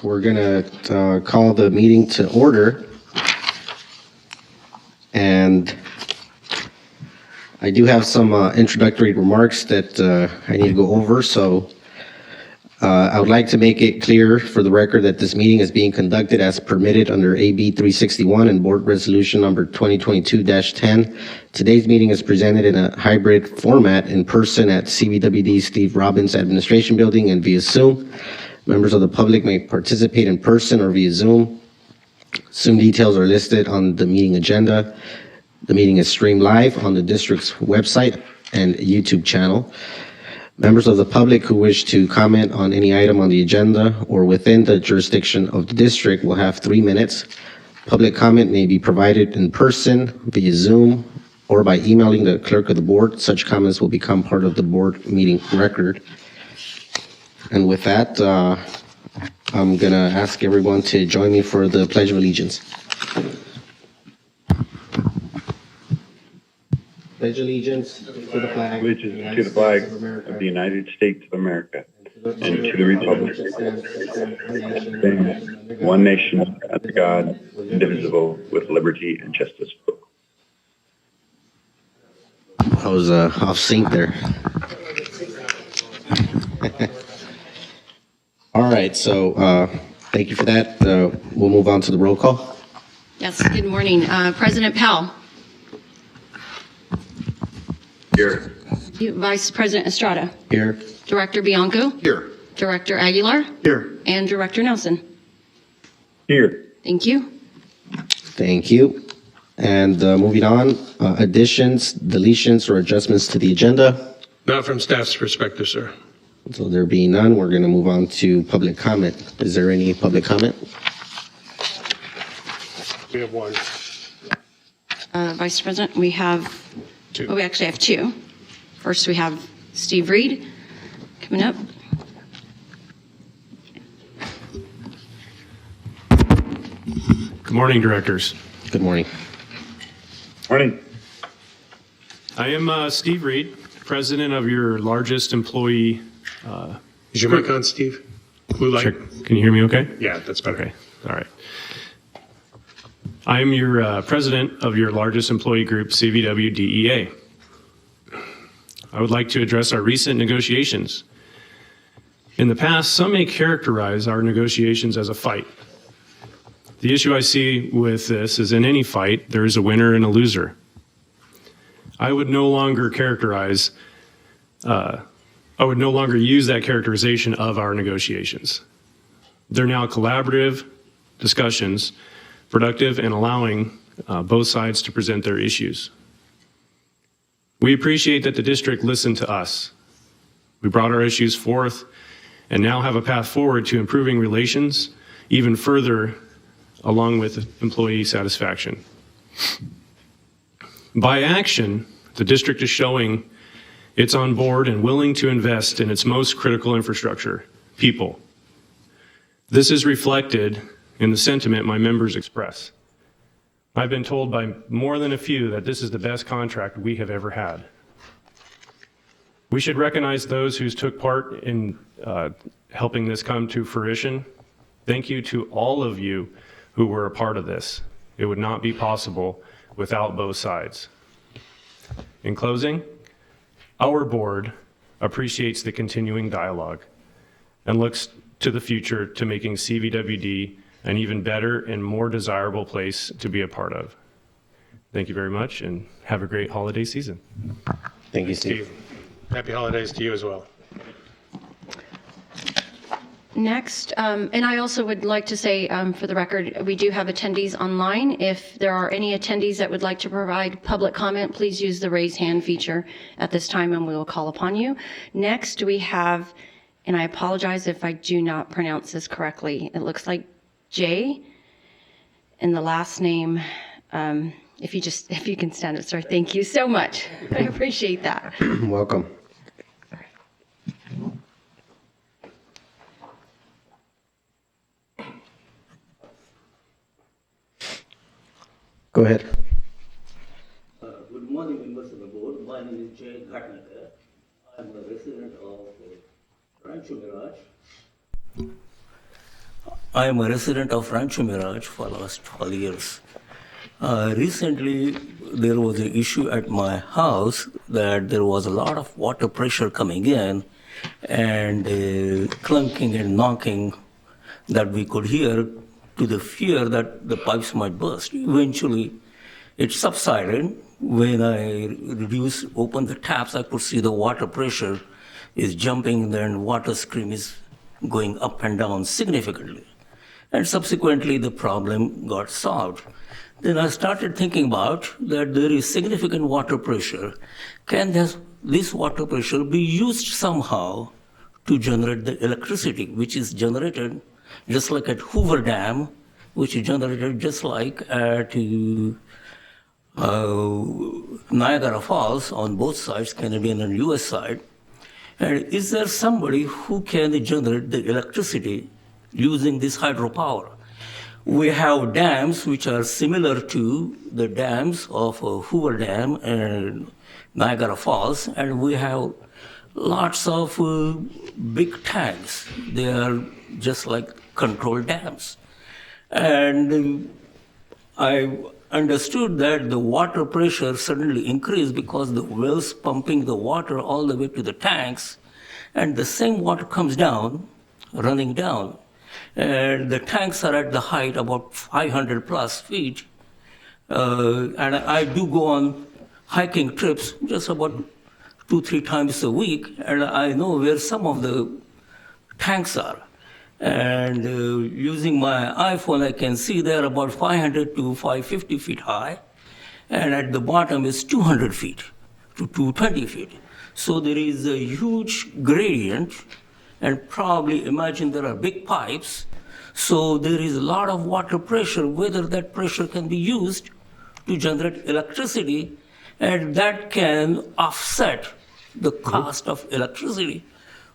We're gonna call the meeting to order. And I do have some introductory remarks that I need to go over. So I would like to make it clear for the record that this meeting is being conducted as permitted under AB 361 and Board Resolution number 2022-10. Today's meeting is presented in a hybrid format in person at CBWD Steve Robbins Administration Building and via Zoom. Members of the public may participate in person or via Zoom. Zoom details are listed on the meeting agenda. The meeting is streamed live on the district's website and YouTube channel. Members of the public who wish to comment on any item on the agenda or within the jurisdiction of the district will have 3 minutes. Public comment may be provided in person, via Zoom, or by emailing the clerk of the board. Such comments will become part of the board meeting record. And with that, I'm going to ask everyone to join me for the Pledge of Allegiance. Pledge allegiance to the flag. Allegiance to the flag of the United States of America and to the republic stands one nation under God, indivisible, with liberty and justice for all. I was off sync there. All right, so thank you for that. We'll move on to the roll call. Yes, good morning. President Powell. Here. Vice President Estrada. Here. Director Bianco. Here. Director Aguilar. Here. And Director Nelson. Here. Thank you. Thank you. And moving on, additions, deletions, or adjustments to the agenda. Not from staff's perspective, sir. So there being none, we're going to move on to public comment. Is there any public comment? We have one. Vice President, we have Two. we actually have two. First, we have Steve Reed coming up. Good morning, directors. Good morning. Morning. I am Steve Reed, president of your largest employee. Is your mic on, Steve? Blue light? Check. Can you hear me okay? Yeah, that's better. Okay, all right. I am your president of your largest employee group, CVW DEA. I would like to address our recent negotiations. In the past, some may characterize our negotiations as a fight. The issue I see with this is in any fight, there is a winner and a loser. I would no longer use that characterization of our negotiations. They're now collaborative discussions, productive and allowing both sides to present their issues. We appreciate that the district listened to us. We brought our issues forth and now have a path forward to improving relations even further along with employee satisfaction. By action, the district is showing it's on board and willing to invest in its most critical infrastructure, people. This is reflected in the sentiment my members express. I've been told by more than a few that this is the best contract we have ever had. We should recognize those who took part in helping this come to fruition. Thank you to all of you who were a part of this. It would not be possible without both sides. In closing, our board appreciates the continuing dialogue and looks to the future to making CVWD an even better and more desirable place to be a part of. Thank you very much and have a great holiday season. Thank you, Steve. Steve, happy holidays to you as well. Next, and I also would like to say, for the record, we do have attendees online. If there are any attendees that would like to provide public comment, please use the raise hand feature at this time and we will call upon you. Next, we have, and I apologize if I do not pronounce this correctly, it looks like Jay, and the last name, if you can stand up, sir, thank you so much. I appreciate that. Welcome. Go ahead. Good morning, members of the board. My name is Jay Ghatnaker. I'm a resident of Rancho Mirage. I am a resident of Rancho Mirage for the last 12 years. Recently, there was an issue at my house that there was a lot of water pressure coming in and clunking and knocking that we could hear, to the fear that the pipes might burst. Eventually, it subsided. When I opened the taps, I could see the water pressure is jumping, then water stream is going up and down significantly. And subsequently, the problem got solved. Then I started thinking about that there is significant water pressure. Can this water pressure be used somehow to generate the electricity, which is generated just like at Hoover Dam, which is generated just like at Niagara Falls on both sides, Canadian and US side. And is there somebody who can generate the electricity using this hydropower? We have dams which are similar to the dams of Hoover Dam and Niagara Falls, and we have lots of big tanks. They are just like controlled dams. And I understood that the water pressure suddenly increased because the wells pumping the water all the way to the tanks, and the same water comes down, running down. And the tanks are at the height about 500 plus feet. And I do go on hiking trips just about 2-3 times a week, and I know where some of the tanks are. And using my iPhone, I can see they're about 500 to 550 feet high, and at the bottom is 200 feet to 220 feet. So there is a huge gradient, and probably imagine there are big pipes. So there is a lot of water pressure, whether that pressure can be used to generate electricity, and that can offset the cost of electricity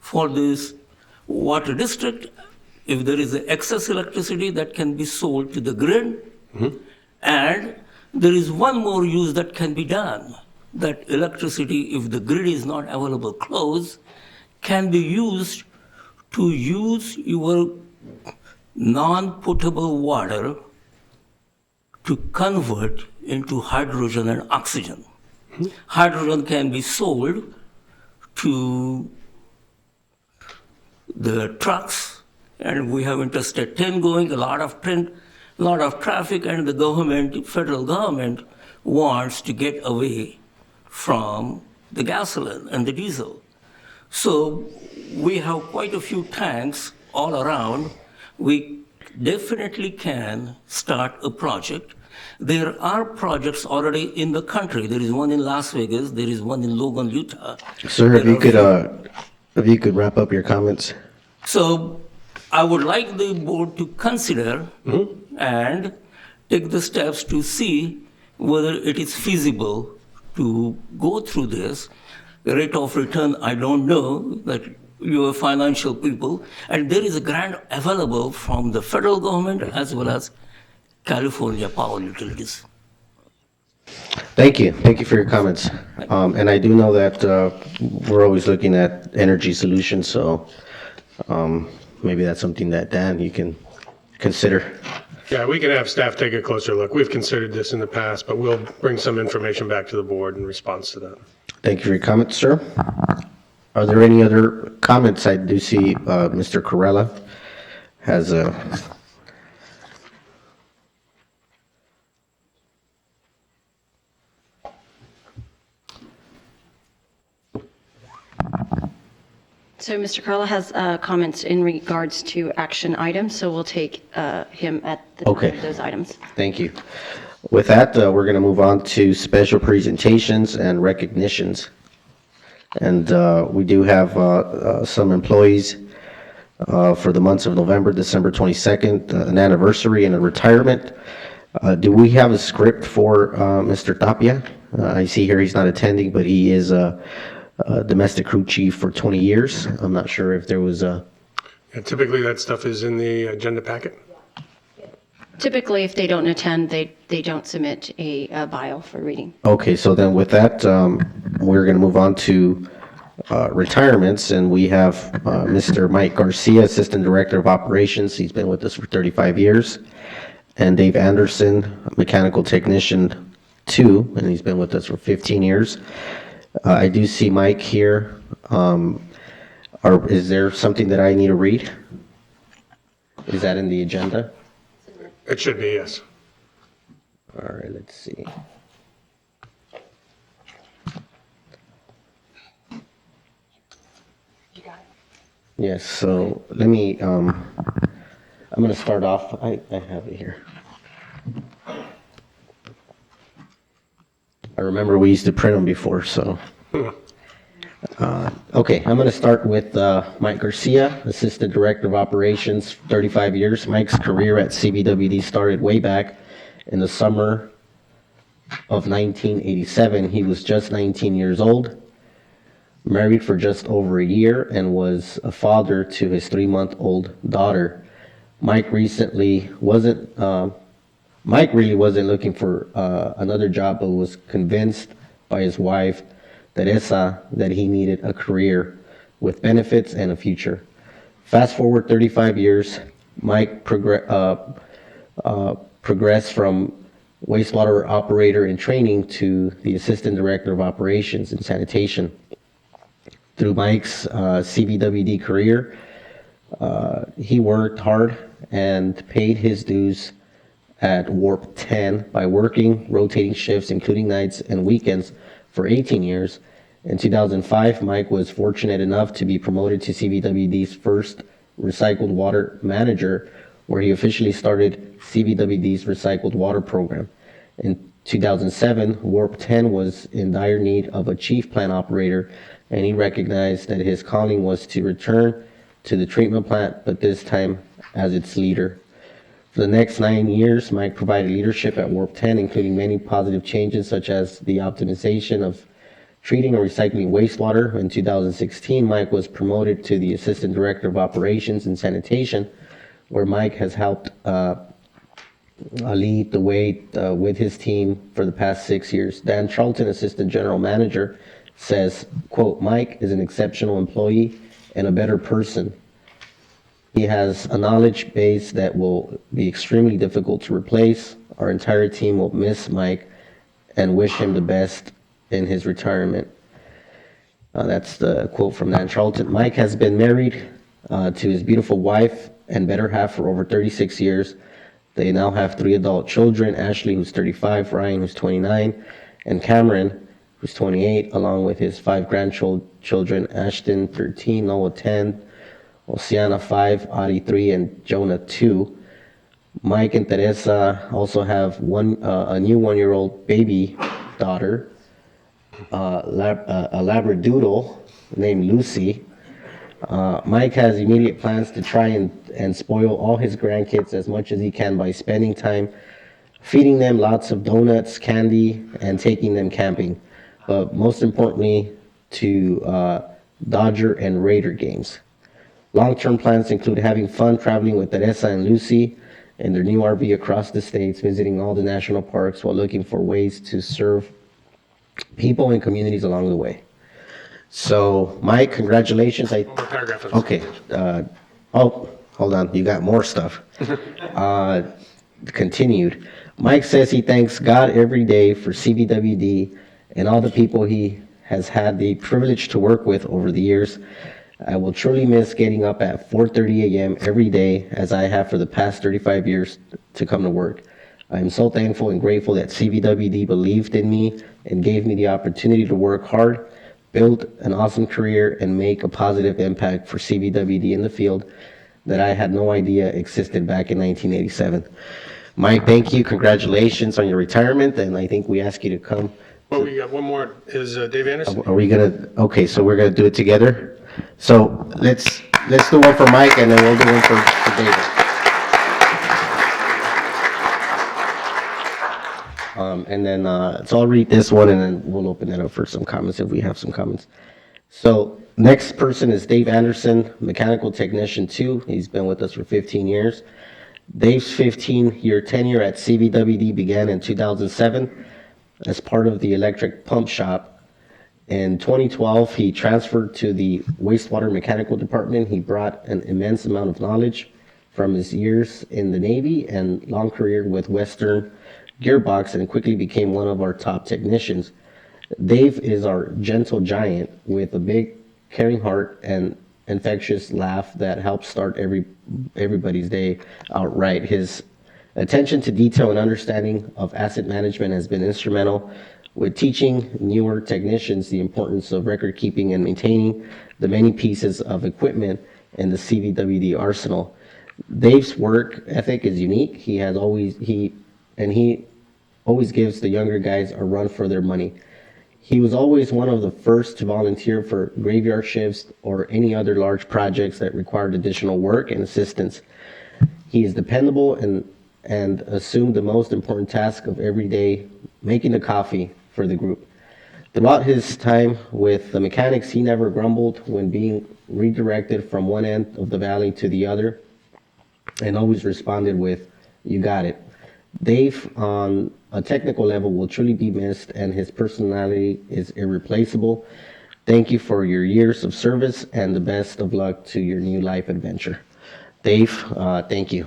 for this water district. If there is excess electricity, that can be sold to the grid. And there is one more use that can be done. That electricity, if the grid is not available close, can be used to use your non-potable water to convert into hydrogen and oxygen. Hydrogen can be sold to the trucks, and we have Interstate 10 going, a lot of traffic, and the government, federal government, wants to get away from the gasoline and the diesel. So we have quite a few tanks all around. We definitely can start a project. There are projects already in the country. There is one in Las Vegas. There is one in Logan, Utah. Sir, if you could wrap up your comments. So I would like the board to consider and take the steps to see whether it is feasible to go through this. The rate of return, I don't know, that you are financial people, and there is a grant available from the federal government as well as California Power Utilities. Thank you. Thank you for your comments. And I do know that we're always looking at energy solutions, so maybe that's something that, Dan, you can consider. Yeah, we can have staff take a closer look. We've considered this in the past, but we'll bring some information back to the board in response to that. Thank you for your comments, sir. Are there any other comments? I do see Mr. Corella has a... So Mr. Carla has comments in regards to action items, so we'll take him at the time Okay. of those items. Thank you. With that, we're going to move on to special presentations and recognitions. And we do have some employees for the months of November, December 22nd, an anniversary and a retirement. Do we have a script for Mr. Tapia? I see here he's not attending, but he is a domestic crew chief for 20 years. I'm not sure if there was a... Yeah, typically, that stuff is in the agenda packet. Typically, if they don't attend, they don't submit a bio for reading. Okay, so then with that, we're going to move on to retirements, and we have Mr. Mike Garcia, Assistant Director of Operations. He's been with us for 35 years. And Dave Anderson, Mechanical Technician 2, and he's been with us for 15 years. I do see Mike here. Is there something that I need to read? Is that in the agenda? It should be, yes. All right, let's see. Yes, so let me, I'm going to start off. I have it here. I remember we used to print them before, so. Okay, I'm going to start with Mike Garcia, Assistant Director of Operations, 35 years. Mike's career at CBWD started way back in the summer of 1987. He was just 19 years old, married for just over a year, and was a father to his 3-month-old daughter. Mike really wasn't looking for another job, but was convinced by his wife, Teresa, that he needed a career with benefits and a future. Fast forward 35 years, Mike progressed from wastewater operator in training to the Assistant Director of Operations and Sanitation. Through Mike's CBWD career, he worked hard and paid his dues at Warp 10 by working rotating shifts, including nights and weekends, for 18 years. In 2005, Mike was fortunate enough to be promoted to CBWD's first recycled water manager, where he officially started CBWD's recycled water program. In 2007, Warp 10 was in dire need of a chief plant operator, and he recognized that his calling was to return to the treatment plant, but this time as its leader. For the next 9 years, Mike provided leadership at Warp 10, including many positive changes such as the optimization of treating and recycling wastewater. In 2016, Mike was promoted to the Assistant Director of Operations and Sanitation, where Mike has helped lead the way with his team for the past 6 years. Dan Charlton, Assistant General Manager, says, quote, "Mike is an exceptional employee and a better person. He has a knowledge base that will be extremely difficult to replace. Our entire team will miss Mike and wish him the best in his retirement." That's the quote from Dan Charlton. Mike has been married to his beautiful wife and better half for over 36 years. They now have 3 adult children, Ashley, who's 35, Ryan, who's 29, and Cameron, who's 28, along with his 5 grandchildren, Ashton, 13, Noah, 10, Oceana, 5, Adi, 3, and Jonah, 2. Mike and Teresa also have a new 1-year-old baby daughter, a Labradoodle named Lucy. Mike has immediate plans to try and spoil all his grandkids as much as he can by spending time feeding them lots of donuts, candy, and taking them camping. But most importantly, to Dodger and Raider games. Long-term plans include having fun traveling with Teresa and Lucy in their new RV across the states, visiting all the national parks while looking for ways to serve people and communities along the way. So, Mike, congratulations. One more paragraph. Okay. Hold on. You got more stuff. Continued. Mike says he thanks God every day for CBWD and all the people he has had the privilege to work with over the years. "I will truly miss getting up at 4:30 a.m. every day, as I have for the past 35 years, to come to work. I am so thankful and grateful that CBWD believed in me and gave me the opportunity to work hard, build an awesome career, and make a positive impact for CBWD in the field that I had no idea existed back in 1987. Mike, thank you. Congratulations on your retirement, and I think we ask you to come. Well, we got one more. Is Dave Anderson? Are we gonna? Okay, so we're gonna do it together. So let's do one for Mike, and then we'll do one for David. And then so I'll read this one, and then we'll open it up for some comments if we have some comments. So next person is Dave Anderson, Mechanical Technician 2. He's been with us for 15 years. Dave's 15-year tenure at CBWD began in 2007 as part of the electric pump shop In 2012, he transferred to the wastewater mechanical department. He brought an immense amount of knowledge from his years in the Navy and long career with Western Gearbox, and quickly became one of our top technicians. Dave is our gentle giant with a big, caring heart and infectious laugh that helps start everybody's day out right. His attention to detail and understanding of asset management has been instrumental with teaching newer technicians the importance of record keeping and maintaining the many pieces of equipment in the CVWD arsenal. Dave's work ethic is unique. He always gives the younger guys a run for their money. He was always one of the first to volunteer for graveyard shifts or any other large projects that required additional work and assistance. He is dependable and assumed the most important task of every day, making the coffee for the group. Throughout his time with the mechanics, he never grumbled when being redirected from one end of the valley to the other, and always responded with, "You got it." Dave, on a technical level, will truly be missed, and his personality is irreplaceable. Thank you for your years of service, and the best of luck to your new life adventure. Dave, thank you.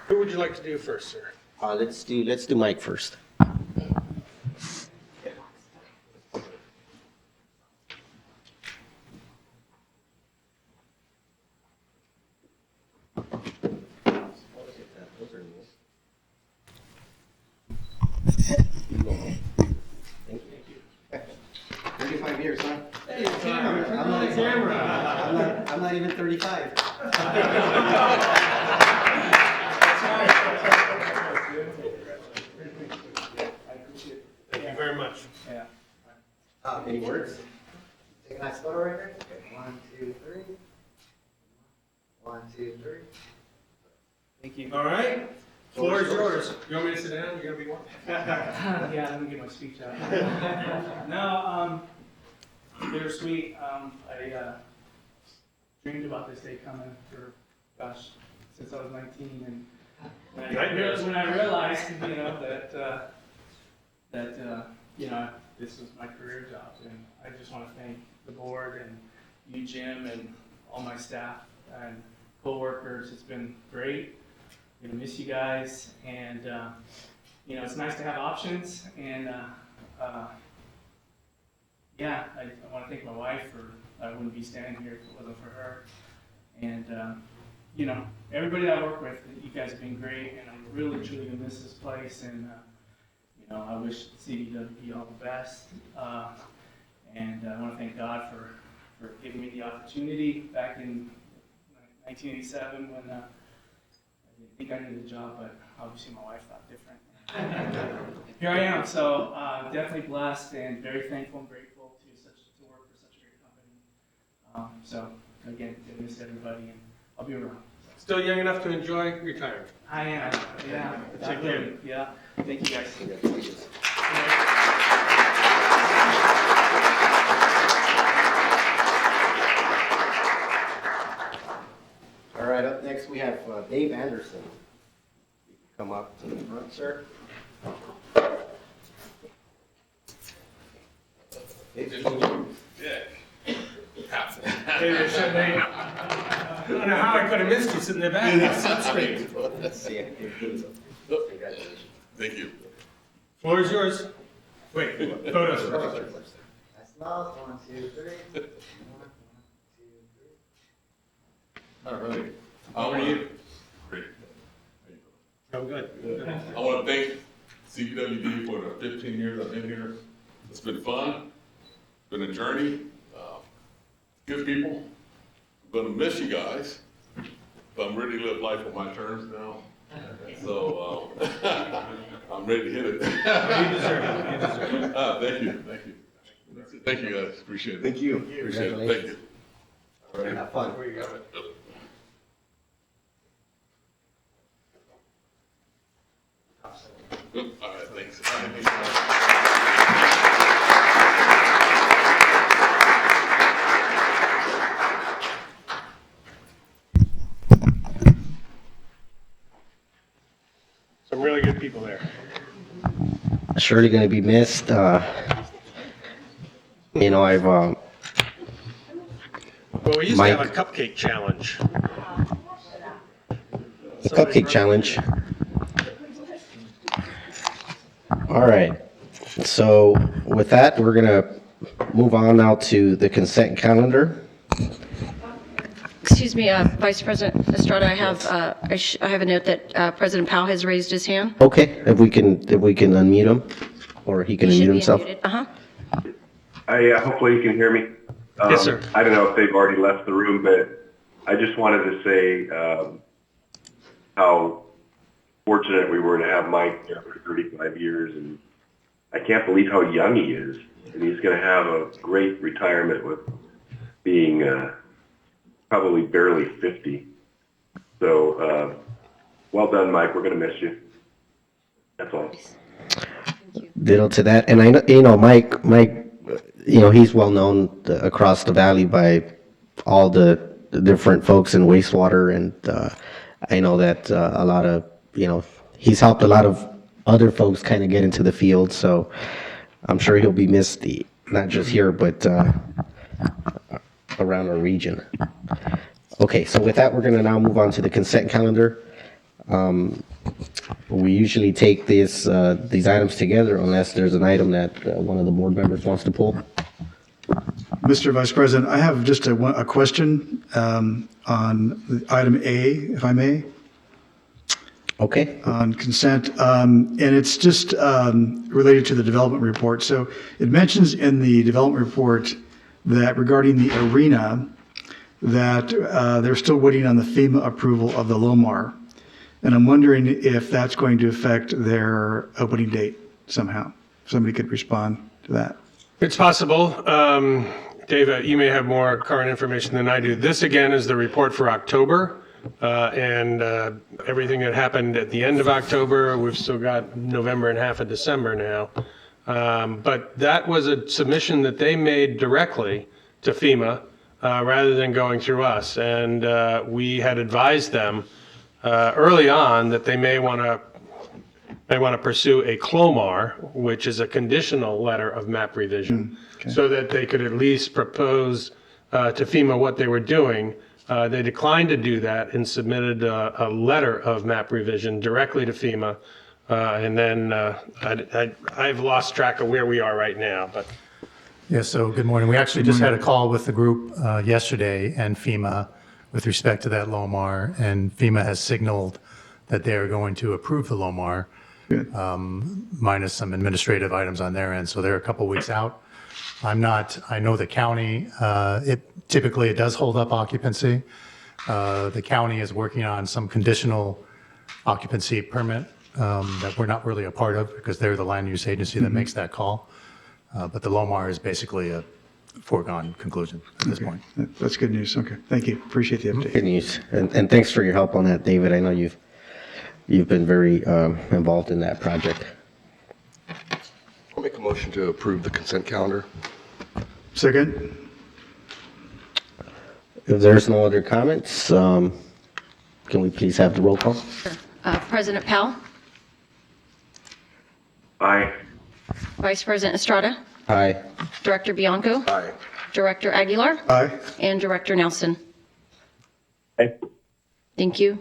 Who would you like to do first, sir? Let's do Mike first. I'm not even 35. Thank you very much. Any words? Take a nice photo right there. Okay, 1, 2, 3. 1, 2, 3. Thank you. All right, floor is yours. You want me to sit down? You're gonna be one? Yeah, let me get my speech out. No, bittersweet. I dreamed about this day coming for, gosh, since I was 19, and when I realized, that this was my career job, and I just want to thank the board and you, Jim, and all my staff and coworkers. It's been great. I'm gonna miss you guys, and it's nice to have options. And I want to thank my wife for I wouldn't be standing here if it wasn't for her. And everybody that I work with, you guys have been great, and I'm really truly gonna miss this place. And I wish CVWD all the best. And I want to thank God for giving me the opportunity back in 1987 when I didn't think I needed a job, but obviously my wife thought different. Here I am, so definitely blessed and very thankful and grateful to work for such a great company. So again, I miss everybody, and I'll be around. Still young enough to enjoy retirement. I am, yeah. Take care. Yeah, thank you guys. Congratulations. All right, up next we have Dave Anderson. You can come up to the front, sir. Hey there, Shelley. I don't know how I could have missed you sitting there back. That's straight. Thank you. Floor is yours. Wait, photos first. Nice smiles. 1, 2, 3. 1, 2, 3. All right. How are you? Great. I'm good. I want to thank CVWD for the 15 years I've been here. It's been fun. It's been a journey. Good people. I'm going to miss you guys, but I'm ready to live life on my terms now. So I'm ready to hit it. You deserve it. You deserve it. Thank you. Thank you. Thank you, guys. Appreciate it. Thank you. Appreciate it. Thank you. All right. Have fun. Where you go? All right. Thanks. Some really good people there. surely going to be missed. You know, I've Well, we used to have a Mike. cupcake challenge. the cupcake challenge. All right. So with that, we're going to move on now to the consent calendar. Excuse me, Vice President Estrada, I have a note that President Powell has raised his hand. Okay, if we can unmute him, or he can He unmute should be himself. unmuted. Uh-huh. Hopefully you can hear me. Yes, sir. I don't know if they've already left the room, but I just wanted to say how fortunate we were to have Mike there for 35 years, and I can't believe how young he is, and he's going to have a great retirement with being probably barely 50. So well done, Mike. We're going to miss you. That's all. Ditto to that. And I know, you know, Mike, you know, he's well known across the valley by all the different folks in wastewater, and I know that a lot of, you know, he's helped a lot of other folks kind of get into the field, so I'm sure he'll be missed, not just here, but around our region. Okay, so with that, we're going to now move on to the consent calendar. We usually take these items together unless there's an item that one of the board members wants to pull. Mr. Vice President, I have just a question on item A, if I may, Okay, on consent. And it's just related to the development report. So it mentions in the development report that regarding the arena, that they're still waiting on the FEMA approval of the Lomar. And I'm wondering if that's going to affect their opening date somehow. Somebody could respond to that. It's possible. Dave, you may have more current information than I do. This, again, is the report for October, and everything that happened at the end of October. We've still got November and half of December now. But that was a submission that they made directly to FEMA rather than going through us. And we had advised them early on that they may want to pursue a CLOMAR, which is a conditional letter of map revision, so that they could at least propose to FEMA what they were doing. They declined to do that and submitted a letter of map revision directly to FEMA. And then I've lost track of where we are right now, but. Yeah, so good morning. We actually just had a call with the group yesterday and FEMA with respect to that LOMAR, and FEMA has signaled that they are going to approve the LOMAR, minus some administrative items on their end. So they're a couple weeks out. I know the county, typically it does hold up occupancy. The county is working on some conditional occupancy permit that we're not really a part of because they're the land use agency that makes that call. But the LOMAR is basically a foregone conclusion at this point. That's good news. Okay, thank you. Appreciate the update. good news. And thanks for your help on that, David. I know you've been very involved in that project. I'll make a motion to approve the consent calendar. Second? If there's no other comments, can we please have the roll call? President Powell, Aye. Vice President Estrada, Aye. Director Bianco, Aye. Director Aguilar, Aye. and Director Nelson. Aye. Thank you.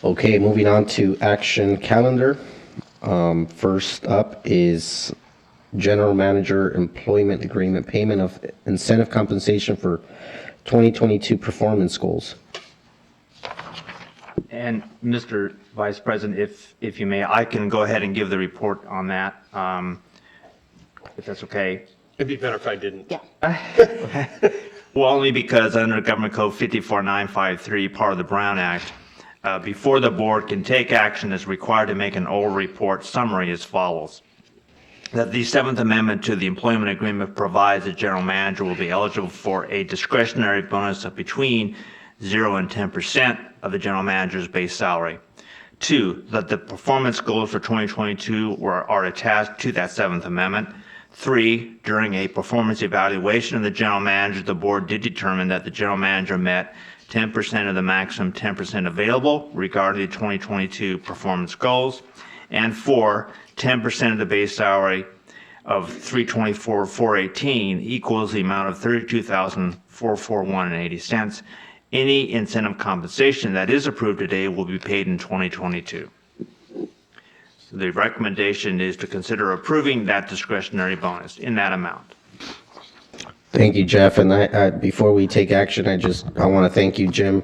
Okay, moving on to action calendar. First up is General Manager Employment Agreement Payment of Incentive Compensation for 2022 Performance Goals. And Mr. Vice President, if you may, I can go ahead and give the report on that, if that's okay. It'd be better if I didn't. Yeah. Well, only because under Government Code 54953, part of the Brown Act, before the board can take action is required to make an oral report summary as follows. That the Seventh Amendment to the Employment Agreement provides the general manager will be eligible for a discretionary bonus of between 0 and 10% of the general manager's base salary. 2, that the performance goals for 2022 are attached to that Seventh Amendment. 3, during a performance evaluation of the general manager, the board did determine that the general manager met 10% of the maximum 10% available regarding the 2022 performance goals. And 4, 10% of the base salary of $324,418 equals the amount of $32,441.80. Any incentive compensation that is approved today will be paid in 2022. So the recommendation is to consider approving that discretionary bonus in that amount. Thank you, Jeff. And before we take action, I want to thank you, Jim,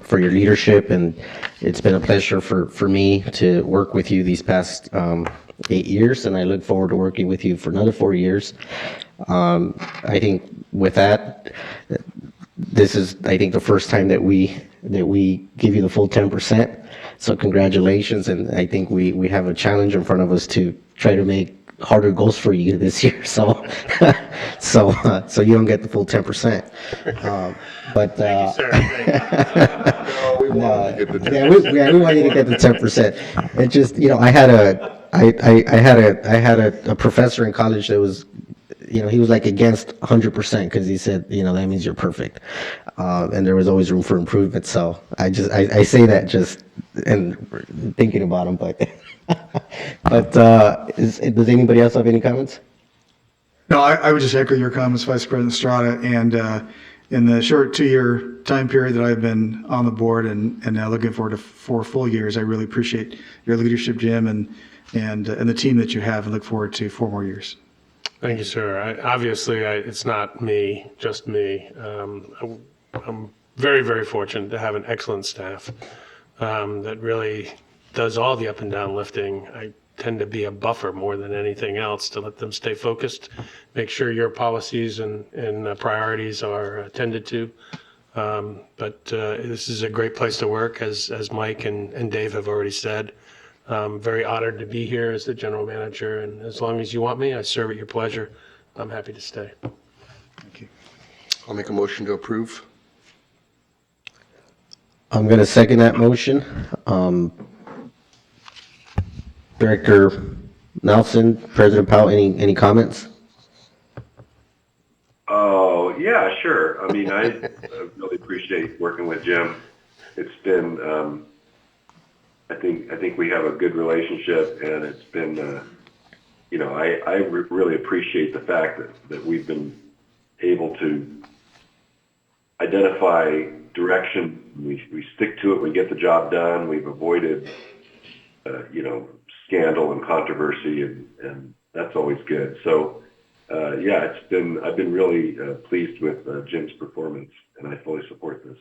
for your leadership. And it's been a pleasure for me to work with you these past 8 years. And I look forward to working with you for another 4 years. I think with that, this is, I think, the first time that we give you the full 10%. So congratulations. And I think we have a challenge in front of us to try to make harder goals for you this year. So you don't get the full 10%. But Thank you, sir. We want to get the we want you to get the 10%. It just, I had a professor in college that was, he was like against 100% because he said, that means you're perfect. And there was always room for improvement. So I say that just and thinking about him, but does anybody else have any comments? No, I would just echo your comments, Vice President Estrada. And in the short 2-year time period that I've been on the board and now looking forward to 4 full years, I really appreciate your leadership, Jim, and the team that you have, and look forward to 4 more years. Thank you, sir. Obviously, it's not me, just me. I'm very, very fortunate to have an excellent staff that really does all the up and down lifting. I tend to be a buffer more than anything else to let them stay focused, make sure your policies and priorities are attended to. But this is a great place to work, as Mike and Dave have already said. I'm very honored to be here as the general manager, and as long as you want me, I serve at your pleasure. I'm happy to stay. Thank you. I'll make a motion to approve. I'm going to second that motion. Director Nelson, President Powell, any comments? Oh, yeah, sure. I mean, I really appreciate working with Jim. It's been, I think we have a good relationship, and it's been, I really appreciate the fact that we've been able to identify direction. We stick to it. We get the job done. We've avoided, scandal and controversy, and that's always good. So, I've been really pleased with Jim's performance, and I fully support this.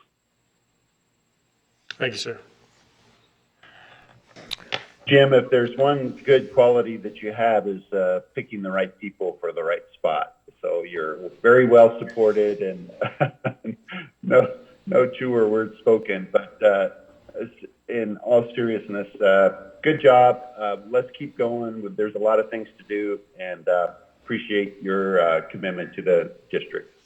Thank you, sir. Jim, if there's one good quality that you have is picking the right people for the right spot. So you're very well supported, and no truer words spoken. But in all seriousness, good job. Let's keep going. There's a lot of things to do, and appreciate your commitment to the district.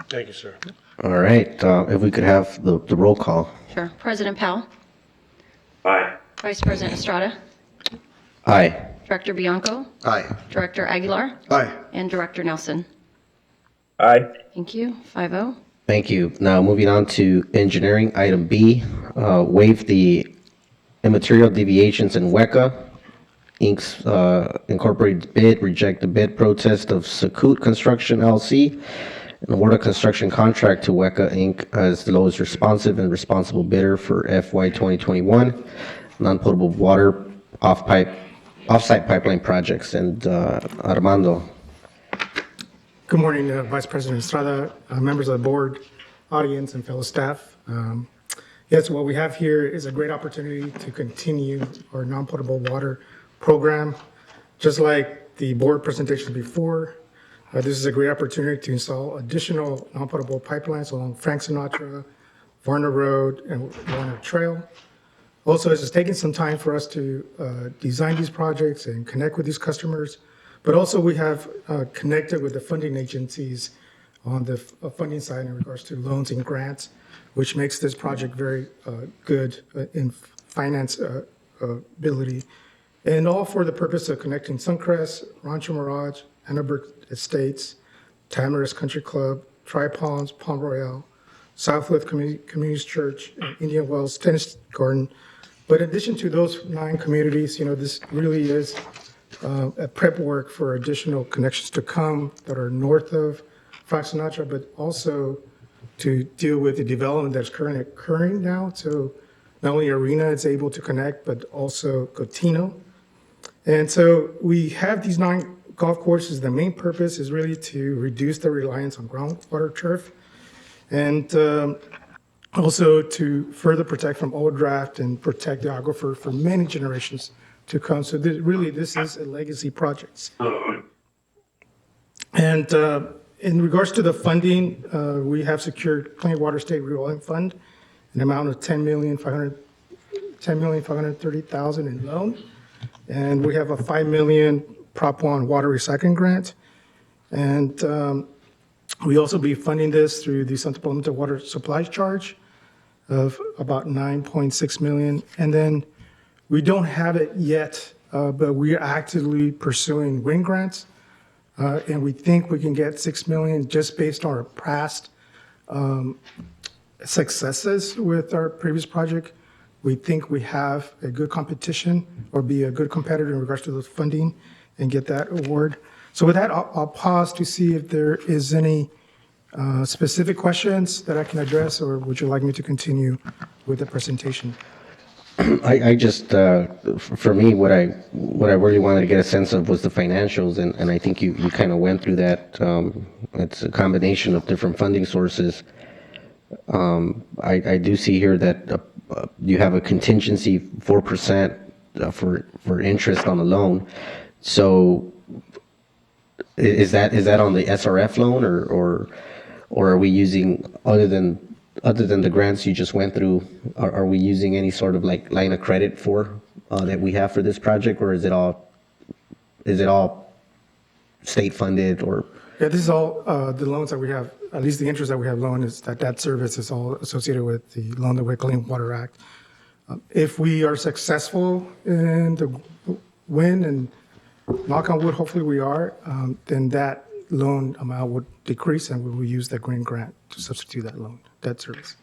Thank you, sir. All right. If we could have the roll call. Sure. President Powell, Aye. Vice President Estrada, Aye. Director Bianco, Aye. Director Aguilar, Aye. and Director Nelson. Aye. Thank you. 5-0. Thank you. Now moving on to engineering, item B, waive the immaterial deviations in WECA Inc.'s incorporated bid, reject the bid protest of Sakut Construction LLC, and award a construction contract to WECA Inc. as the lowest responsive and responsible bidder for FY 2021 non-potable water off-site pipeline projects. And Armando. Good morning, Vice President Estrada, members of the board, audience, and fellow staff. Yes, what we have here is a great opportunity to continue our non-potable water program. Just like the board presentation before, this is a great opportunity to install additional non-potable pipelines along Frank Sinatra, Varner Road, and Warner Trail. Also, it's taking some time for us to design these projects and connect with these customers. But also we have connected with the funding agencies on the funding side in regards to loans and grants, which makes this project very good in finance ability. And all for the purpose of connecting Suncrest, Rancho Mirage, Annabrook Estates, Tamarisk Country Club, Tri-Palms, Palm Royale, Southwood Community Church, and Indian Wells Tennis Garden But in addition to those 9 communities, this really is a prep work for additional connections to come that are north of Frank Sinatra, but also to deal with the development that's currently occurring now. So not only Arena is able to connect, but also Cotino. And so we have these 9 golf courses. The main purpose is really to reduce the reliance on groundwater turf and also to further protect from overdraft and protect the aquifer for many generations to come. So this is a legacy project. And in regards to the funding, we have secured Clean Water State Revolving Fund, an amount of $10,530,000 in loan. And we have a $5 million Prop 1 water recycling grant. And we also be funding this through the Santa Palomita Water Supply Charge of about $9.6 million. And then we don't have it yet, but we are actively pursuing wind grants. And we think we can get $6 million just based on our past successes with our previous project. We think we have a good competition or be a good competitor in regards to those funding and get that award. So with that, I'll pause to see if there is any specific questions that I can address, or would you like me to continue with the presentation? I just, for me, what I really wanted to get a sense of was the financials, and I think you kind of went through that. It's a combination of different funding sources. I do see here that you have a contingency 4% for interest on the loan. So is that on the SRF loan, or are we using, other than the grants you just went through, are we using any sort of like line of credit that we have for this project, or is it all state funded? Or Yeah, this is all the loans that we have, at least the interest that we have loan is that service is all associated with the Loan the Way Clean Water Act. If we are successful in the win, and knock on wood, hopefully we are, then that loan amount would decrease and we will use that green grant to substitute that loan, that service.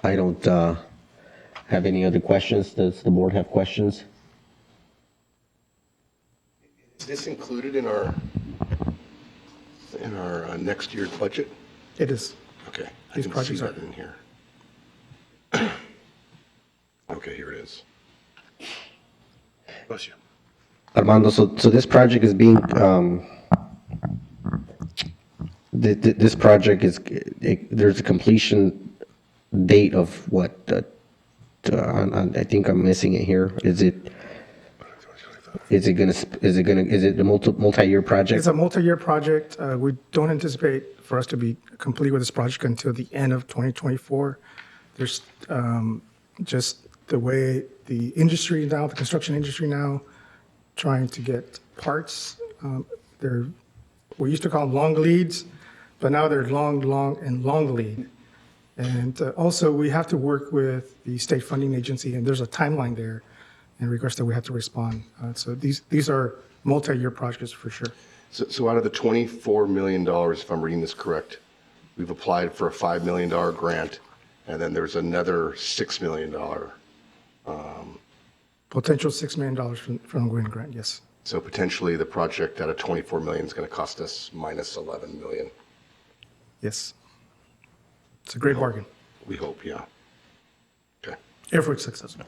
I don't have any other questions. Does the board have questions? Is this included in our next year's budget? It is. Okay. These I didn't see projects that are. in here. Okay, here it is. Bless you. Armando, so this project is being, this project is, there's a completion date of what? I think I'm missing it here. Is it a multi-year project? It's a multi-year project. We don't anticipate for us to be complete with this project until the end of 2024. There's just the way the industry now, the construction industry now, trying to get parts. We used to call them long leads, but now they're long lead. And also we have to work with the state funding agency, and there's a timeline there in regards that we have to respond. So these are multi-year projects for sure. So out of the $24 million, if I'm reading this correct, we've applied for a $5 million grant, and then there's another $6 million. Potential $6 million from the Green Grant, yes. So potentially the project out of $24 million is going to cost us minus $11 million. Yes. It's a great bargain. We hope, yeah. Okay. If we're successful.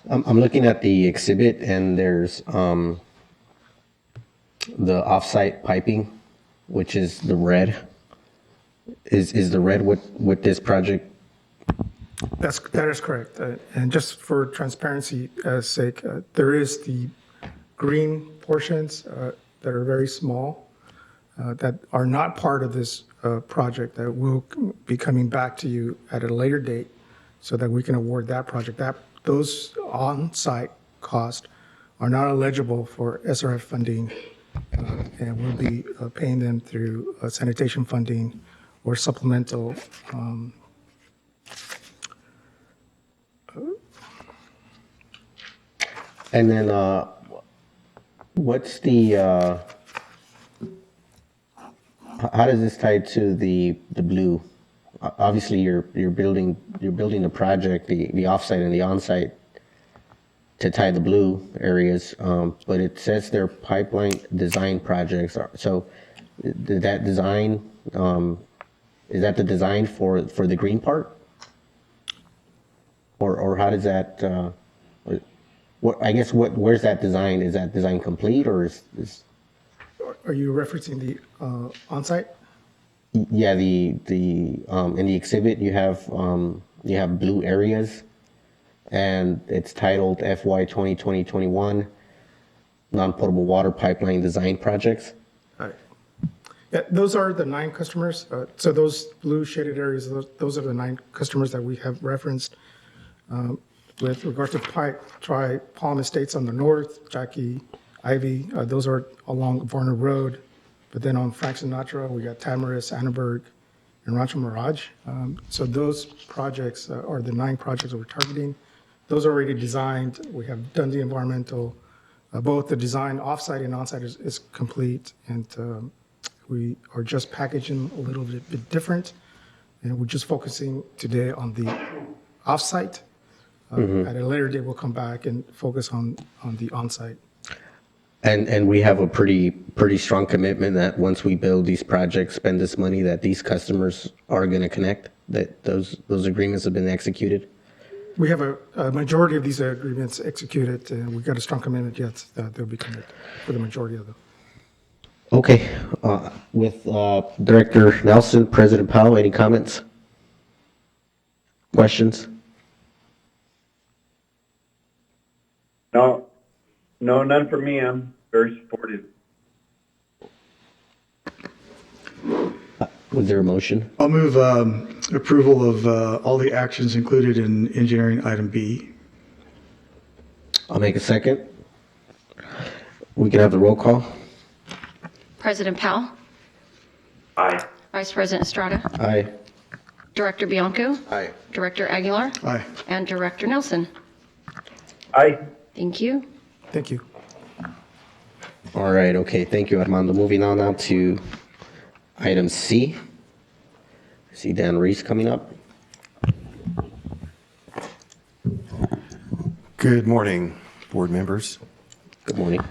I'm looking at the exhibit, and there's the offsite piping, which is the red. Is the red what this project? That is correct. And just for transparency sake, there is the green portions that are very small that are not part of this project that will be coming back to you at a later date so that we can award that project. Those on-site costs are not eligible for SRF funding, and we'll be paying them through sanitation funding or supplemental. And then what's the how does this tie to the blue? Obviously, you're building the project, the offsite and the onsite to tie the blue areas, but it says they're pipeline design projects. So, did that design is that the design for the green part, or how does that? Where's that design? Is that design complete, or is Are you referencing the on-site? yeah, the in the exhibit you have blue areas, and it's titled FY 2020-21 non-potable water pipeline design projects. All right. Yeah, those are the 9 customers. So those blue shaded areas, those are the 9 customers that we have referenced. With regards to Palm Estates on the north, Jackie, Ivy, those are along Varner Road. But then on Frank Sinatra, we got Tamarisk, Annenberg, and Rancho Mirage. So those projects are the 9 projects that we're targeting. Those are already designed. We have done the environmental. Both the design offsite and onsite is complete, and we are just packaging a little bit different. And we're just focusing today on the offsite. At a later date, we'll come back and focus on the onsite. And we have a pretty strong commitment that once we build these projects, spend this money, that these customers are going to connect, that those agreements have been executed. We have a majority of these agreements executed, and we've got a strong commitment yet that they'll be connected for the majority of them. Okay, with Director Nelson, President Powell, any comments? Questions? No, none for me. I'm very supportive. Was there a motion? I'll move approval of all the actions included in engineering item B. I'll make a second. We can have the roll call. President Powell, Aye. Vice President Estrada, Aye. Director Bianco, Aye. Director Aguilar, Aye. and Director Nelson. Aye. Thank you. Thank you. All right, okay, thank you, Armando. Moving on now to item C. I see Dan Reese coming up. Good morning, board members. Good morning.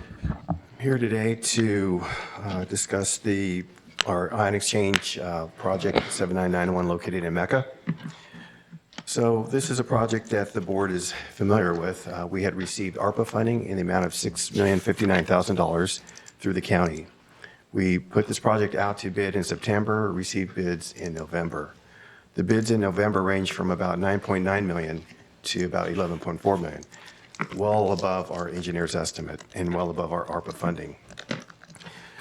I'm here today to discuss our ion exchange project 79901 located in Mecca. So this is a project that the board is familiar with. We had received ARPA funding in the amount of $6,059,000 through the county. We put this project out to bid in September, received bids in November. The bids in November range from about $9.9 million to about $11.4 million, well above our engineer's estimate and well above our ARPA funding.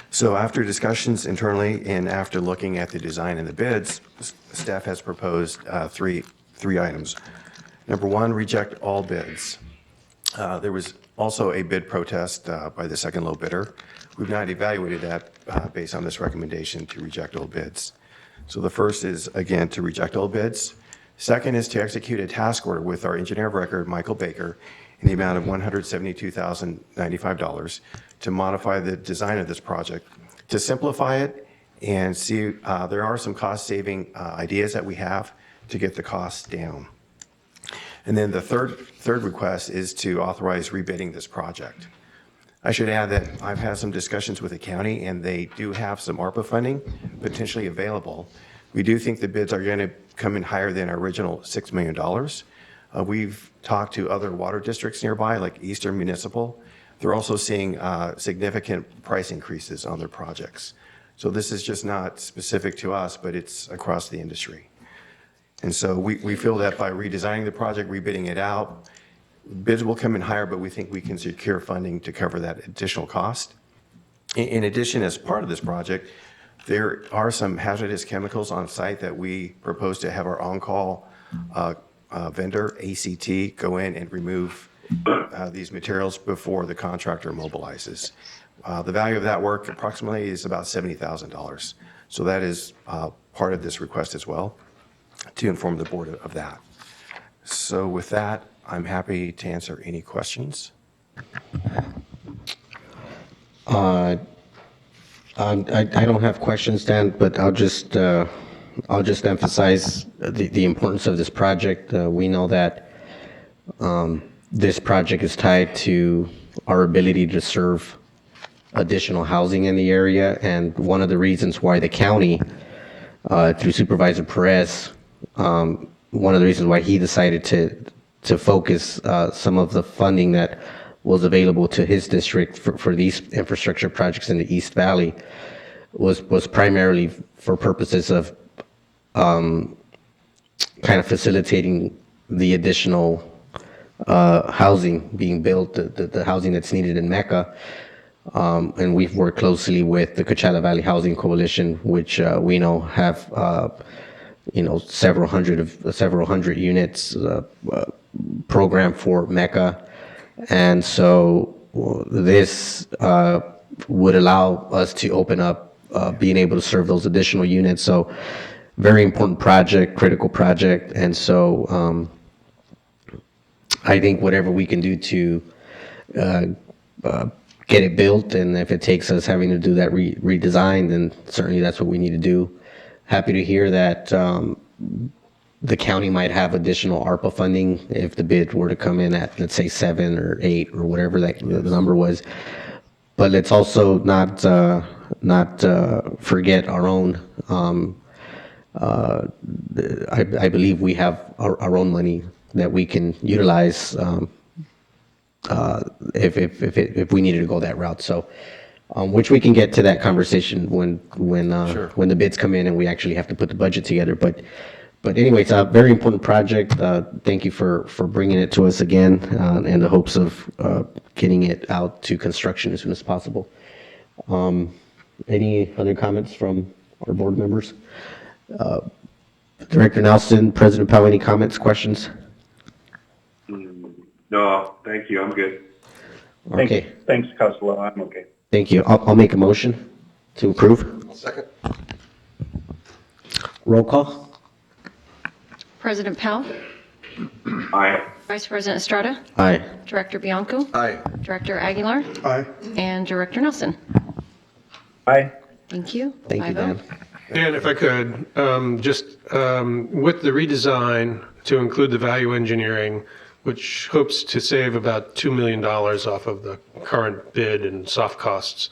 So after discussions internally and after looking at the design and the bids, staff has proposed three items. Number one, reject all bids. There was also a bid protest by the second low bidder. We've not evaluated that based on this recommendation to reject all bids. So the first is, again, to reject all bids. Second is to execute a task order with our engineer of record, Michael Baker, in the amount of $172,095 to modify the design of this project, to simplify it and see there are some cost-saving ideas that we have to get the costs down. And then the third request is to authorize rebidding this project. I should add that I've had some discussions with the county, and they do have some ARPA funding potentially available. We do think the bids are going to come in higher than our original $6 million. We've talked to other water districts nearby, like Eastern Municipal. They're also seeing significant price increases on their projects. So this is just not specific to us, but it's across the industry. And so we feel that by redesigning the project, rebidding it out, bids will come in higher, but we think we can secure funding to cover that additional cost. In addition, as part of this project, there are some hazardous chemicals on site that we propose to have our on-call vendor, ACT, go in and remove these materials before the contractor mobilizes. The value of that work approximately is about $70,000. So that is part of this request as well, to inform the board of that. So with that, I'm happy to answer any questions. I don't have questions, Dan, but I'll just emphasize the importance of this project. We know that this project is tied to our ability to serve additional housing in the area, and one of the reasons why the county, through Supervisor Perez, one of the reasons why he decided to focus some of the funding that was available to his district for these infrastructure projects in the East Valley was primarily for purposes of kind of facilitating the additional housing being built, the housing that's needed in Mecca. And we've worked closely with the Coachella Valley Housing Coalition, which we know have several hundred units programmed for Mecca. And so this would allow us to open up being able to serve those additional units. So very important project, critical project. And so I think whatever we can do to get it built, and if it takes us having to do that redesign, then certainly that's what we need to do. Happy to hear that the county might have additional ARPA funding if the bid were to come in at, let's say, 7 or 8 or whatever that the number was. But let's also not forget our own. I believe we have our own money that we can utilize if we needed to go that route. So, which we can get to that conversation when the bids come in and we actually have to put the budget together. But anyway, it's a very important project. Thank you for bringing it to us again, in the hopes of getting it out to construction as soon as possible. Any other comments from our board members? Director Nelson, President Powell, any comments, questions? No, thank you. I'm good. Okay. Thanks, Costello. I'm okay. Thank you. I'll make a motion to approve. Second. Roll call. President Powell, Aye. Vice President Estrada, Aye. Director Bianco, Aye. Director Aguilar, Aye. and Director Nelson. Aye. Thank you. Thank you, 5-0. Dan. And if I could, just with the redesign to include the value engineering, which hopes to save about $2 million off of the current bid and soft costs,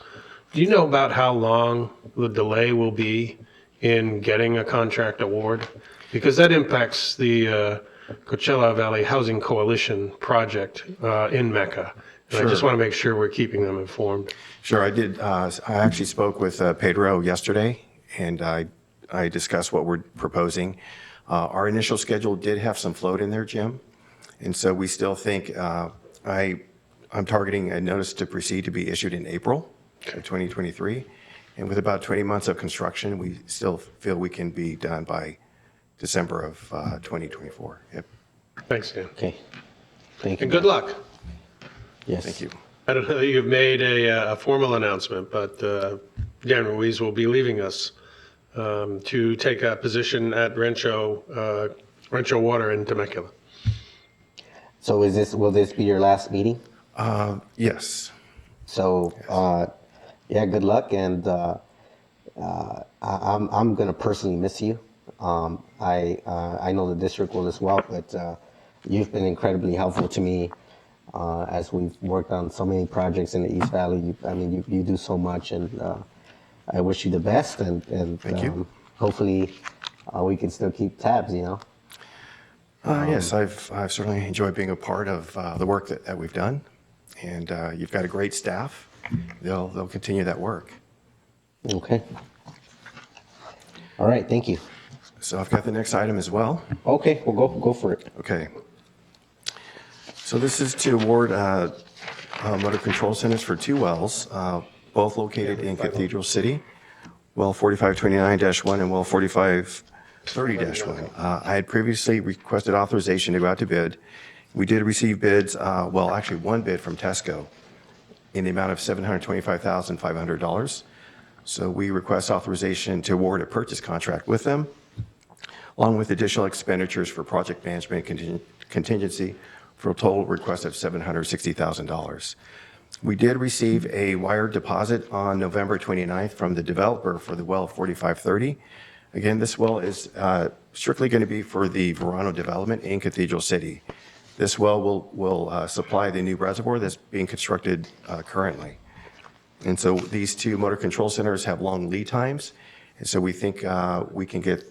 do you know about how long the delay will be in getting a contract award? Because that impacts the Coachella Valley Housing Coalition project in Mecca. And I just want to make sure we're keeping them informed. Sure, I did. I actually spoke with Pedro yesterday, and I discussed what we're proposing. Our initial schedule did have some float in there, Jim, and so we still think I'm targeting a notice to proceed to be issued in April of 2023, and with about 20 months of construction, we still feel we can be done by December of 2024. Yep. Thanks, Dan. Okay. Thank you. And good luck. Yes. Thank you. I don't know that you've made a formal announcement, but Dan Ruiz will be leaving us to take a position at Rancho Water in Temecula. So will this be your last meeting? Yes. So, yeah, good luck, and I'm gonna personally miss you. I know the district will as well, but you've been incredibly helpful to me as we've worked on so many projects in the East Valley. You do so much, and I wish you the best, and Thank you. Hopefully we can still keep tabs, Yes, I've certainly enjoyed being a part of the work that we've done, and you've got a great staff. They'll continue that work. Okay. All right, thank you. So I've got the next item as well. Okay, well, go for it. Okay. So this is to award motor control centers for 2 wells, both located in Cathedral City, well 4529-1 and well 4530-1. I had previously requested authorization to go out to bid. We did receive bids, well, actually one bid from Tesco in the amount of $725,500. So we request authorization to award a purchase contract with them, along with additional expenditures for project management contingency for a total request of $760,000. We did receive a wire deposit on November 29th from the developer for the well 4530. Again, this well is strictly going to be for the Verano development in Cathedral City. This well will supply the new reservoir that's being constructed currently. And so these two motor control centers have long lead times. And so we think we can get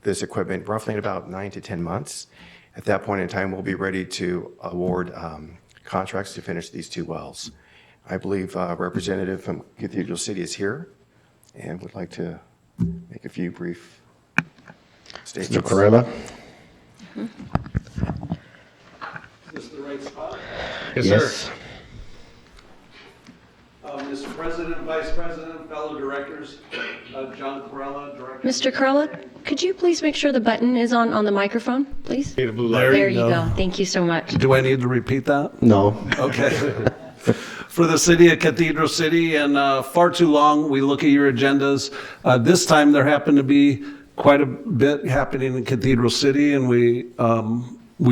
this equipment roughly in about 9 to 10 months. At that point in time, we'll be ready to award contracts to finish these two wells. I believe a representative from Cathedral City is here and would like to make a few brief statements. Mr. Corella? Is this the right spot? Yes, sir. Mr. President, Vice President, fellow directors, John Corella, Director. Mr. Carla, could you please make sure the button is on the microphone, please? There There you go. Thank you so much. Do I need to repeat that? No. Okay. For the city of Cathedral City, and far too long, we look at your agendas. This time, there happened to be quite a bit happening in Cathedral City, and we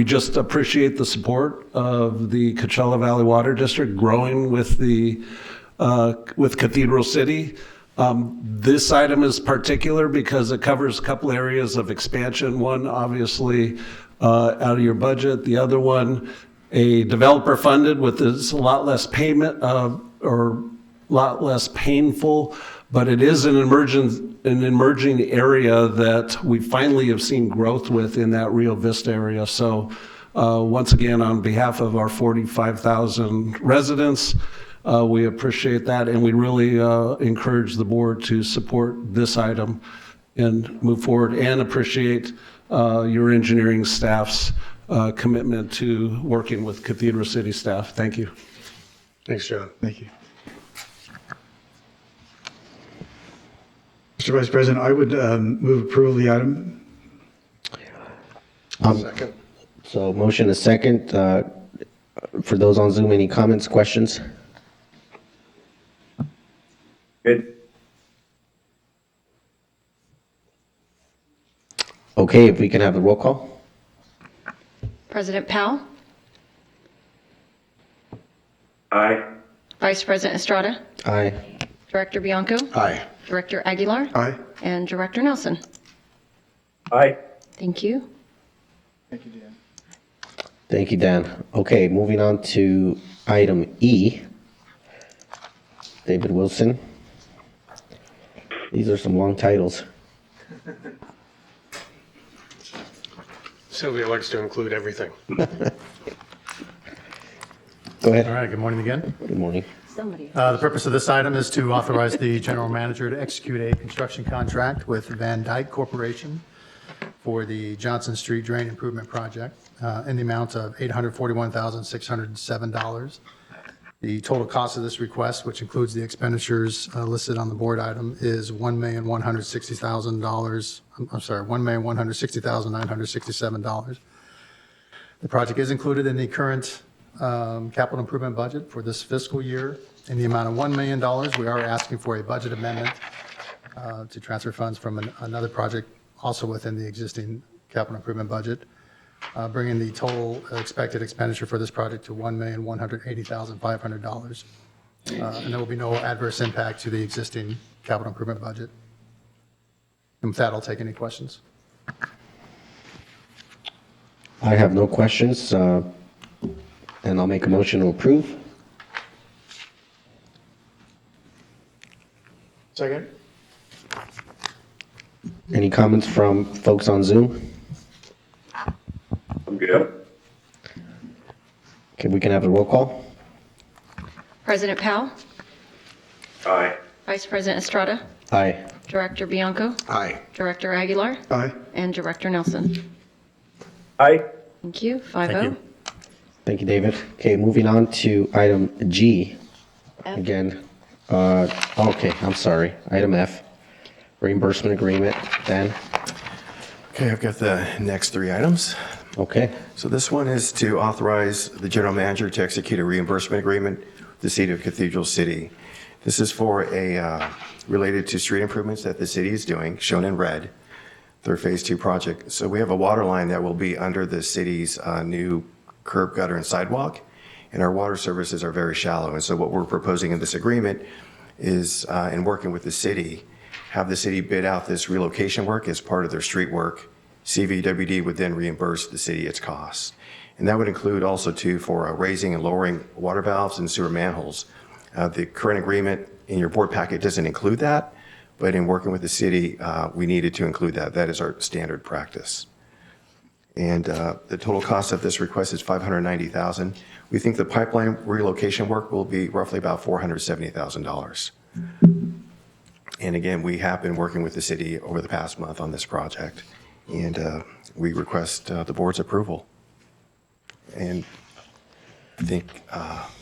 just appreciate the support of the Coachella Valley Water District growing with Cathedral City. This item is particular because it covers a couple areas of expansion. One, obviously, out of your budget. The other one, a developer funded with this a lot less payment or a lot less painful, but it is an emerging area that we finally have seen growth with in that Rio Vista area. So once again, on behalf of our 45,000 residents, we appreciate that, and we really encourage the board to support this item and move forward, and appreciate your engineering staff's commitment to working with Cathedral City staff. Thank you. Thanks, John. Thank you. Mr. Vice President, I would move approval of the item. Second. So motion is second. For those on Zoom, any comments, questions? Good. Okay, if we can have the roll call. President Powell, Aye. Vice President Estrada, Aye. Director Bianco, Aye. Director Aguilar, Aye. and Director Nelson. Aye. Thank you. Thank you, Dan. Thank you, Dan. Okay, moving on to item E. David Wilson. These are some long titles. Sylvia likes to include everything. Go ahead. All right, good morning again. Good morning. Somebody. The purpose of this item is to authorize the general manager to execute a construction contract with Van Dyke Corporation for the Johnson Street Drain Improvement Project in the amount of $841,607. The total cost of this request, which includes the expenditures listed on the board item, is $1,160,000. I'm sorry, $1,160,967. The project is included in the current capital improvement budget for this fiscal year in the amount of $1 million. We are asking for a budget amendment to transfer funds from another project also within the existing capital improvement budget, bringing the total expected expenditure for this project to $1,180,500. And there will be no adverse impact to the existing capital improvement budget. And with that, I'll take any questions. I have no questions, and I'll make a motion to approve. Second. Any comments from folks on Zoom? I'm good. Okay, we can have the roll call. President Powell, Aye. Vice President Estrada, Aye. Director Bianco, Aye. Director Aguilar, Aye. and Director Nelson. Aye. Thank you. 5-0. Thank you. Thank you, David. Okay, moving on to item G. F. Again, okay, I'm sorry. Item F, reimbursement agreement. Dan? Okay, I've got the next three items. Okay. So this one is to authorize the general manager to execute a reimbursement agreement with the city of Cathedral City. This is for related to street improvements that the city is doing, shown in red, their phase 2 project. So we have a water line that will be under the city's new curb, gutter, and sidewalk. and our water services are very shallow. And so what we're proposing in this agreement is, in working with the city, have the city bid out this relocation work as part of their street work. CVWD would then reimburse the city its costs. And that would include also too for raising and lowering water valves and sewer manholes. The current agreement in your board packet doesn't include that, but in working with the city, we needed to include that. That is our standard practice. And the total cost of this request is $590,000. We think the pipeline relocation work will be roughly about $470,000. And again, we have been working with the city over the past month on this project, and we request the board's approval. And I think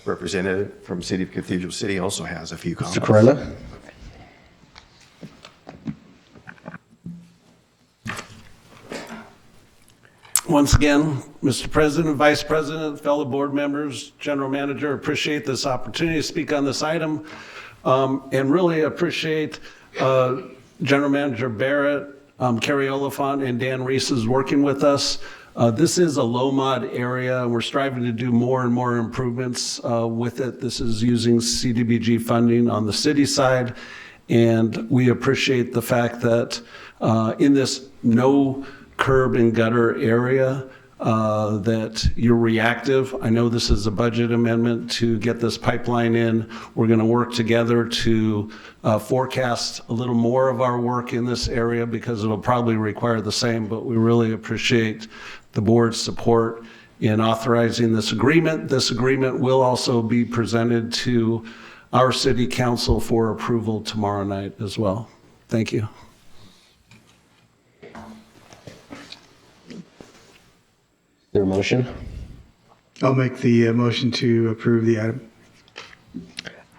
representative from City of Cathedral City also has a few comments. Mr. Corella? Once again, Mr. President, Vice President, fellow board members, General Manager, appreciate this opportunity to speak on this item, and really appreciate General Manager Barrett, Kerry Oliphant, and Dan Reese is working with us. This is a low mod area. We're striving to do more and more improvements with it. This is using CDBG funding on the city side, and we appreciate the fact that in this no curb and gutter area that you're reactive. I know this is a budget amendment to get this pipeline in. We're going to work together to forecast a little more of our work in this area because it'll probably require the same, but we really appreciate the board's support in authorizing this agreement. This agreement will also be presented to our city council for approval tomorrow night as well. Thank you. Is there a motion? I'll make the motion to approve the item.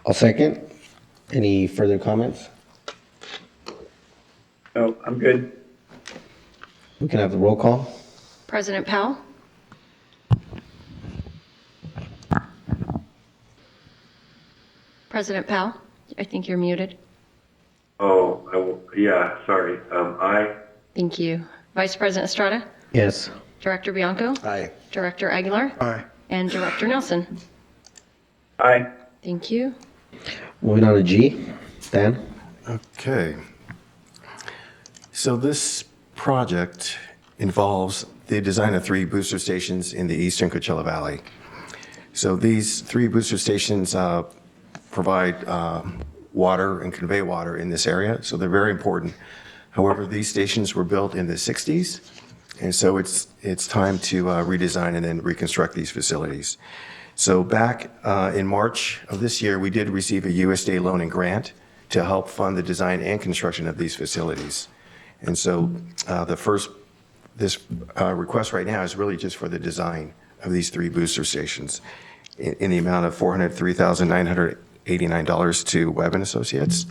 I'll second. Any further comments? No, I'm good. We can have the roll call. President Powell? President Powell, I think you're muted. Oh, yeah, sorry. Aye. Thank you. Vice President Estrada? Yes. Director Bianco? Aye. Director Aguilar? Aye. And Director Nelson? Aye. Thank you. Moving on to G. Dan? Okay. So this project involves the design of 3 booster stations in the eastern Coachella Valley. So these 3 booster stations provide water and convey water in this area, so they're very important. However, these stations were built in the 60s, and so it's time to redesign and then reconstruct these facilities. So back in March of this year, we did receive a USDA loan and grant to help fund the design and construction of these facilities. And so this request right now is really just for the design of these 3 booster stations in the amount of $403,989 to Webb & Associates,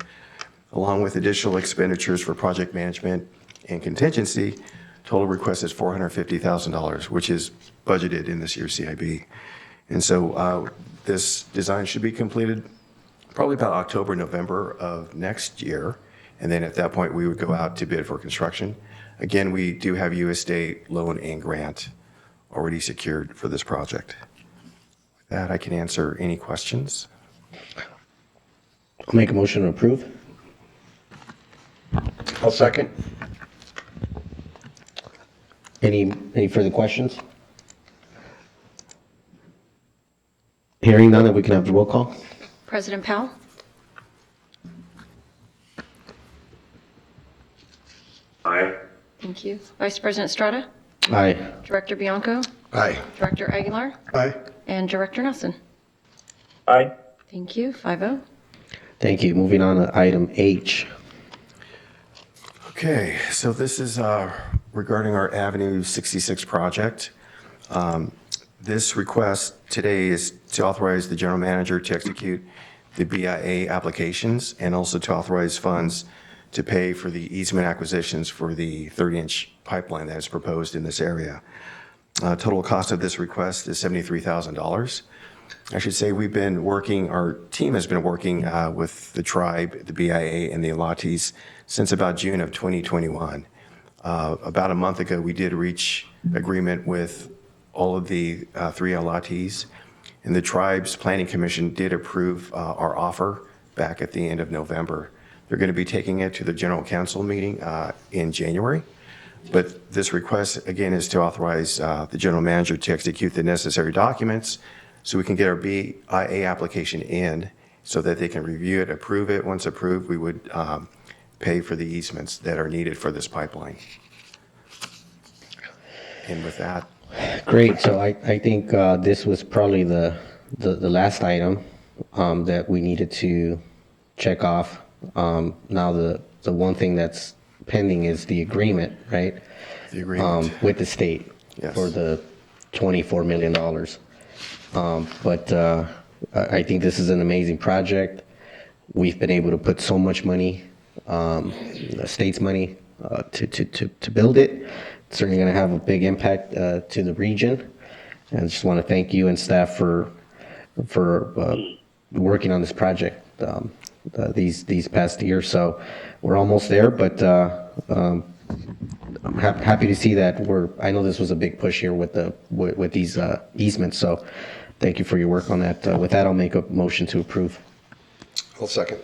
along with additional expenditures for project management and contingency. Total request is $450,000, which is budgeted in this year's CIB. And so this design should be completed probably about October, November of next year. And then at that point, we would go out to bid for construction. Again, we do have USDA loan and grant already secured for this project. With that, I can answer any questions. I'll make a motion to approve. I'll second. Any further questions? Hearing none, we can have the roll call. President Powell? Aye. Thank you. Vice President Estrada? Aye. Director Bianco? Aye. Director Aguilar? Aye. And Director Nelson? Aye. Thank you. 5-0. Thank you. Moving on to item H. Okay, so this is regarding our Avenue 66 project. This request today is to authorize the general manager to execute the BIA applications and also to authorize funds to pay for the easement acquisitions for the 30-inch pipeline that is proposed in this area. Total cost of this request is $73,000. I should say our team has been working with the tribe, the BIA, and the Alatis since about June of 2021. About a month ago, we did reach agreement with all of the 3 Alatis, And the tribe's planning commission did approve our offer back at the end of November. They're going to be taking it to the general council meeting in January. But this request, again, is to authorize the general manager to execute the necessary documents so we can get our BIA application in so that they can review it, approve it. Once approved, we would pay for the easements that are needed for this pipeline. And with that. Great, so I think this was probably the last item that we needed to check off. Now the one thing that's pending is the agreement, right? The agreement. With the state. Yes. For the $24 million. But I think this is an amazing project. We've been able to put so much money, the state's money, to build it. It's certainly going to have a big impact to the region. And I just want to thank you and staff for working on this project these past years. So we're almost there, but I'm happy to see that I know this was a big push here with these easements. So thank you for your work on that. With that, I'll make a motion to approve. I'll second.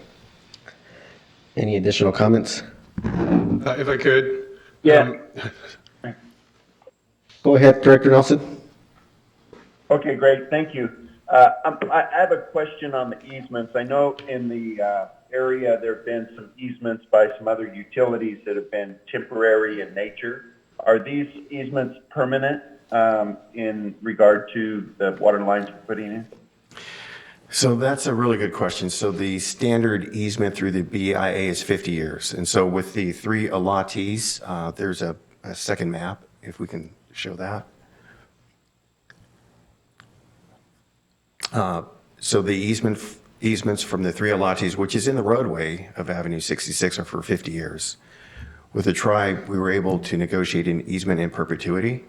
Any additional comments? If I could. Yeah. Go ahead, Director Nelson. Okay, great. Thank you. I have a question on the easements. I know in the area there have been some easements by some other utilities that have been temporary in nature. Are these easements permanent in regard to the water lines we're putting in? So that's a really good question. So the standard easement through the BIA is 50 years. And so with the 3 allottees, there's a second map, if we can show that. So the easements from the 3 allottees, which is in the roadway of Avenue 66, are for 50 years. With the tribe, we were able to negotiate an easement in perpetuity.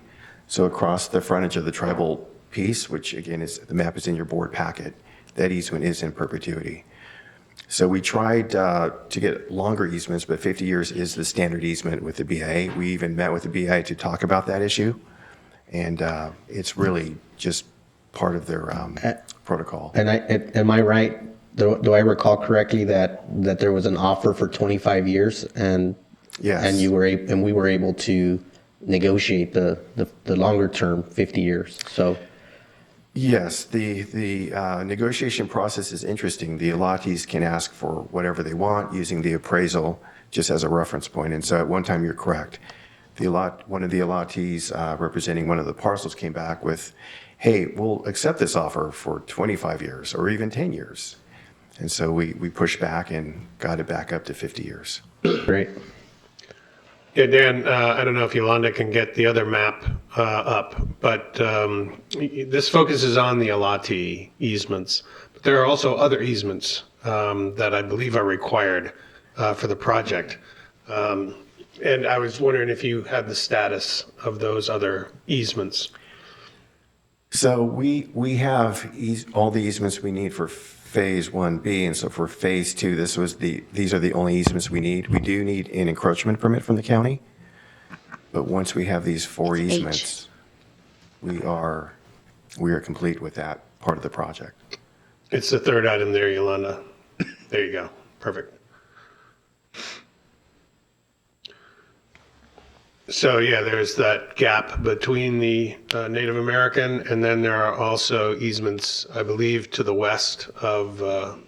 So across the frontage of the tribal piece, which again is, the map is in your board packet, that easement is in perpetuity. So we tried to get longer easements, but 50 years is the standard easement with the BIA. We even met with the BIA to talk about that issue. And it's really just part of their protocol. And am I right? Do I recall correctly that there was an offer for 25 years and yes, and we were able to negotiate the longer term 50 years. So yes, the negotiation process is interesting. The allottees can ask for whatever they want using the appraisal just as a reference point. And so at one time, you're correct. One of the allottees representing one of the parcels came back with, hey, we'll accept this offer for 25 years or even 10 years. And so we pushed back and got it back up to 50 years. Great. Yeah, Dan, I don't know if Yolanda can get the other map up, but this focuses on the allottee easements. But there are also other easements that I believe are required for the project. And I was wondering if you had the status of those other easements. So we have all the easements we need for Phase 1B, and so for Phase 2, these are the only easements we need. We do need an encroachment permit from the county, but once we have these 4 easements, we are complete with that part of the project. It's the third item there, Yolanda. There you go. Perfect. So yeah, there's that gap between the Native American, and then there are also easements, I believe, to the west of,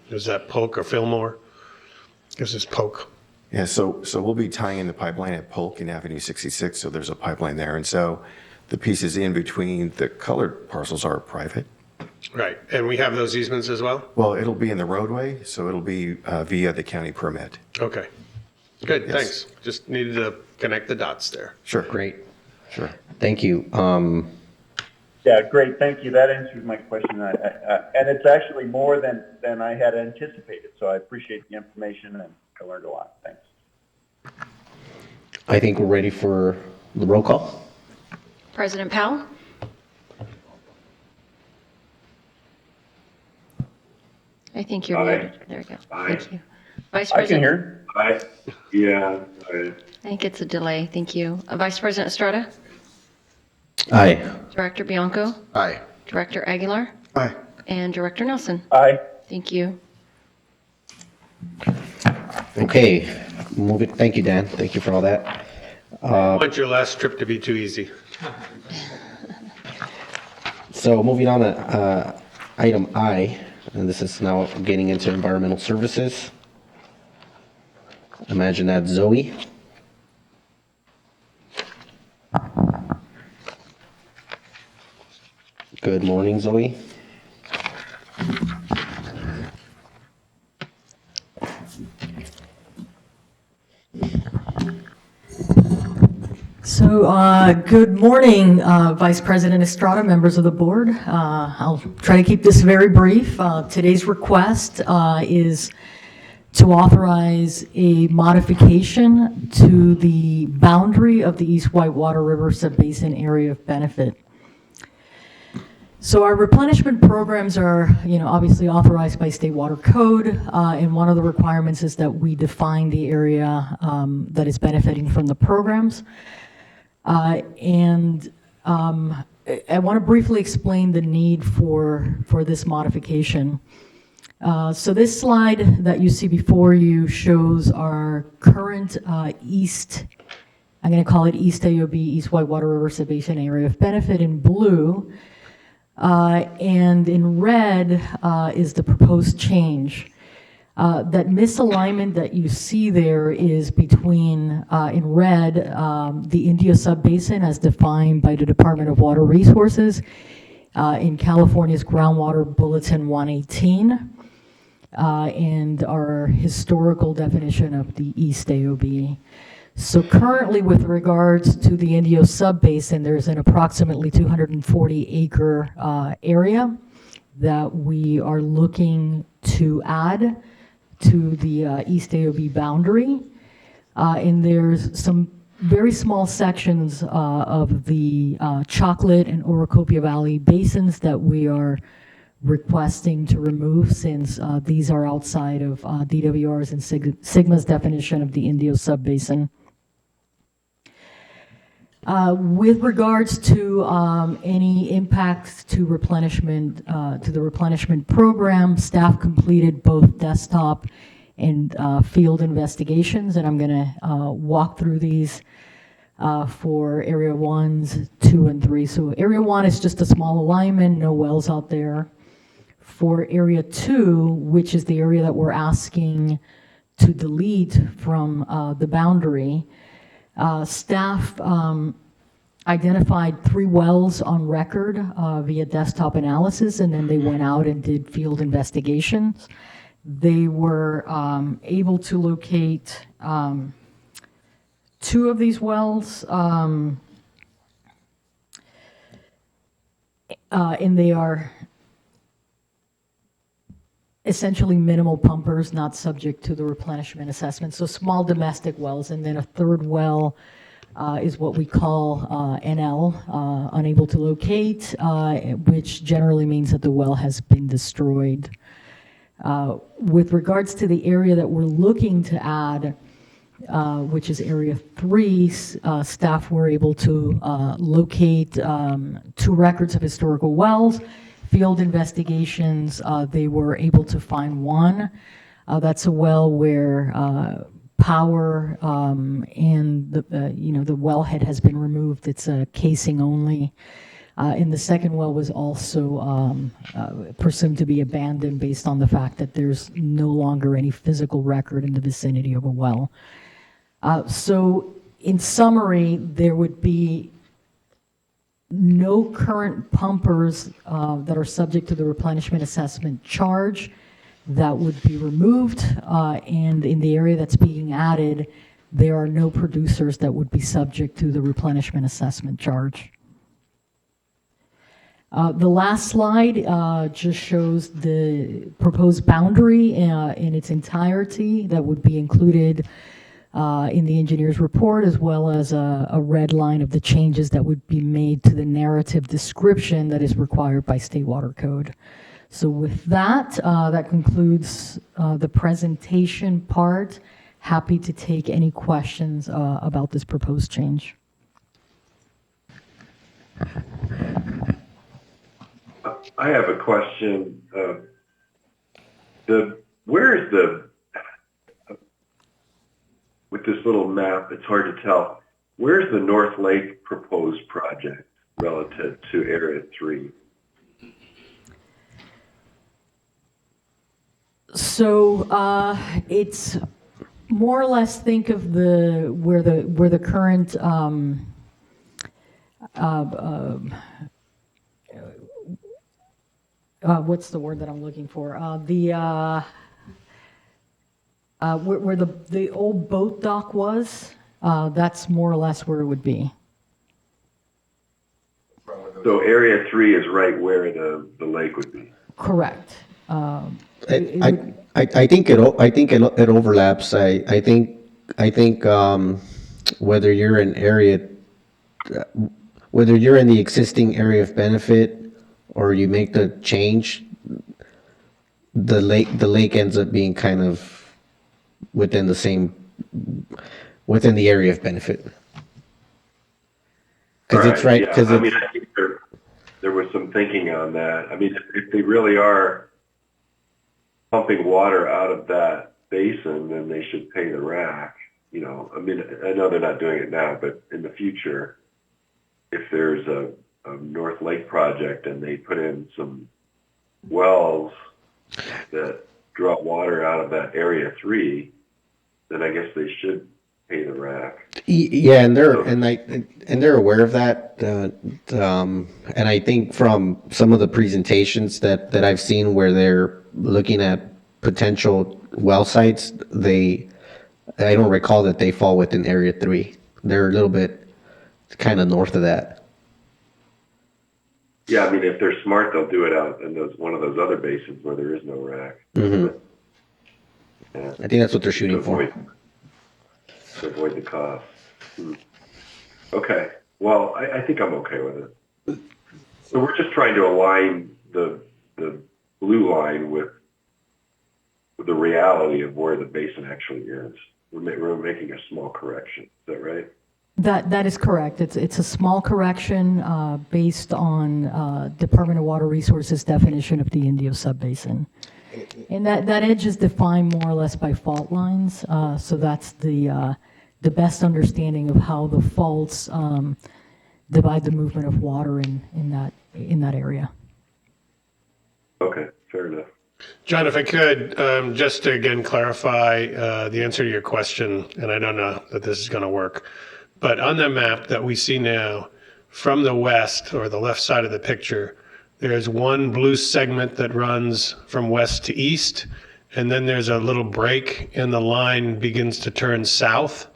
is that Polk or Fillmore? I guess it's Polk. Yeah, so we'll be tying in the pipeline at Polk and Avenue 66, so there's a pipeline there. And so the pieces in between the colored parcels are private. Right, and we have those easements as well? Well, it'll be in the roadway, so it'll be via the county permit. Okay, good, Yes. thanks. Just needed to connect the dots there. Sure. Great. Sure. Thank you. Yeah, great. Thank you. That answers my question. And it's actually more than I had anticipated. So I appreciate the information and I learned a lot. Thanks. I think we're ready for the roll call. President Powell? I think you're Aye. muted. There we go. Aye. Thank you. Vice I can President? hear. I think it's a delay. Thank you. Vice President Estrada? Aye. Director Bianco? Aye. Director Aguilar? Aye. And Director Nelson? Aye. Thank you. Okay, thank you, Dan. Thank you for all that. I don't want your last trip to be too easy. So moving on to item I, and this is now getting into environmental services. Imagine that's Zoe. Good morning, Zoe. So, good morning, Vice President Estrada, members of the board. I'll try to keep this very brief. Today's request is to authorize a modification to the boundary of the East Whitewater River Subbasin Area of Benefit. So our replenishment programs are, obviously authorized by State Water Code, and one of the requirements is that we define the area that is benefiting from the programs. I want to briefly explain the need for this modification. So this slide that you see before you shows our current east, I'm going to call it East AOB, East Whitewater River Subbasin Area of Benefit in blue. And in red is the proposed change. That misalignment that you see there is between, in red, the Indio Subbasin as defined by the Department of Water Resources in California's Groundwater Bulletin 118, and our historical definition of the East AOB. So currently, with regards to the Indio Subbasin, there's an approximately 240-acre area that we are looking to add to the East AOB boundary. And there's some very small sections of the Chocolate and Orocopia Valley basins that we are requesting to remove, since these are outside of DWR's and Sigma's definition of the Indio Subbasin. With regards to any impacts to replenishment, to the replenishment program, staff completed both desktop and field investigations, and I'm going to walk through these for Area 1, 2, and 3. So Area 1 is just a small alignment, no wells out there. For Area 2, which is the area that we're asking to delete from the boundary, staff identified 3 wells on record via desktop analysis, and then they went out and did field investigations. They were able to locate 2 of these wells, and they are essentially minimal pumpers, not subject to the replenishment assessment. So small domestic wells, and then a 3rd well is what we call NL, unable to locate, which generally means that the well has been destroyed. With regards to the area that we're looking to add, which is Area 3, staff were able to locate 2 records of historical wells. Field investigations, they were able to find 1. That's a well where power and the wellhead has been removed. It's a casing only. And the 2nd well was also presumed to be abandoned based on the fact that there's no longer any physical record in the vicinity of a well. So in summary, there would be no current pumpers that are subject to the replenishment assessment charge that would be removed, and in the area that's being added, there are no producers that would be subject to the replenishment assessment charge. The last slide just shows the proposed boundary in its entirety that would be included in the engineer's report, as well as a red line of the changes that would be made to the narrative description that is required by State Water Code. So with that, that concludes the presentation part. Happy to take any questions about this proposed change. I have a question. With this little map, it's hard to tell. Where's the North Lake proposed project relative to Area 3? So it's more or less, think of where the current what's the word that I'm looking for? Where the old boat dock was. That's more or less where it would be. So Area 3 is right where the lake would be. Correct. I think it overlaps. I think whether you're in the existing area of benefit or you make the change, the lake ends up being kind of within the area of benefit. Because it's right. Yeah. I mean, I think there was some thinking on that. I mean, if they really are pumping water out of that basin, then they should pay the rack. You know, I mean, I know they're not doing it now, but in the future, if there's a North Lake project and they put in some wells that draw water out of that Area 3, then I guess they should pay the rack. Yeah, and they're aware of that. And I think from some of the presentations that I've seen where they're looking at potential well sites, I don't recall that they fall within Area 3. They're a little bit kind of north of that. Yeah, I mean, if they're smart, they'll do it out in one of those other basins where there is no rack. Mm-hmm. Yeah. I think that's what they're shooting for. To avoid the cost. Okay. Well, I think I'm okay with it. So we're just trying to align the blue line with the reality of where the basin actually is. We're making a small correction. Is that right? That is correct. It's a small correction based on Department of Water Resources definition of the Indio subbasin. And that edge is defined more or less by fault lines. So that's the best understanding of how the faults divide the movement of water in that area. Okay, fair enough. John, if I could, just to again clarify the answer to your question, and I don't know that this is going to work, but on the map that we see now, from the west or the left side of the picture, there's one blue segment that runs from west to east, and then there's a little break and the line begins to turn south.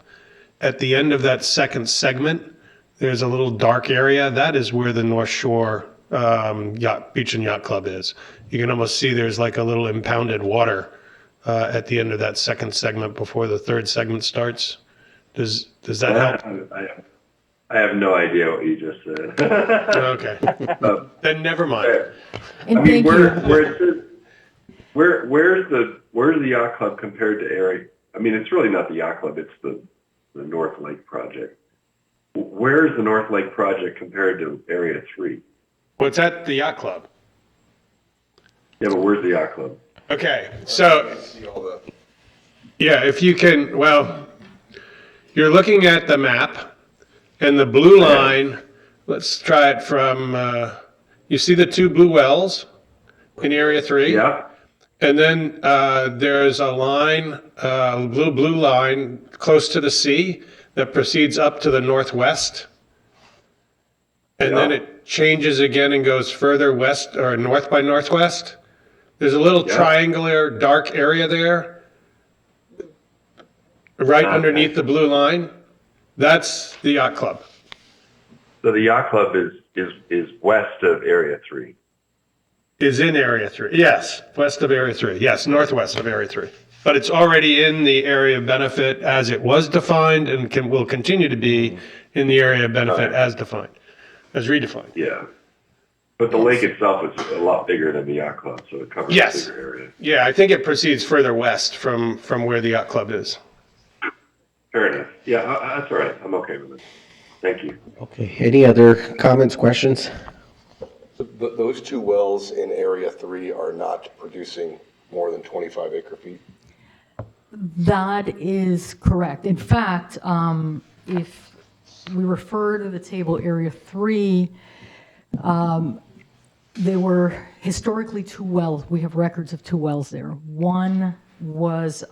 At the end of that second segment, there's a little dark area. That is where the North Shore Beach and Yacht Club is. You can almost see there's like a little impounded water at the end of that second segment before the third segment starts. Does that help? I have no idea what you just said. Okay. Then never mind. And I mean, thank where's the yacht club compared to area? I mean, it's really not the yacht club. It's the North Lake project. Where is the North Lake project compared to Area 3? What's at the yacht club? Yeah, but where's the yacht club? Okay, so yeah, if you can, well, you're looking at the map, and the blue line. Let's try it from. You see the two blue wells in Area 3. Yeah. And then there's a line, blue line, close to the sea that proceeds up to the northwest. And then it changes again and goes further west or north by northwest. There's a little triangular dark area there, right underneath the blue line. That's the yacht club. So the yacht club is west of Area 3. Is in Area 3, yes, west of Area 3, yes, northwest of Area 3. But it's already in the area of benefit as it was defined and will continue to be in the area of benefit as defined, as redefined. Yeah. But the lake itself is a lot bigger than the yacht club, so it covers a bigger area. Yeah, I think it proceeds further west from where the yacht club is. Fair enough. Yeah, that's all right. I'm okay with it. Thank you. Okay. Any other comments, questions? Those two wells in Area 3 are not producing more than 25 acre feet? That is correct. In fact, if we refer to the table Area 3, there were historically 2 wells. We have records of 2 wells there. One was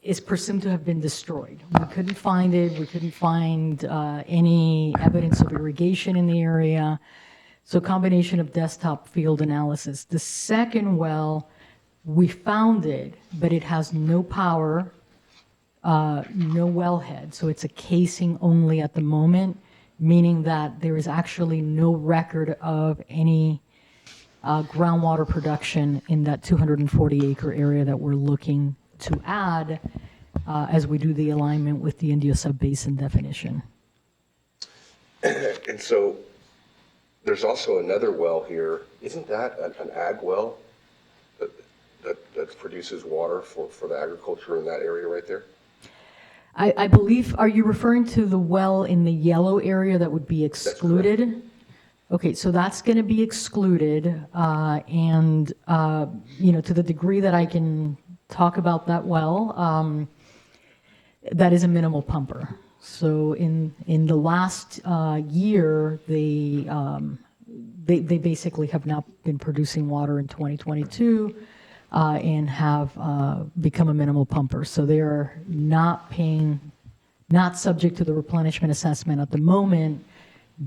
is presumed to have been destroyed. We couldn't find it. We couldn't find any evidence of irrigation in the area. So combination of desktop field analysis. The second well, we found it, but it has no power, no wellhead. So it's a casing only at the moment, meaning that there is actually no record of any groundwater production in that 240 acre area that we're looking to add as we do the alignment with the Indio Subbasin definition. And so there's also another well here. Isn't that an ag well that produces water for the agriculture in that area right there? I believe, are you referring to the well in the yellow area that would be excluded? Okay, so that's going to be excluded, and to the degree that I can talk about that well, that is a minimal pumper. So in the last year, they basically have not been producing water in 2022 and have become a minimal pumper. So they are not subject to the replenishment assessment at the moment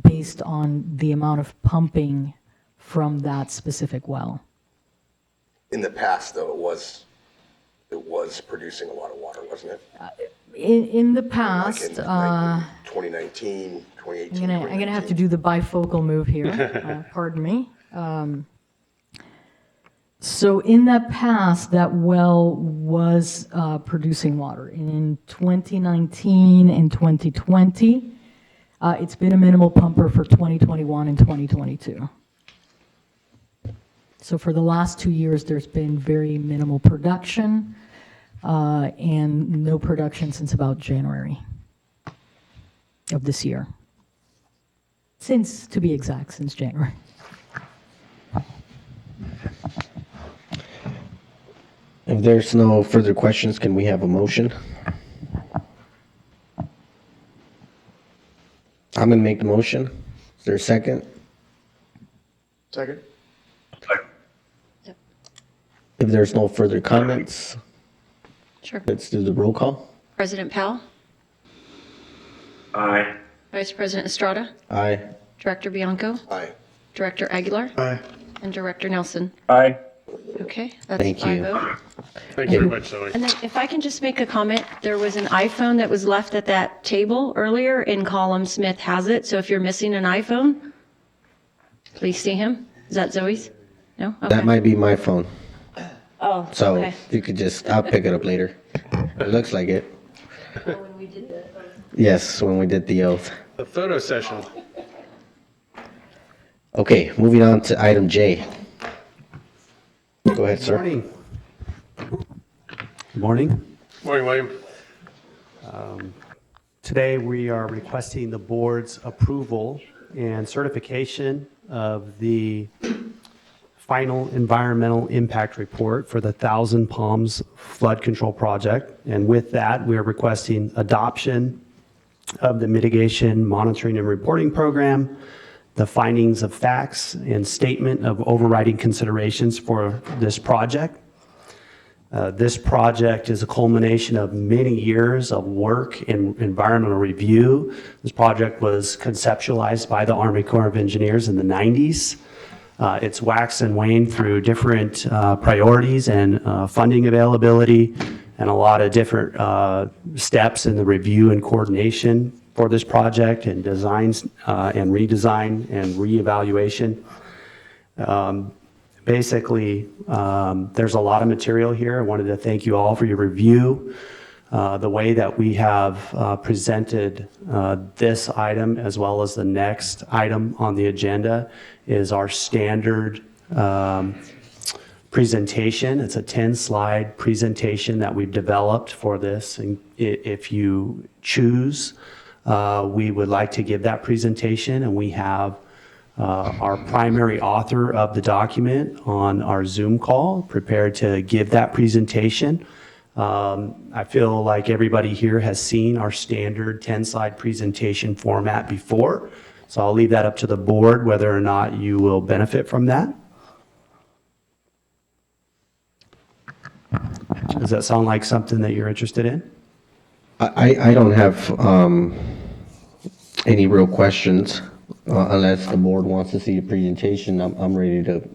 based on the amount of pumping from that specific well. In the past, though, it was producing a lot of water, wasn't it? In the past, like in 2019, 2018. I'm gonna have to do the bifocal move here. Pardon me. So in the past, that well was producing water. In 2019 and 2020, it's been a minimal pumper for 2021 and 2022. So for the last 2 years, there's been very minimal production and no production since about January of this year. To be exact, since January. If there's no further questions, can we have a motion? I'm going to make the motion. Is there a second? Second. If there's no further comments, Sure. let's do the roll call. President Powell, Aye. Vice President Estrada, Aye. Director Bianco, Aye. Director Aguilar, Aye. and Director Nelson. Aye. Okay, that's Thank 5 you. vote. Thank you very much, Zoe. And then if I can just make a comment, there was an iPhone that was left at that table earlier in column Smith has it. So if you're missing an iPhone, please see him. Is that Zoe's? No? Okay. That might be my phone. Oh, So okay. you could I'll pick it up later. It looks like it. Yes, when we did the oath. The photo session. Okay, moving on to item J. Go ahead, sir. Morning. Good morning. Morning, William. Today, we are requesting the board's approval and certification of the final environmental impact report for the Thousand Palms Flood Control Project. And with that, we are requesting adoption of the mitigation monitoring and reporting program, the findings of facts and statement of overriding considerations for this project. This project is a culmination of many years of work in environmental review. This project was conceptualized by the Army Corps of Engineers in the 90s. It's waxed and waned through different priorities and funding availability and a lot of different steps in the review and coordination for this project and designs and redesign and reevaluation. Basically, there's a lot of material here. I wanted to thank you all for your review. The way that we have presented this item as well as the next item on the agenda is our standard presentation. It's a 10-slide presentation that we've developed for this. And if you choose, we would like to give that presentation, and we have our primary author of the document on our Zoom call, prepared to give that presentation. I feel like everybody here has seen our standard 10-slide presentation format before, so I'll leave that up to the board whether or not you will benefit from that. Does that sound like something that you're interested in? I don't have any real questions unless the board wants to see a presentation. I'm ready to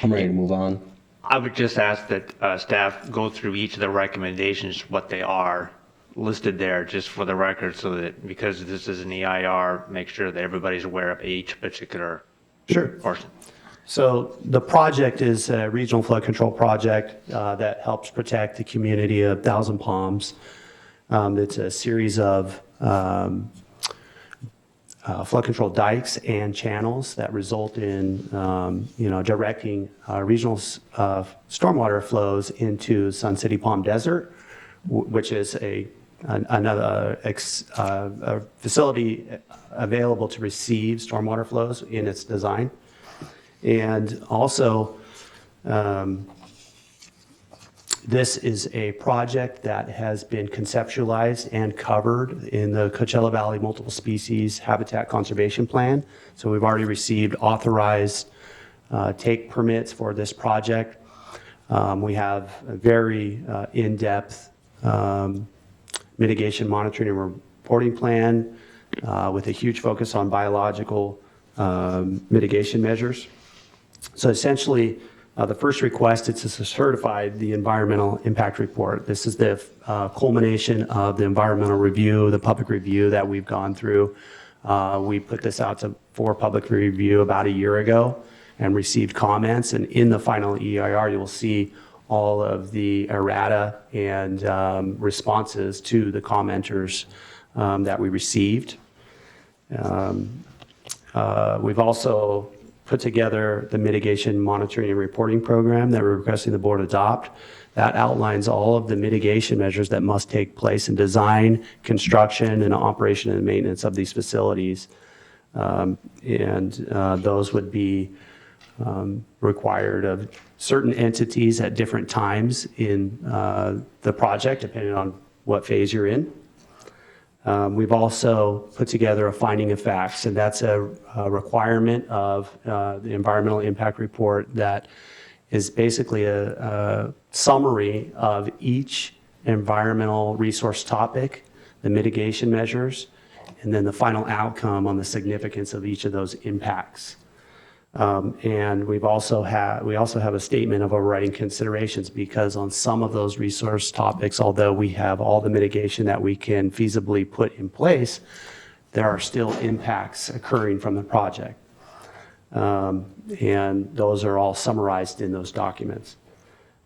move on. I would just ask that staff go through each of the recommendations, what they are listed there, just for the record, so that, because this is an EIR, make sure that everybody's aware of each particular portion. So the project is a regional flood control project that helps protect the community of Thousand Palms. It's a series of flood control dikes and channels that result in, directing regional stormwater flows into Sun City Palm Desert, which is another facility available to receive stormwater flows in its design. And also, this is a project that has been conceptualized and covered in the Coachella Valley Multiple Species Habitat Conservation Plan. So we've already received authorized take permits for this project. We have a very in-depth mitigation monitoring and reporting plan with a huge focus on biological mitigation measures. So essentially, the first request is to certify the environmental impact report. This is the culmination of the environmental review, the public review that we've gone through. We put this out for public review about a year ago and received comments. And in the final EIR, you will see all of the errata and responses to the commenters that we received. We've also put together the mitigation monitoring and reporting program that we're requesting the board adopt. That outlines all of the mitigation measures that must take place in design, construction, and operation and maintenance of these facilities. Those would be required of certain entities at different times in the project, depending on what phase you're in. We've also put together a finding of facts, and that's a requirement of the environmental impact report that is basically a summary of each environmental resource topic, the mitigation measures, and then the final outcome on the significance of each of those impacts. And we also have a statement of overriding considerations, because on some of those resource topics, although we have all the mitigation that we can feasibly put in place, there are still impacts occurring from the project. And those are all summarized in those documents.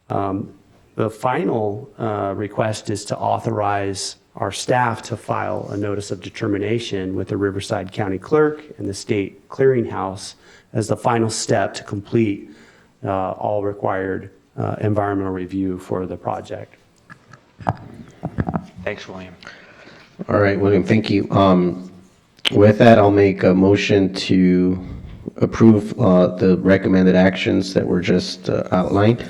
The final request is to authorize our staff to file a notice of determination with the Riverside County Clerk and the State Clearinghouse as the final step to complete all required environmental review for the project. Thanks, William. All right, William, thank you. With that, I'll make a motion to approve the recommended actions that were just outlined.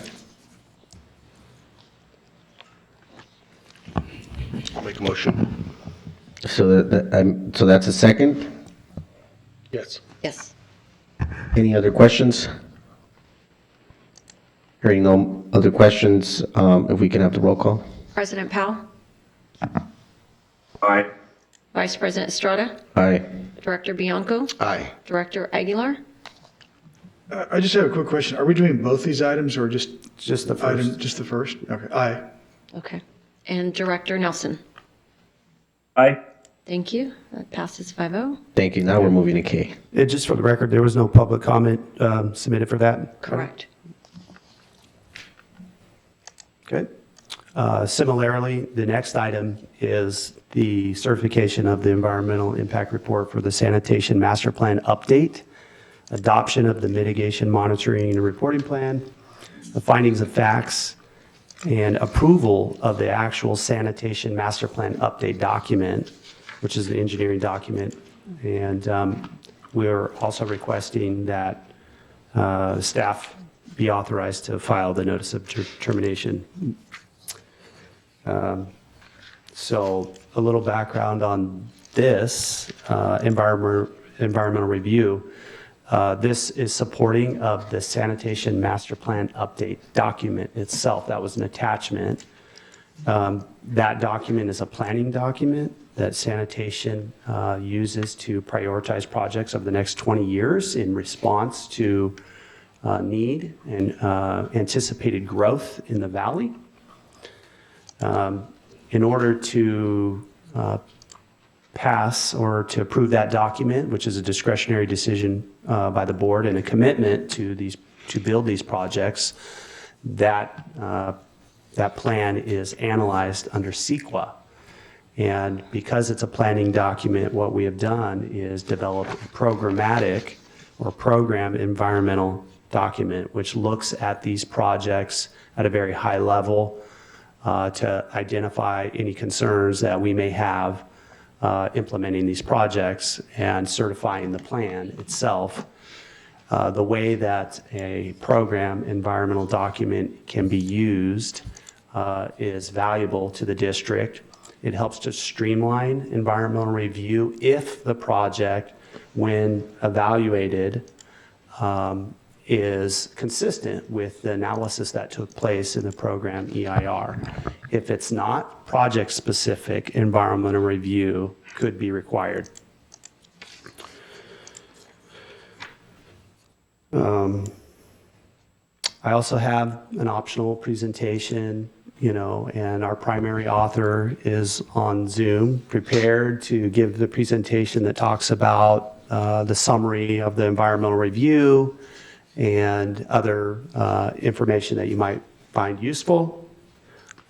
I'll make a motion. So that's a second. Yes. Yes. Any other questions? Hearing no other questions, if we can have the roll call. President Powell, Aye. Vice President Estrada, Aye. Director Bianco, Aye. Director Aguilar. I just have a quick question. Are we doing both these items or just the first? Just the first? Okay. Aye. Okay. And Director Nelson. Aye. Thank you. That passes 5-0. Thank you. Now we're moving to K. Just for the record, there was no public comment submitted for that? Correct. Okay. Similarly, the next item is the certification of the environmental impact report for the sanitation master plan update, adoption of the mitigation monitoring and reporting plan, the findings of facts, and approval of the actual sanitation master plan update document, which is the engineering document. And we're also requesting that staff be authorized to file the notice of termination. So a little background on this environmental review. This is supporting of the sanitation master plan update document itself. That was an attachment. That document is a planning document that sanitation uses to prioritize projects over the next 20 years in response to need and anticipated growth in the valley. In order to pass or to approve that document, which is a discretionary decision by the board and a commitment to build these projects, that plan is analyzed under CEQA. And because it's a planning document, what we have done is develop a programmatic or program environmental document, which looks at these projects at a very high level to identify any concerns that we may have implementing these projects and certifying the plan itself. The way that a program environmental document can be used is valuable to the district. It helps to streamline environmental review if the project, when evaluated, is consistent with the analysis that took place in the program EIR. If it's not, project-specific environmental review could be required. I also have an optional presentation, and our primary author is on Zoom, prepared to give the presentation that talks about the summary of the environmental review and other information that you might find useful.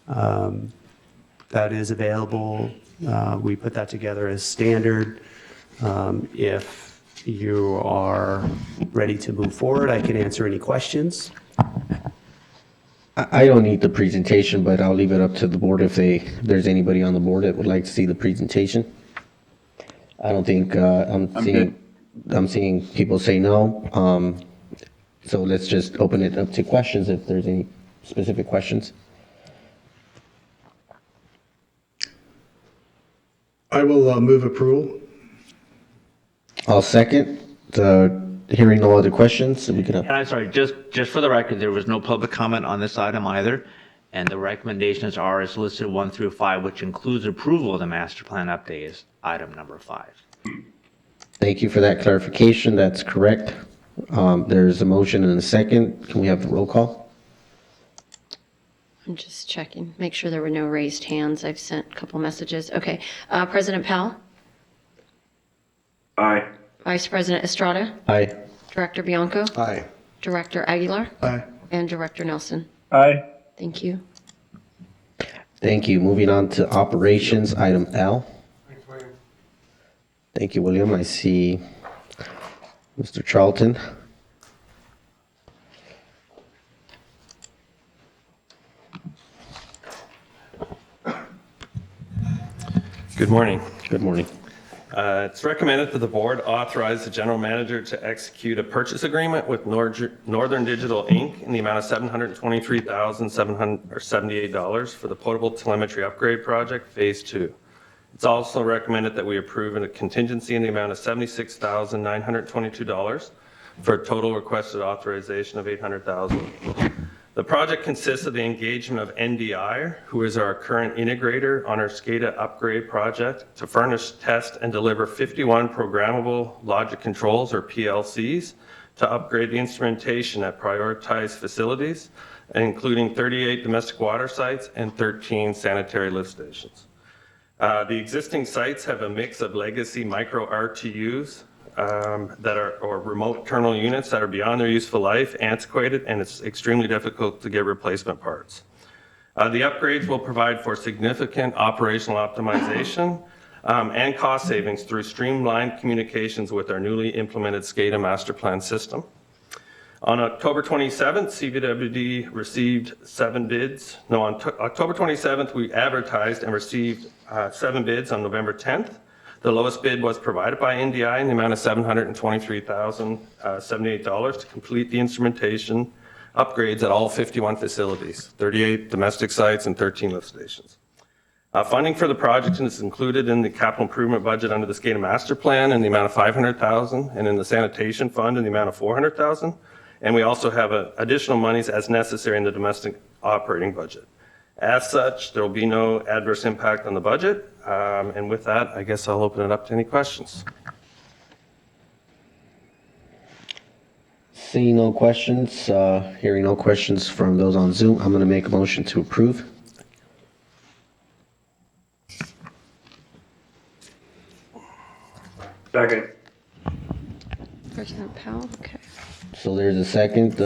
That is available. We put that together as standard. If you are ready to move forward, I can answer any questions. I don't need the presentation, but I'll leave it up to the board if there's anybody on the board that would like to see the presentation. I don't think I'm seeing people say no. So let's just open it up to questions if there's any specific questions. I will move approval. I'll second. Hearing no other questions, we could have. And I'm sorry, just for the record, there was no public comment on this item either. And the recommendations are as listed 1 through 5, which includes approval of the master plan update is item number 5. Thank you for that clarification. That's correct. There's a motion and a second. Can we have the roll call? I'm just checking, make sure there were no raised hands. I've sent a couple messages. Okay. President Powell? Aye. Vice President Estrada? Aye. Director Bianco? Aye. Director Aguilar? Aye. And Director Nelson? Aye. Thank you. Thank you. Moving on to operations, item L. Thanks, William. Thank you, William. I see Mr. Charlton. Good morning. Good morning. It's recommended that the board authorize the general manager to execute a purchase agreement with Northern Digital Inc. in the amount of $723,778 for the potable telemetry upgrade project, Phase 2. It's also recommended that we approve a contingency in the amount of $76,922 for a total requested authorization of $800,000. The project consists of the engagement of NDI, who is our current integrator on our SCADA upgrade project, to furnish, test, and deliver 51 programmable logic controls, or PLCs, to upgrade the instrumentation at prioritized facilities, including 38 domestic water sites and 13 sanitary lift stations. The existing sites have a mix of legacy micro RTUs or remote terminal units that are beyond their useful life, antiquated, and it's extremely difficult to get replacement parts. The upgrades will provide for significant operational optimization and cost savings through streamlined communications with our newly implemented SCADA master plan system. On October 27th, CVWD received 7 bids. No, on October 27th, we advertised and received 7 bids on November 10th. The lowest bid was provided by NDI in the amount of $723,078 to complete the instrumentation upgrades at all 51 facilities, 38 domestic sites and 13 lift stations. Funding for the project is included in the capital improvement budget under the SCADA master plan in the amount of $500,000 and in the sanitation fund in the amount of $400,000. And we also have additional monies as necessary in the domestic operating budget. As such, there will be no adverse impact on the budget. And with that, I guess I'll open it up to any questions. Seeing no questions, hearing no questions from those on Zoom, I'm going to make a motion to approve. Second. President Powell, okay. So there's a second.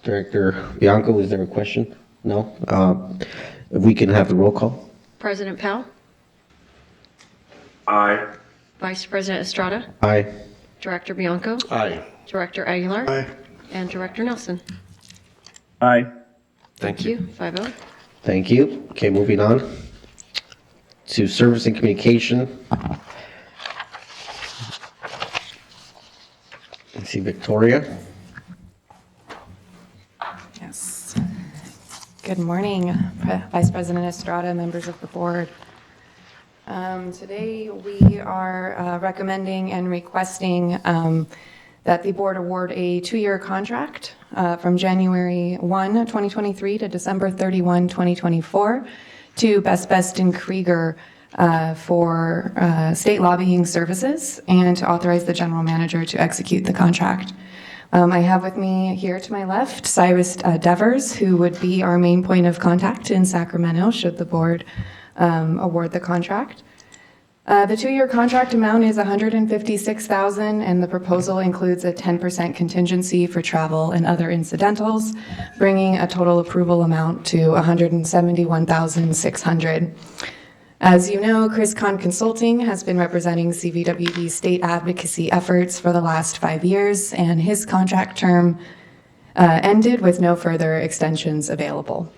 Director Bianco, is there a question? No? If we can have the roll call. President Powell, Aye. Vice President Estrada, Aye. Director Bianco, Aye. Director Aguilar, Aye. and Director Nelson. Aye. Thank you. 5-0. Thank you. Okay, moving on to service and communication. Let's see, Victoria. Yes. Good morning, Vice President Estrada, members of the board. Today we are recommending and requesting that the board award a 2-year contract from January 1, 2023 to December 31, 2024 to Best and Krieger for state lobbying services and to authorize the general manager to execute the contract. I have with me here to my left Cyrus Devers, who would be our main point of contact in Sacramento should the board award the contract. The 2-year contract amount is $156,000, and the proposal includes a 10% contingency for travel and other incidentals, bringing a total approval amount to $171,600. As you know, Chris Kahn Consulting has been representing CVWD's state advocacy efforts for the last 5 years, and his contract term ended with no further extensions available.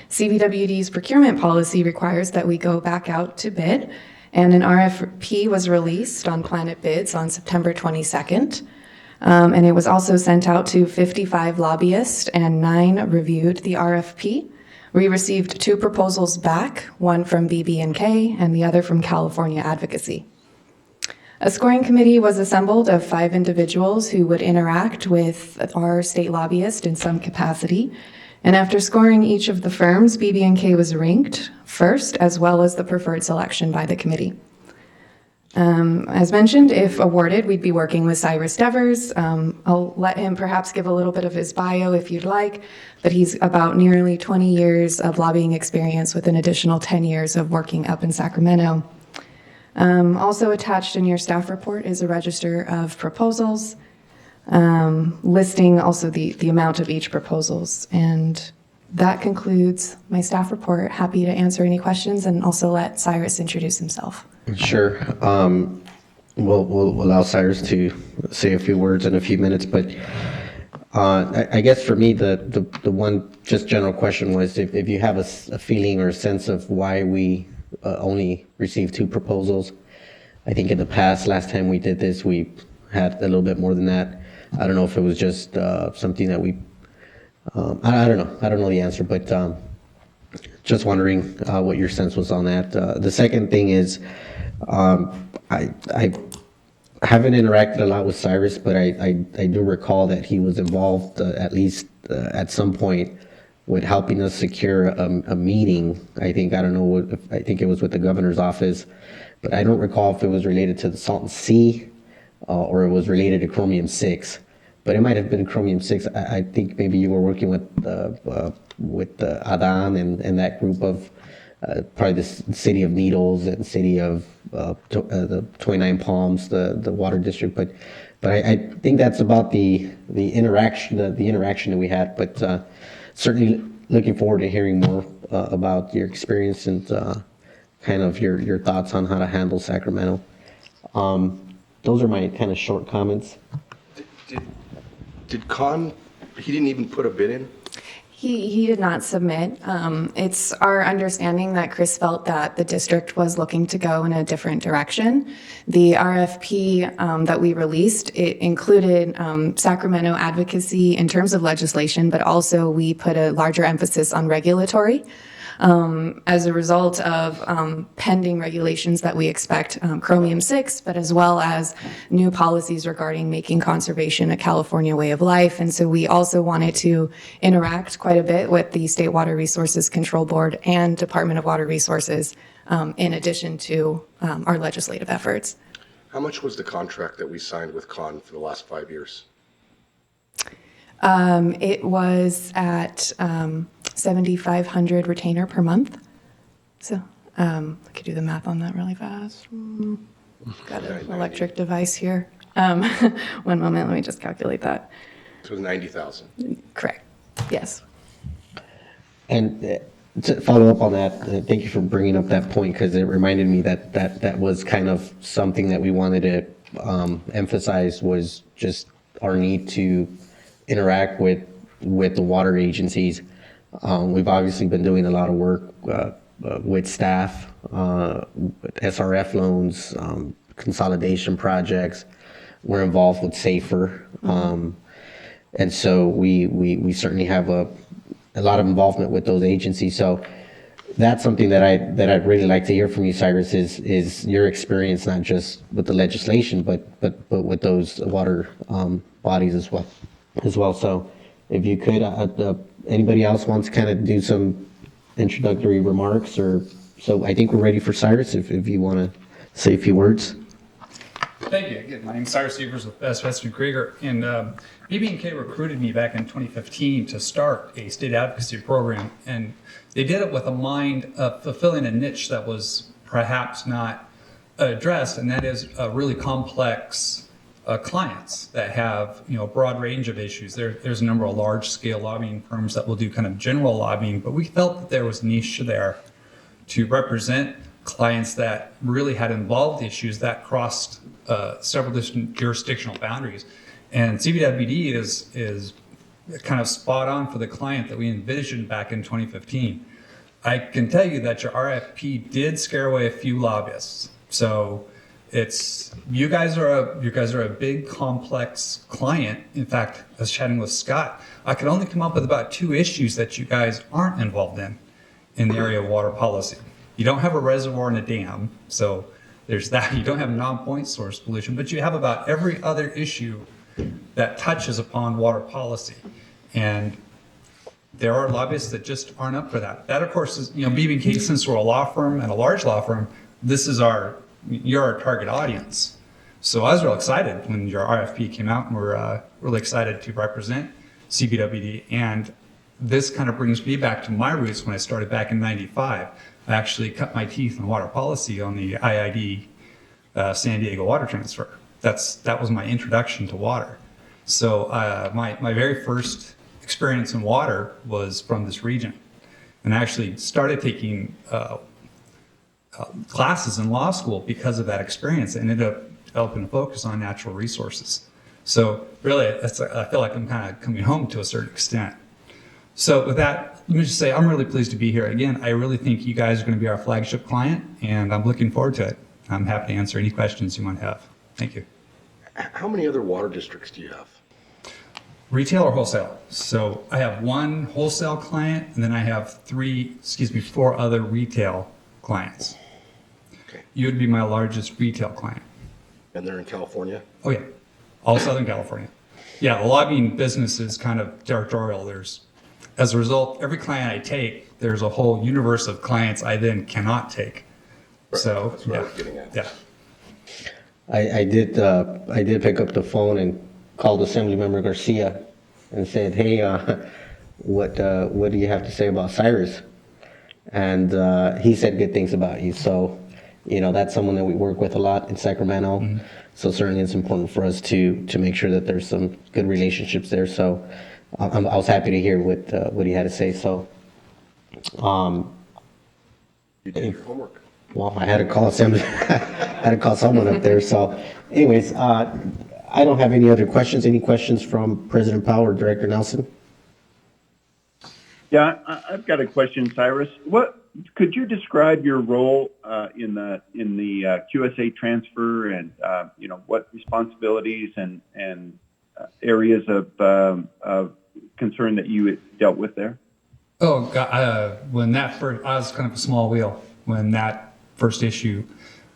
CVWD's procurement policy requires that we go back out to bid, and an RFP was released on Planet Bids on September 22nd. And it was also sent out to 55 lobbyists, and 9 reviewed the RFP. We received 2 proposals back, one from BB&K and the other from California Advocacy. A scoring committee was assembled of 5 individuals who would interact with our state lobbyist in some capacity. And after scoring each of the firms, BB&K was ranked first, as well as the preferred selection by the committee. As mentioned, if awarded, we'd be working with Cyrus Devers. I'll let him perhaps give a little bit of his bio if you'd like, but he's about nearly 20 years of lobbying experience with an additional 10 years of working up in Sacramento. Also attached in your staff report is a register of proposals, listing also the amount of each proposals. And that concludes my staff report. Happy to answer any questions and also let Cyrus introduce himself. Sure. We'll allow Cyrus to say a few words in a few minutes, but I guess for me, the one just general question was if you have a feeling or a sense of why we only received 2 proposals. I think in the past, last time we did this, we had a little bit more than that. I don't know if it was just something that we, I don't know. I don't know the answer, but just wondering what your sense was on that. The second thing is, I haven't interacted a lot with Cyrus, but I do recall that he was involved at least at some point with helping us secure a meeting. I think I think it was with the governor's office, but I don't recall if it was related to the Salton Sea or it was related to Chromium-6. But it might have been Chromium-6. I think maybe you were working with Adan and that group of probably the City of Needles and City of the 29 Palms, the water district. But I think that's about the interaction that we had. But certainly looking forward to hearing more about your experience and kind of your thoughts on how to handle Sacramento. Those are my kind of short comments. Did Kahn, he didn't even put a bid in? He did not submit. It's our understanding that Chris felt that the district was looking to go in a different direction. The RFP that we released, it included Sacramento advocacy in terms of legislation, but also we put a larger emphasis on regulatory. As a result of pending regulations that we expect, Chromium-6, but as well as new policies regarding making conservation a California way of life. And so we also wanted to interact quite a bit with the State Water Resources Control Board and Department of Water Resources in addition to our legislative efforts. How much was the contract that we signed with Con for the last 5 years? It was at 7,500 retainer per month. So I could do the math on that really fast. Got an electric device here. 1 moment, let me just calculate that. So it was 90,000. Correct. Yes. And to follow up on that, thank you for bringing up that point, because it reminded me that was kind of something that we wanted to emphasize, was just our need to interact with the water agencies. We've obviously been doing a lot of work with staff, with SRF loans, consolidation projects. We're involved with SAFER. And so we certainly have a lot of involvement with those agencies. So that's something that I'd really like to hear from you, Cyrus, is your experience, not just with the legislation, but with those water bodies as well. So if you could, anybody else wants to kind of do some introductory remarks, or so I think we're ready for Cyrus, if you want to say a few words. Thank you. Again, my name is Cyrus Evers with Best Western Krieger, and BB&K recruited me back in 2015 to start a state advocacy program, and they did it with a mind of fulfilling a niche that was perhaps not addressed, and that is really complex clients that have a broad range of issues. There's a number of large-scale lobbying firms that will do kind of general lobbying, but we felt that there was niche there to represent clients that really had involved issues that crossed several different jurisdictional boundaries. And CBWD is kind of spot on for the client that we envisioned back in 2015. I can tell you that your RFP did scare away a few lobbyists. So you guys are a big, complex client. In fact, I was chatting with Scott, I could only come up with about 2 issues that you guys aren't involved in the area of water policy. You don't have a reservoir and a dam, so there's that. You don't have non-point source pollution, but you have about every other issue that touches upon water policy. And there are lobbyists that just aren't up for that. That, of course, is, BB&K, since we're a law firm and a large law firm, you're our target audience. So I was real excited when your RFP came out, and we're really excited to represent CBWD. And this kind of brings me back to my roots when I started back in '95. I actually cut my teeth in water policy on the IID San Diego water transfer. That was my introduction to water. So my very first experience in water was from this region. And I actually started taking classes in law school because of that experience, and ended up developing a focus on natural resources. So really, I feel like I'm kind of coming home to a certain extent. So with that, let me just say I'm really pleased to be here again. I really think you guys are going to be our flagship client, and I'm looking forward to it. I'm happy to answer any questions you might have. Thank you. How many other water districts do you have? Retail or wholesale? So I have 1 wholesale client, and then I have 4 other retail clients. Okay. You would be my largest retail client. And they're in California? Oh yeah, all Southern California. Yeah, the lobbying business is kind of territorial. As a result, every client I take, there's a whole universe of clients I then cannot take. Right. So That's what I was getting at. Yeah. I did pick up the phone and called Assemblymember Garcia and said, hey, what do you have to say about Cyrus? And he said good things about you. So, that's someone that we work with a lot in Sacramento. Mm-hmm. So certainly it's important for us to make sure that there's some good relationships there. So I was happy to hear what he had to say. So, You did your homework. Well, I had to call someone up there. So anyways, I don't have any other questions. Any questions from President Powell or Director Nelson? Yeah, I've got a question, Cyrus. Could you describe your role in the QSA transfer and what responsibilities and areas of concern that you dealt with there? Oh, God, when that first, I was kind of a small wheel when that first issue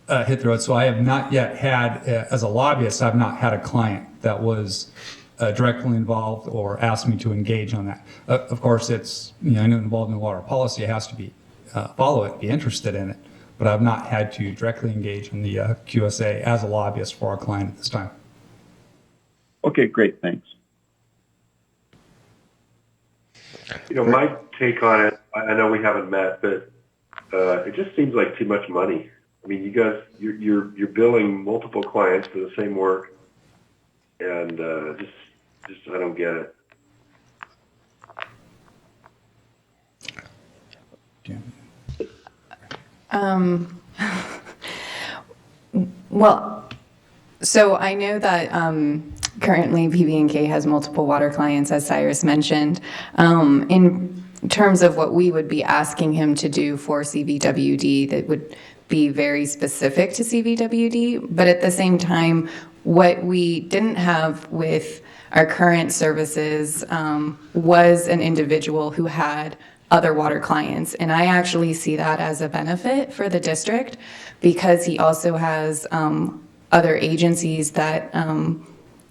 hit the road. So I have not yet had, as a lobbyist, I've not had a client that was directly involved or asked me to engage on that. Of course, it's, I know involved in water policy, it has to be, follow it, be interested in it. But I've not had to directly engage in the QSA as a lobbyist for our client at this time. Okay, great, thanks. My take on it, I know we haven't met, but it just seems like too much money. I mean, you guys, you're billing multiple clients for the same work, and just I don't get it. Well, so I know that currently PB&K has multiple water clients, as Cyrus mentioned. In terms of what we would be asking him to do for CVWD, that would be very specific to CVWD, but at the same time, what we didn't have with our current services was an individual who had other water clients. And I actually see that as a benefit for the district because he also has other agencies that,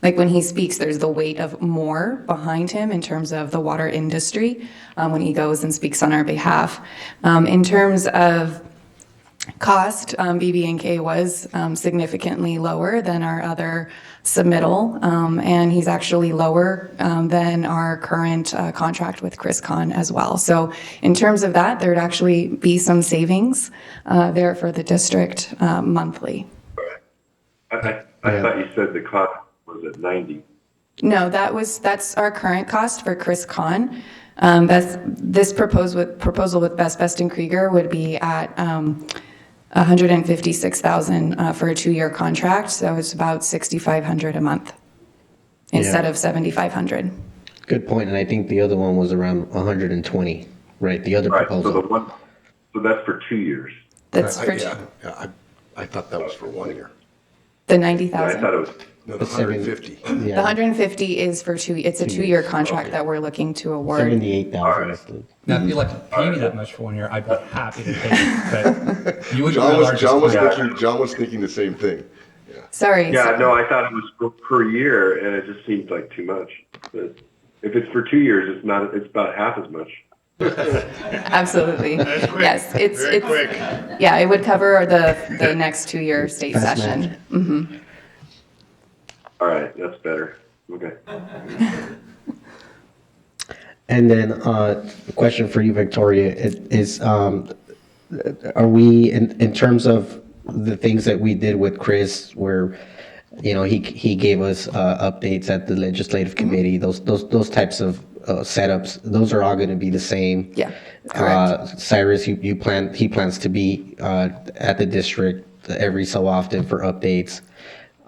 like when he speaks, there's the weight of more behind him in terms of the water industry when he goes and speaks on our behalf. In terms of cost, BB&K was significantly lower than our other submittal, and he's actually lower than our current contract with ChrisCon as well. So in terms of that, there'd actually be some savings there for the district monthly. I thought you said the cost was at 90. No, that's our current cost for ChrisCon. This proposal with Best Best and Krieger would be at $156,000 for a 2-year contract, so it's about $6,500 a month instead of $7,500. Good point, and I think the other one was around 120, right? The other proposal. So that's for 2 years. That's for I thought that was for 1 year. the 90,000. I thought it was. No, the 150. The 150 is for it's a 2-year contract that we're looking to award. 78,000. Now, if you'd like to pay me that much for 1 year, I'd be happy to take it. But you would be the John largest client. was thinking the same thing. Sorry. Yeah, no, I thought it was per year, and it just seems like too much. But if it's for 2 years, it's not. It's about half as much. Absolutely. That's quick. Yes, it's Very quick. Yeah, it would cover the next 2-year state Fast session. Mm-hmm. All right, that's better. Okay. And then a question for you, Victoria, is are we, in terms of the things that we did with Chris, where, he gave us updates at the legislative committee, those types of setups, those are all going to be the same? Yeah, correct. Cyrus, he plans to be at the district every so often for updates.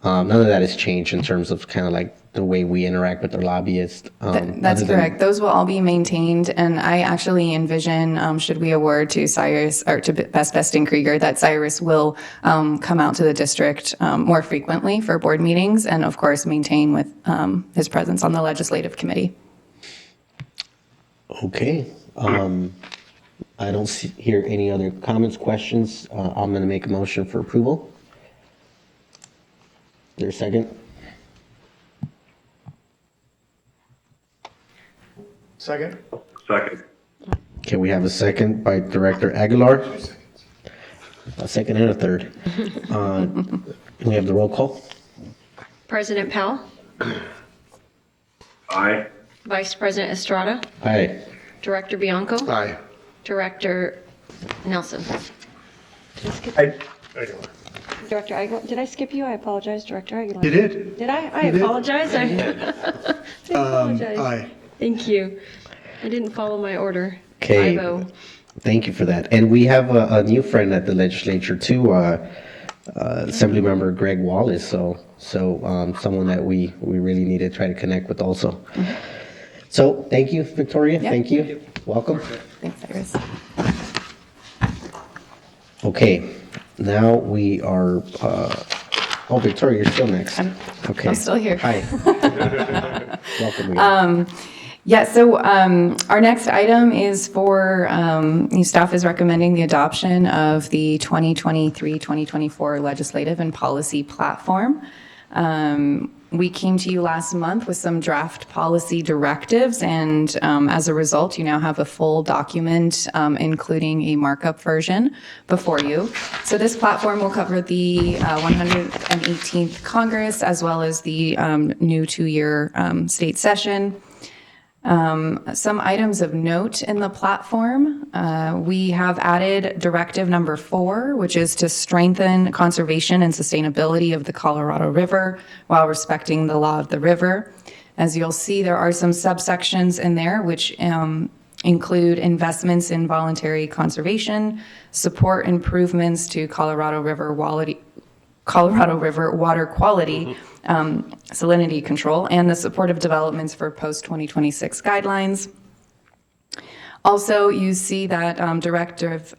None of that has changed in terms of kind of like the way we interact with our lobbyists. That's correct. Those will all be maintained, and I actually envision, should we award to Cyrus or to Best and Krieger, that Cyrus will come out to the district more frequently for board meetings, and of course maintain with his presence on the legislative committee. Okay. I don't hear any other comments, questions. I'm going to make a motion for approval. Is there a second? Second? Second. Okay, we have a second by Director Aguilar. A second and a third. We have the roll call. President Powell, Aye. Vice President Estrada, Aye. Director Bianco, Aye. Director Nelson. Director Aguilar, did I skip you? I apologize, Director Aguilar. You did. Did I? I You did. apologize. I apologize. Aye. Thank you. I didn't follow my order. Okay. 5-0. Thank you for that. And we have a new friend at the legislature too, Assemblymember Greg Wallace. So someone that we really need to try to connect with also. So, thank you, Victoria. Yeah. Thank you. Welcome. Thanks, Iris. Okay, now we are, oh, Victoria, you're still next. Okay. I'm still here. Hi. Welcome again. Yeah, so our next item is for, staff is recommending the adoption of the 2023-2024 legislative and policy platform. We came to you last month with some draft policy directives, and as a result, you now have a full document, including a markup version before you. So this platform will cover the 118th Congress as well as the new two-year state session. Some items of note in the platform, we have added directive number 4, which is to strengthen conservation and sustainability of the Colorado River while respecting the law of the river. As you'll see, there are some subsections in there which include investments in voluntary conservation, support improvements to Colorado River water quality, salinity control, and the supportive developments for post-2026 guidelines. Also, you see that Directive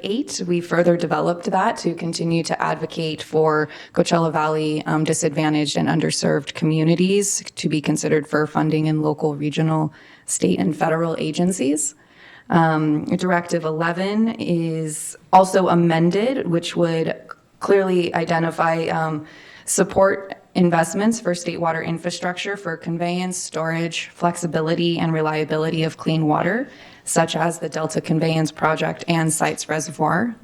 8, we further developed that to continue to advocate for Coachella Valley disadvantaged and underserved communities to be considered for funding in local, regional, state, and federal agencies. Directive 11 is also amended, which would clearly identify support investments for state water infrastructure for conveyance, storage, flexibility, and reliability of clean water, such as the Delta Conveyance Project and Sites Reservoir.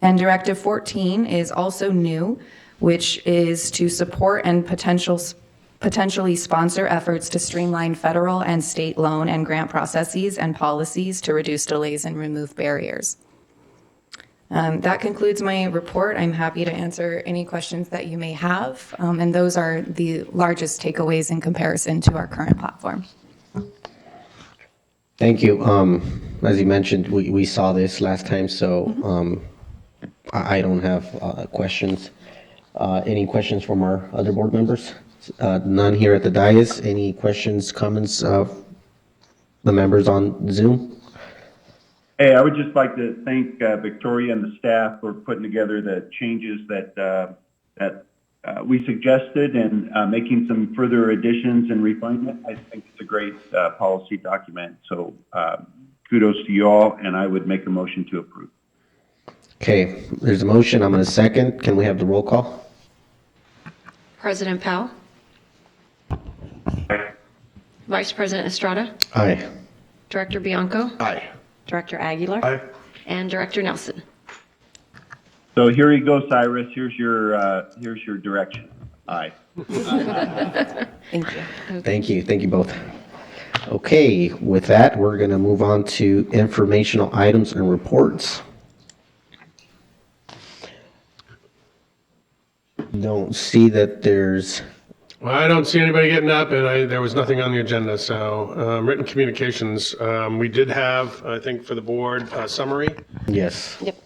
And Directive 14 is also new, which is to support and potentially sponsor efforts to streamline federal and state loan and grant processes and policies to reduce delays and remove barriers. That concludes my report. I'm happy to answer any questions that you may have, and those are the largest takeaways in comparison to our current platform. Thank you. As you mentioned, we saw this last time, so I don't have questions. Any questions from our other board members? None here at the dais. Any questions, comments of the members on Zoom? Hey, I would just like to thank Victoria and the staff for putting together the changes that we suggested and making some further additions and refinement. I think it's a great policy document. So kudos to you all, and I would make a motion to approve. Okay, there's a motion. I'm going to second. Can we have the roll call? President Powell? Vice President Estrada? Aye. Director Bianco? Aye. Director Aguilar? Aye. And Director Nelson? So here you go, Cyrus. Here's your direction. Aye. Thank you. Thank you. Thank you both. Okay, with that, we're going to move on to informational items and reports. Don't see that there's... Well, I don't see anybody getting up, and there was nothing on the agenda, so written communications. We did have, I think, for the board, a summary. Yes. Yep.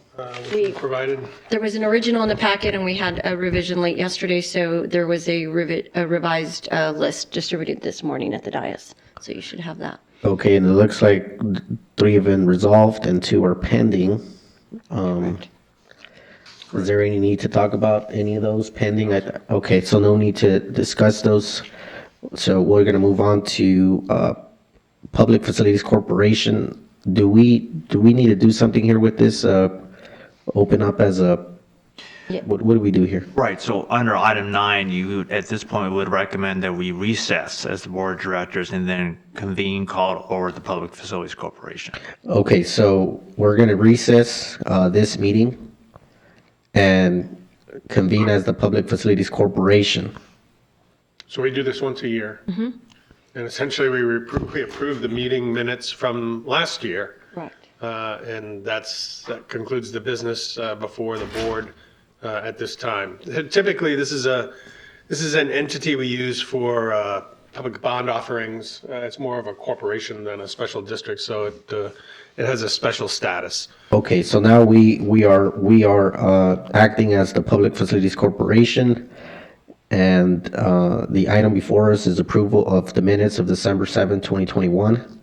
We provided. There was an original in the packet, and we had a revision late yesterday, so there was a revised list distributed this morning at the dais. So you should have that. Okay, and it looks like 3 have been resolved and 2 are pending. Is there any need to talk about any of those pending? Okay, so no need to discuss those. So we're going to move on to Public Facilities Corporation. Do we need to do something here with this? Open up as a, what do we do here? Right, so under item 9, you, at this point, would recommend that we recess as the board of directors and then convene, call over the Public Facilities Corporation. Okay, so we're going to recess this meeting and convene as the Public Facilities Corporation. So we do this once a year. Mm-hmm. And essentially, we approve the meeting minutes from last year. Right. And that concludes the business before the board at this time. Typically, this is an entity we use for public bond offerings. It's more of a corporation than a special district, so it has a special status. Okay, so now we are acting as the Public Facilities Corporation, And the item before us is approval of the minutes of December 7, 2021,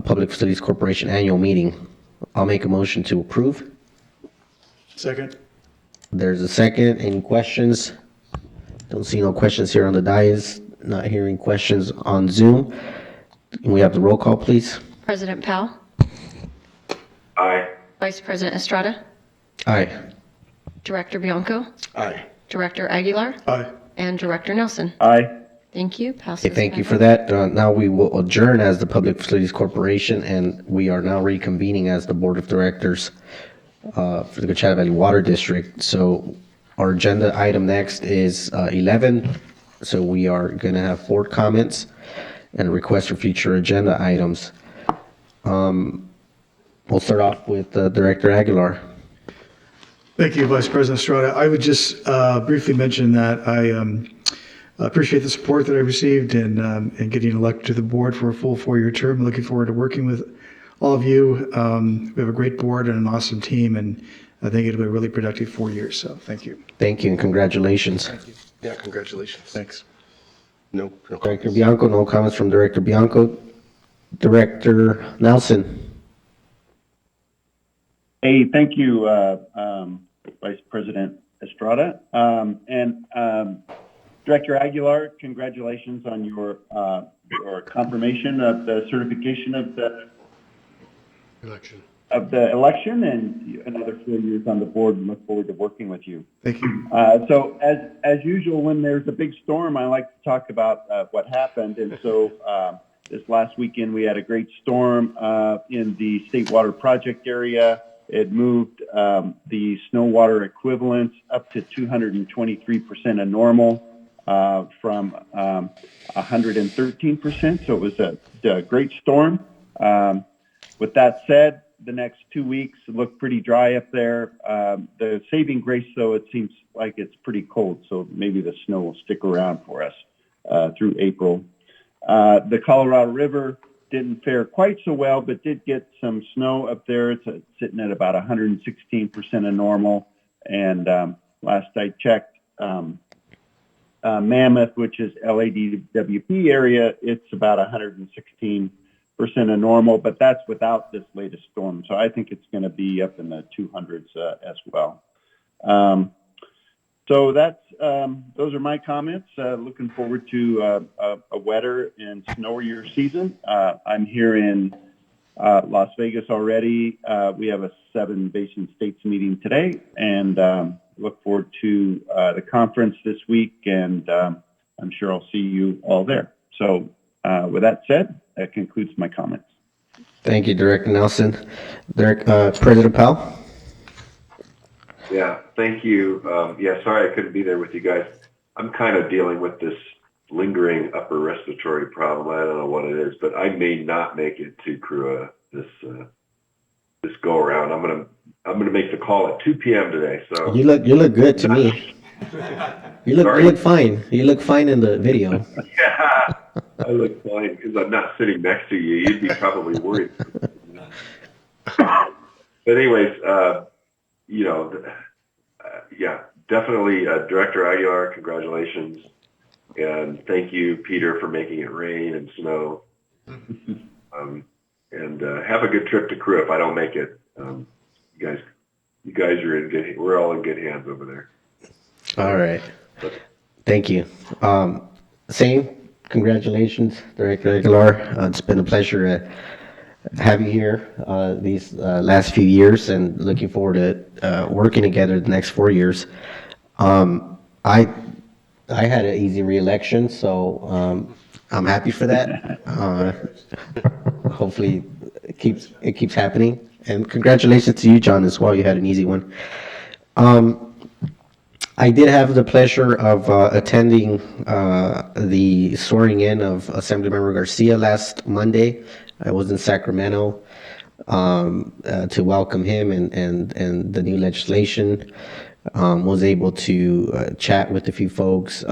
Public Facilities Corporation Annual Meeting. I'll make a motion to approve. Second. There's a second. Any questions? Don't see no questions here on the dais. Not hearing questions on Zoom. Can we have the roll call, please? President Powell, Aye. Vice President Estrada, Aye. Director Bianco, Aye. Director Aguilar, Aye. and Director Nelson. Aye. Thank you. Passes. Okay, thank you for that. Now we will adjourn as the Public Facilities Corporation, and we are now reconvening as the Board of Directors for the Coachella Valley Water District. So our agenda item next is 11. So we are going to have 4 comments and a request for future agenda items. We'll start off with Director Aguilar. Thank you, Vice President Estrada. I would just briefly mention that I appreciate the support that I received in getting elected to the board for a full 4-year term. I'm looking forward to working with all of you. We have a great board and an awesome team, and I think it'll be a really productive 4 years. So thank you. Thank you and congratulations. Thank you. Yeah, congratulations. Thanks. No. Director Bianco, no comments from Director Bianco. Director Nelson. Hey, thank you, Vice President Estrada. Director Aguilar, congratulations on your confirmation of the certification of the election and another 4 years on the board, and look forward to working with you. Thank you. So as usual, when there's a big storm, I like to talk about what happened. And so this last weekend, we had a great storm in the State Water Project area. It moved the snow water equivalents up to 223% of normal from 113%. So it was a great storm. With that said, the next 2 weeks look pretty dry up there. The saving grace, though, it seems like it's pretty cold, so maybe the snow will stick around for us through April. The Colorado River didn't fare quite so well, but did get some snow up there. It's sitting at about 116% of normal. And last I checked, Mammoth, which is LADWP area, it's about 116% of normal, but that's without this latest storm. So I think it's going to be up in the 200s as well. So that's those are my comments. Looking forward to a wetter and snowier season. I'm here in Las Vegas already. We have a 7 Basin States meeting today, and look forward to the conference this week, and I'm sure I'll see you all there. So with that said, that concludes my comments. Thank you, Director Nelson. President Powell? Yeah, thank you. Yeah, sorry I couldn't be there with you guys. I'm kind of dealing with this lingering upper respiratory problem. I don't know what it is, but I may not make it to Crua this go around. I'm gonna make the call at 2 p.m. today. So You look good to me. You look fine. You look fine in the video. Yeah, I look fine because I'm not sitting next to you. You'd be probably worried. But anyways, yeah, definitely, Director Aguilar, congratulations. And thank you, Peter, for making it rain and snow. And have a good trip to Crua if I don't make it. You guys are in good, we're all in good hands over there. All right. Thank you. Same. Congratulations, Director Aguilar. It's been a pleasure to have you here these last few years, and looking forward to working together the next 4 years. I had an easy re-election, so I'm happy for that. Hopefully it keeps happening. And congratulations to you, John, as well. You had an easy one. I did have the pleasure of attending the swearing in of Assemblymember Garcia last Monday. I was in Sacramento to welcome him and the new legislation. Was able to chat with a few folks.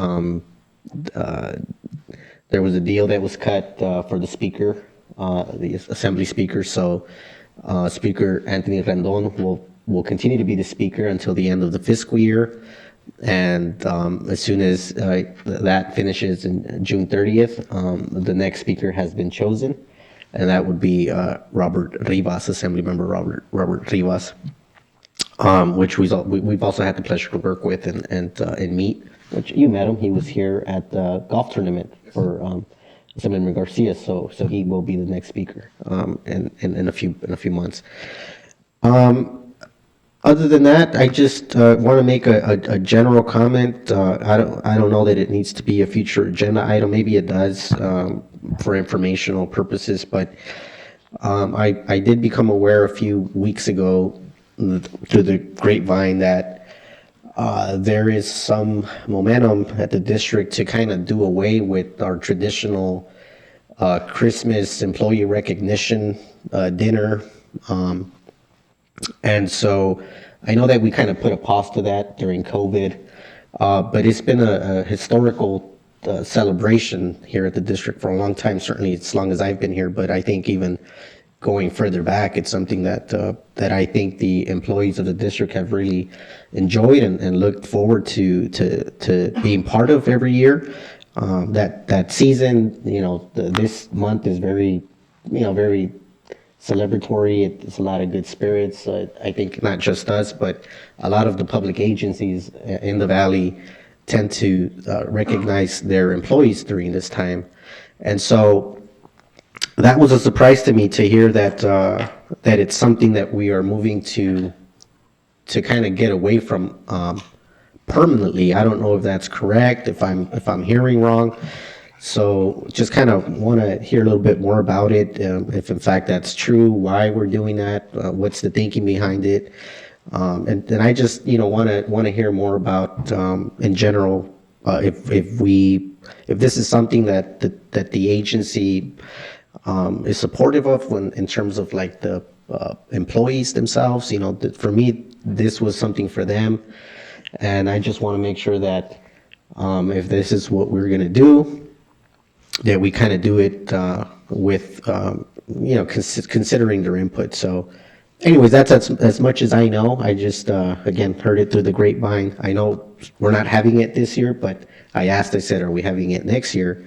There was a deal that was cut for the speaker, the assembly speaker. So Speaker Anthony Rendon will continue to be the speaker until the end of the fiscal year. And as soon as that finishes in June 30th, the next speaker has been chosen, and that would be Robert Rivas, Assemblymember Robert Rivas, which we've also had the pleasure to work with and meet. Which you met him. He was here at the golf tournament for Assemblymember Garcia, so he will be the next speaker in a few months. Other than that, I just want to make a general comment. I don't know that it needs to be a future agenda item. Maybe it does for informational purposes, but I did become aware a few weeks ago through the grapevine that there is some momentum at the district to kind of do away with our traditional Christmas employee recognition dinner. And so I know that we kind of put a pause to that during COVID, but it's been a historical celebration here at the district for a long time, certainly as long as I've been here, but I think even going further back, it's something that I think the employees of the district have really enjoyed and looked forward to being part of every year. That season, this month is very celebratory. It's a lot of good spirits. I think not just us, but a lot of the public agencies in the Valley tend to recognize their employees during this time. And so that was a surprise to me to hear that it's something that we are moving to kind of get away from permanently. I don't know if that's correct, if I'm hearing wrong. So just kind of want to hear a little bit more about it, if in fact that's true, why we're doing that, what's the thinking behind it, and I just want to hear more about in general if this is something that the agency is supportive of in terms of like the employees themselves. For me, this was something for them, and I just want to make sure that if this is what we're going to do, that we kind of do it with, considering their input. So anyways, that's as much as I know. I just, again, heard it through the grapevine. I know we're not having it this year, but I said, are we having it next year?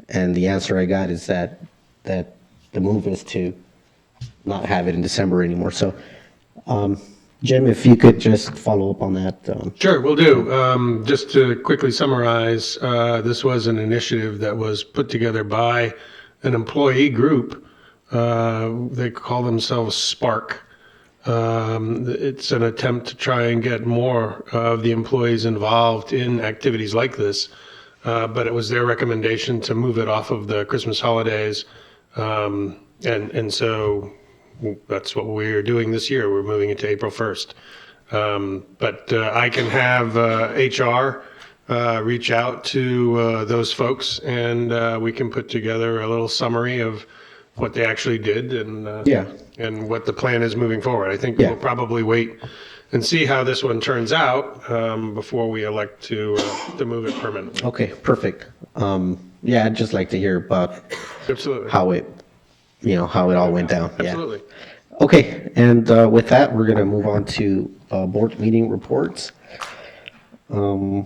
And the answer I got is that the move is to not have it in December anymore. So, Jim, if you could just follow up on that. Sure, will do. Just to quickly summarize, this was an initiative that was put together by an employee group. They call themselves Spark. It's an attempt to try and get more of the employees involved in activities like this. But it was their recommendation to move it off of the Christmas holidays. And so that's what we're doing this year. We're moving it to April 1st. But I can have HR reach out to those folks, and we can put together a little summary of what they actually did and what the plan is moving forward. I think we'll probably wait and see how this one turns out before we elect to move it permanently. Okay, perfect. I'd just like to hear about how it all went down. Absolutely. Yeah. Okay, and with that, we're going to move on to board meeting reports. I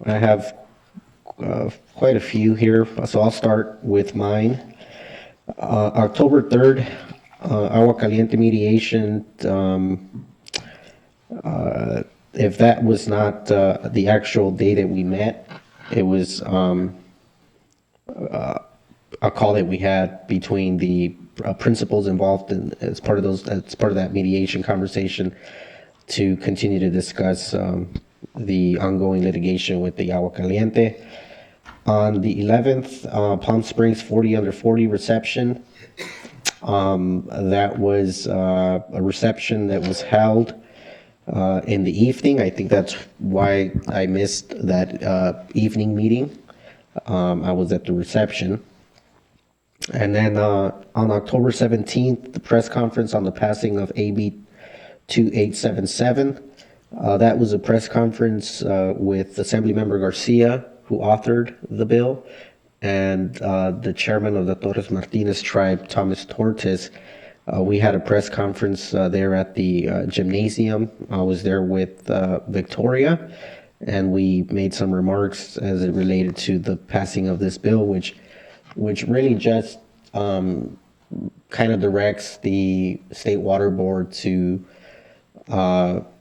have quite a few here, so I'll start with mine. October 3rd, Agua Caliente mediation. If that was not the actual day that we met, it was a call that we had between the principals involved as part of that mediation conversation to continue to discuss the ongoing litigation with the Agua Caliente. On the 11th, Palm Springs 40 under 40 reception. That was a reception that was held in the evening. I think that's why I missed that evening meeting. I was at the reception. And then on October 17th, the press conference on the passing of AB 2877. That was a press conference with Assemblymember Garcia, who authored the bill, and the chairman of the Torres Martinez tribe, Thomas Tortes. We had a press conference there at the gymnasium. I was there with Victoria, and we made some remarks as it related to the passing of this bill, which really just kind of directs the State Water Board to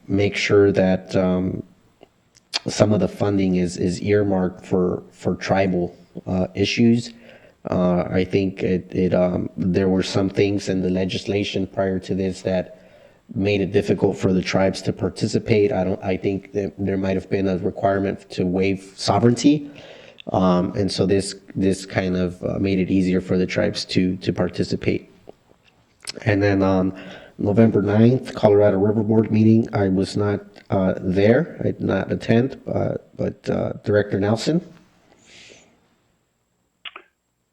make sure that some of the funding is earmarked for tribal issues. I think there were some things in the legislation prior to this that made it difficult for the tribes to participate. I think that there might have been a requirement to waive sovereignty. And so this kind of made it easier for the tribes to participate. And then on November 9th, Colorado River Board meeting, I was not there. I did not attend, but Director Nelson.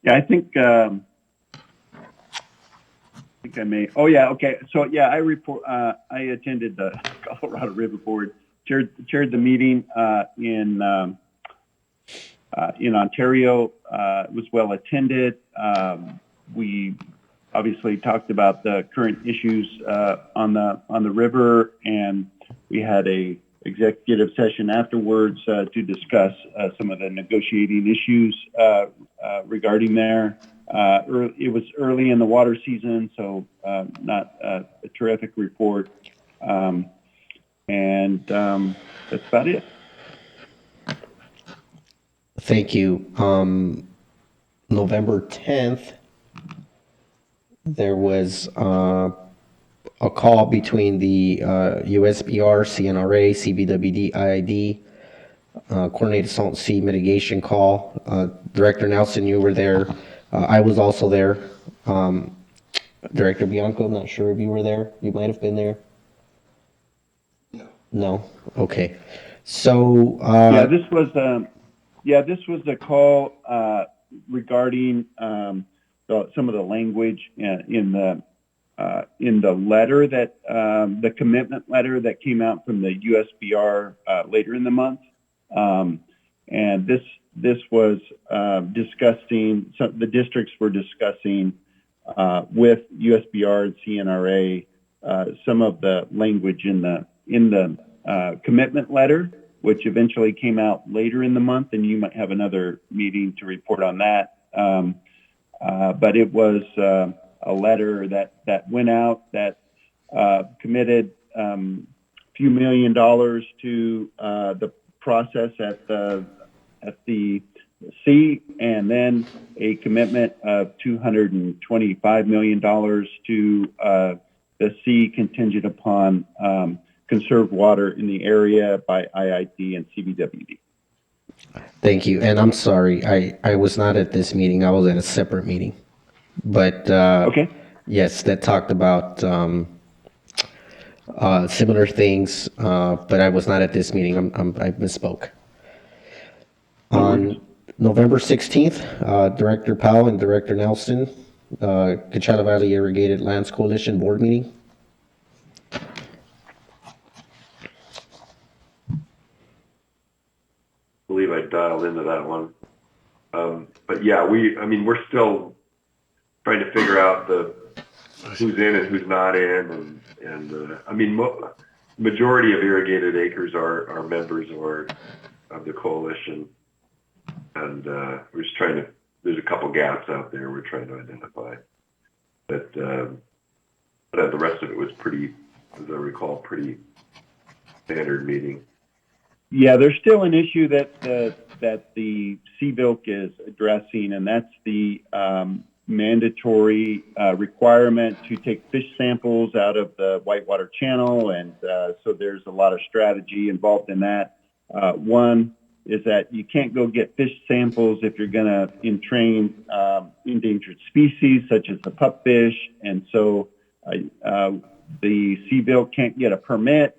Yeah, I think I may. Oh yeah, okay. So yeah, I attended the Colorado River Board, chaired the meeting in Ontario. It was well attended. We obviously talked about the current issues on the river, and we had a executive session afterwards to discuss some of the negotiating issues regarding there. It was early in the water season, so not a terrific report. And that's about it. Thank you. November 10th, there was a call between the USBR, CNRA, CBWD, IID, Coordinated Salt and Sea Mitigation Call. Director Nelson, you were there. I was also there. Director Bianco, I'm not sure if you were there. You might have been there. No? Okay. So... this was a call regarding some of the language in the letter that the commitment letter that came out from the USBR later in the month, and this was discussing. The districts were discussing with USBR and CNRA some of the language in the commitment letter, which eventually came out later in the month, and you might have another meeting to report on that. But it was a letter that went out that committed a few $1 million to the process at the sea, and then a commitment of $225 million to the sea contingent upon conserved water in the area by IID and CBWD. Thank you. And I'm sorry, I was not at this meeting. I was at a separate meeting. But okay. Yes, that talked about similar things, but I was not at this meeting. I misspoke. On November 16th, Director Powell and Director Nelson, Coachella Valley Irrigated Lands Coalition Board meeting. I believe I dialed into that one. But yeah, we're still trying to figure out who's in and who's not in, and majority of irrigated acres are members of the coalition, and we're just trying to. There's a couple gaps out there we're trying to identify, but the rest of it was pretty, as I recall, pretty standard meeting. Yeah, there's still an issue that the CBILC is addressing, and that's the mandatory requirement to take fish samples out of the Whitewater Channel, and so there's a lot of strategy involved in that. One is that you can't go get fish samples if you're going to entrain endangered species such as the pupfish, and so the CBILC can't get a permit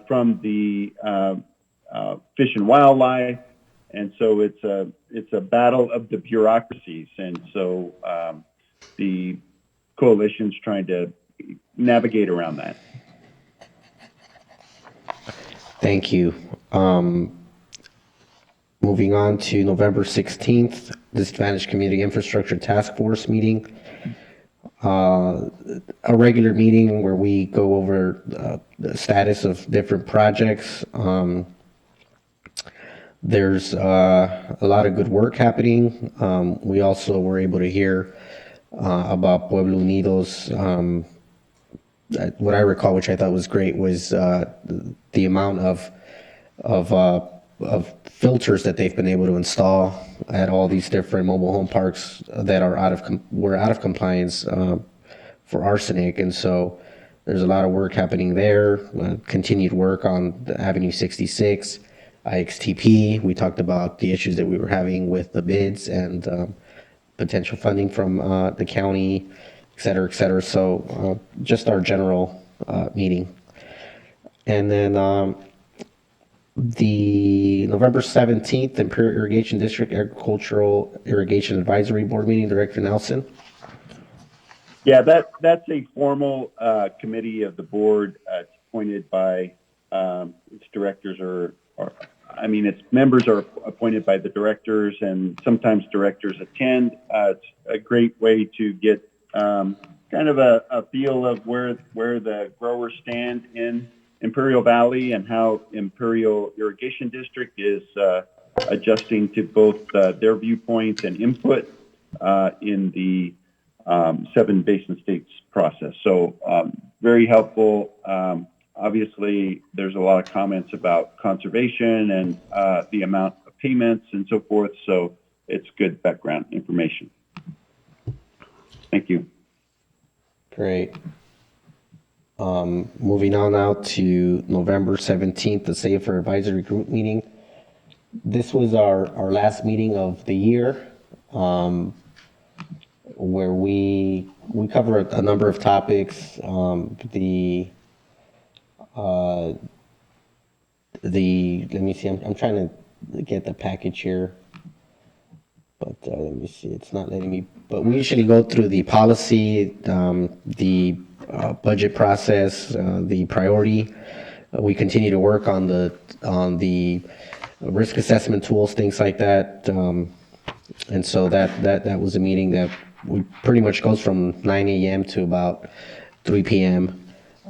from the Fish and Wildlife, and so it's a battle of the bureaucracies, and so the coalition's trying to navigate around that. Thank you. Moving on to November 16th, Disadvantaged Community Infrastructure Task Force meeting. A regular meeting where we go over the status of different projects. there's a lot of good work happening. We also were able to hear about Pueblo Unidos. What I recall, which I thought was great, was the amount of filters that they've been able to install at all these different mobile home parks that are were out of compliance for arsenic. And so there's a lot of work happening there. Continued work on the Avenue 66, IXTP. We talked about the issues that we were having with the bids and potential funding from the county, et cetera, et cetera. So just our general meeting. And then the November 17th Imperial Irrigation District Agricultural Irrigation Advisory Board meeting, Director Nelson. Yeah, that's a formal committee of the board. It's appointed by its directors its members are appointed by the directors, and sometimes directors attend. It's a great way to get kind of a feel of where the growers stand in Imperial Valley and how Imperial Irrigation District is adjusting to both their viewpoints and input in the 7 basin states process. So very helpful. Obviously, there's a lot of comments about conservation and the amount of payments and so forth. So it's good background information. Thank you. Great. Moving on now to November 17th, the Safer Advisory Group meeting. This was our last meeting of the year, where we cover a number of topics. Let me see, I'm trying to get the package here, but let me see, it's not letting me, but we usually go through the policy, the budget process, the priority. We continue to work on the risk assessment tools, things like that. And so that was a meeting that we pretty much goes from 9 a.m. to about 3 p.m.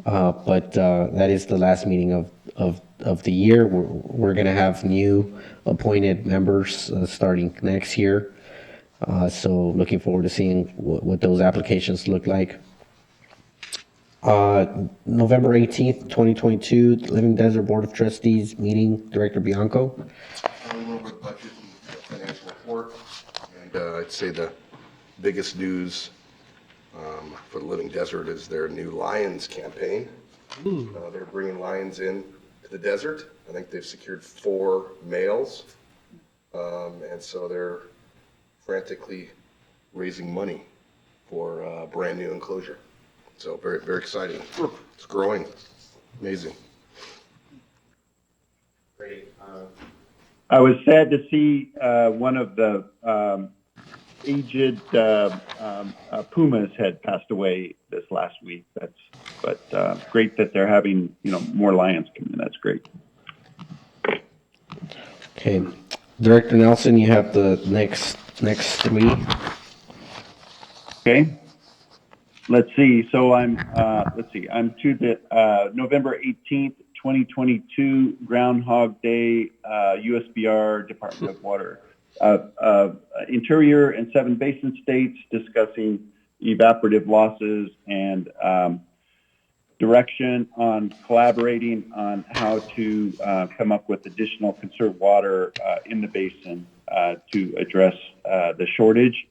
But that is the last meeting of the year. We're going to have new appointed members starting next year. So looking forward to seeing what those applications look like. November 18th, 2022, Living Desert Board of Trustees meeting, Director Bianco. A little bit of budget and financial report, and I'd say the biggest news for the Living Desert is their new Lions campaign. They're bringing lions in to the desert. I think they've secured 4 males, and so they're frantically raising money for a brand new enclosure. So very, very exciting. It's growing. Amazing. Great. I was sad to see one of the aged pumas had passed away this last week. But great that they're having more lions come in. That's great. Okay, Director Nelson, you have the next 3. Okay. Let's see. So I'm to the November 18th, 2022 Groundhog Day, USBR Department of Water, Interior and 7 basin states discussing evaporative losses and direction on collaborating on how to come up with additional conserved water in the basin to address the shortage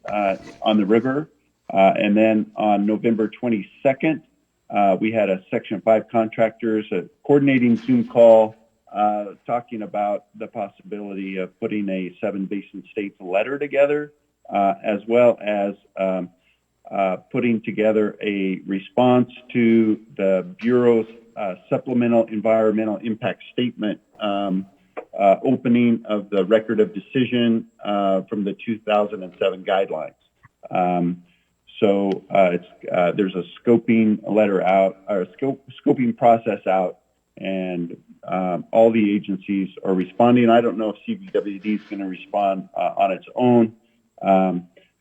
on the river. And then on November 22nd, we had a Section 5 contractors a coordinating Zoom call talking about the possibility of putting a 7 basin states letter together, as well as putting together a response to the Bureau's supplemental environmental impact statement opening of the record of decision from the 2007 guidelines. So there's a scoping letter out, or a scoping process out, and all the agencies are responding. I don't know if CBWD is going to respond on its own,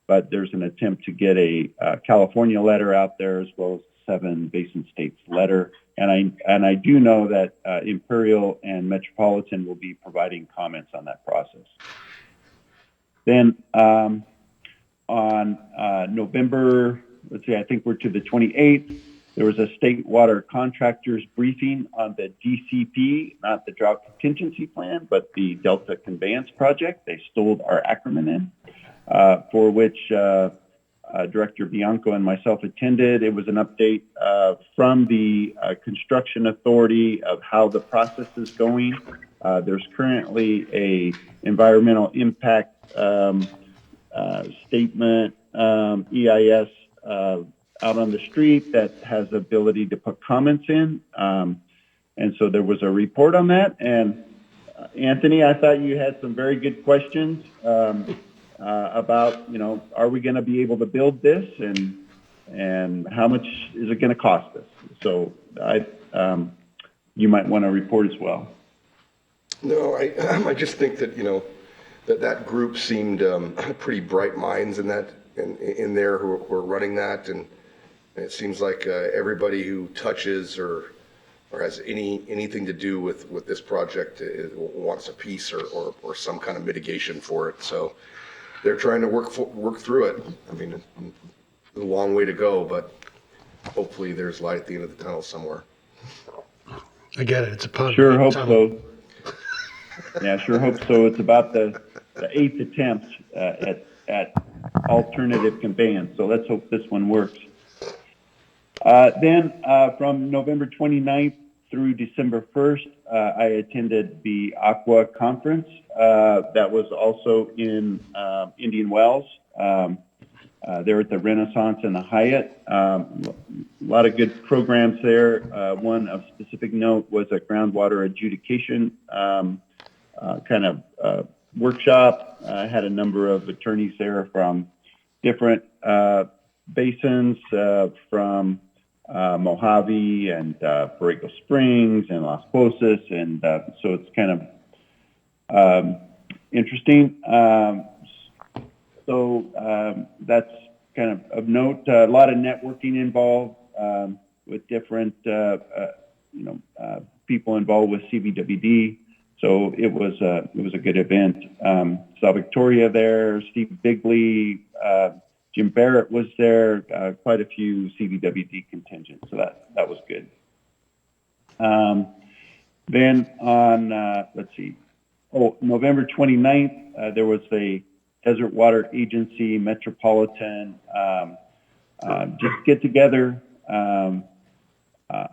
but there's an attempt to get a California letter out there as well as 7 Basin States letter. And I do know that Imperial and Metropolitan will be providing comments on that process. Then on November, let's see, I think we're to the 28th, there was a state water contractors briefing on the DCP, not the drought contingency plan, but the Delta Conveyance Project. They stole our acronym in, for which Director Bianco and myself attended. It was an update from the construction authority of how the process is going. There's currently a environmental impact statement, EIS, out on the street that has the ability to put comments in. And so there was a report on that. And Anthony, I thought you had some very good questions about, you know, are we going to be able to build this, and how much is it going to cost us? So you might want to report as well. No, I just think that, you know, that group seemed pretty bright minds in there who are running that, and it seems like everybody who touches or has anything to do with this project wants a piece or some kind of mitigation for it. So they're trying to work through it. I mean, a long way to go, but hopefully there's light at the end of the tunnel somewhere. I get it. It's a pun. Sure hope so. Yeah, sure hope so. It's about the 8th attempt at alternative conveyance. So let's hope this one works. Then from November 29th through December 1st, I attended the Aqua Conference. That was also in Indian Wells. There at the Renaissance and the Hyatt. A lot of good programs there. One of specific note was a groundwater adjudication kind of workshop. I had a number of attorneys there from different basins, from Mojave and Borrego Springs and Las Posas, and so it's kind of interesting. So that's kind of note. A lot of networking involved with different people involved with CVWD. So it was a good event. Saw Victoria there, Steve Bigley, Jim Barrett was there, quite a few CVWD contingents. So that was good. Then on, let's see, November 29th, there was a Desert Water Agency Metropolitan just get together.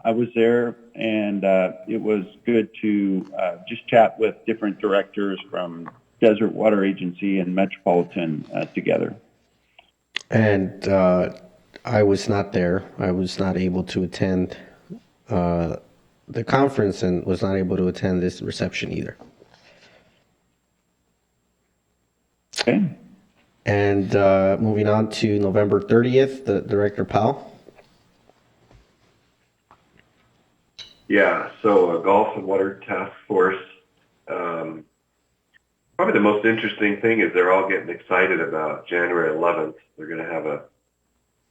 I was there, and it was good to just chat with different directors from Desert Water Agency and Metropolitan together. And I was not there. I was not able to attend the conference and was not able to attend this reception either. Okay. And moving on to November 30th, the Director Powell. Yeah, so Gulf and Water Task Force. Probably the most interesting thing is they're all getting excited about January 11th. They're going to have a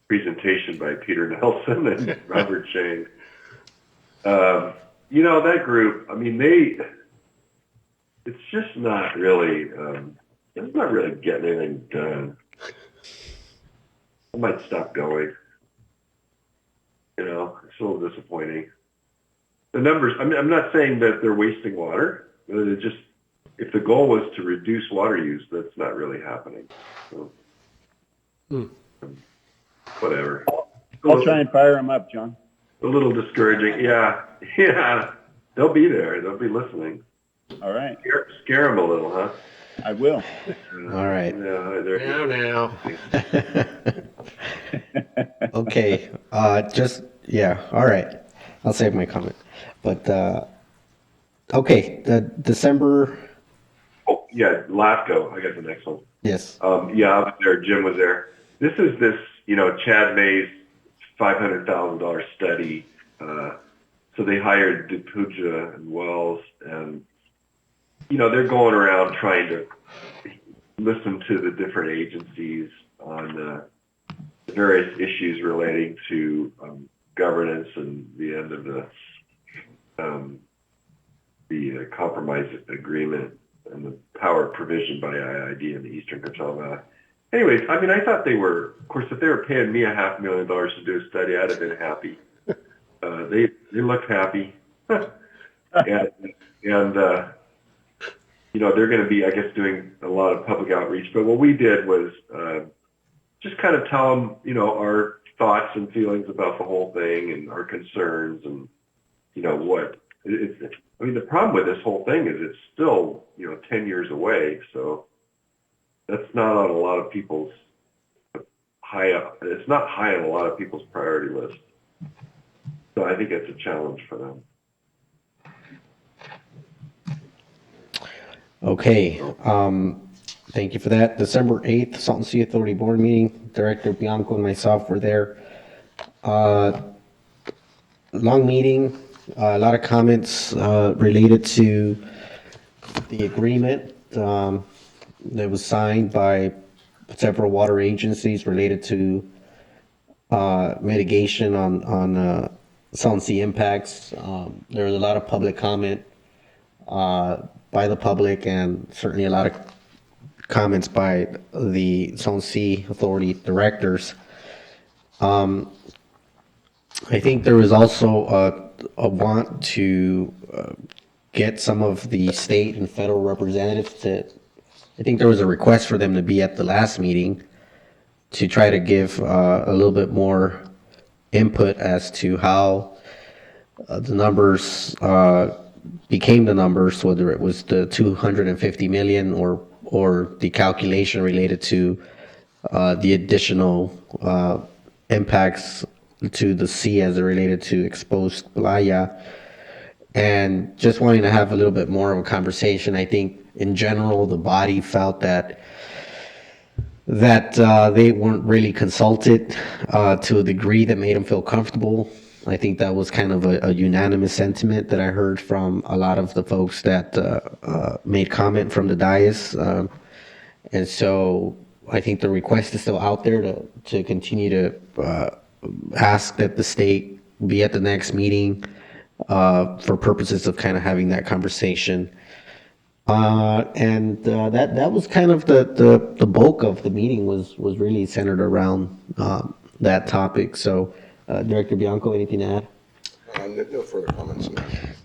presentation by Peter Nelson and Robert Chang. You know, that group, I mean, it's just not really, it's not really getting anything done. I might stop going. You know, it's a little disappointing. The numbers, I mean, I'm not saying that they're wasting water, but it just, if the goal was to reduce water use, that's not really happening. So, whatever. I'll try and fire them up, John. A little discouraging. Yeah. They'll be there. They'll be listening. All right. Scare them a little, huh? I will. All right. Now. Okay. All right. I'll save my comment. But, okay, the December. Oh, yeah, LAFCO. I got the next one. Yes. I was there. Jim was there. This is Chad May's $500,000 study. So they hired DePuja and Wells, and, they're going around trying to listen to the different agencies on the various issues relating to governance and the end of the compromise agreement and the power provision by IID in the Eastern Coachella Valley. Anyways, I mean, I thought they were, of course, if they were paying me $500,000 to do a study, I'd have been happy. They looked happy. and you know, they're going to be, I guess, doing a lot of public outreach. But what we did was just kind of tell them, you know, our thoughts and feelings about the whole thing and our concerns and, you know, I mean, the problem with this whole thing is it's still, you know, 10 years away. So that's not on a lot of people's it's not high on a lot of people's priority list. So I think it's a challenge for them. Okay, thank you for that. December 8th, Salton Sea Authority Board meeting. Director Bianco and myself were there. Long meeting, a lot of comments related to the agreement that was signed by several water agencies related to mitigation on Salton Sea impacts. There was a lot of public comment by the public and certainly a lot of comments by the Salton Sea Authority directors. I think there was also a want to get some of the state and federal representatives to, I think there was a request for them to be at the last meeting to try to give a little bit more input as to how the numbers became the numbers, whether it was the 250 million or the calculation related to the additional impacts to the sea as it related to exposed playa, and just wanting to have a little bit more of a conversation. I think in general the body felt that they weren't really consulted to a degree that made them feel comfortable. I think that was kind of a unanimous sentiment that I heard from a lot of the folks that made comment from the dais. And so I think the request is still out there to continue to ask that the state be at the next meeting for purposes of kind of having that conversation. And that was kind of the bulk of the meeting was really centered around that topic. So Director Bianco, anything to add? No further comments.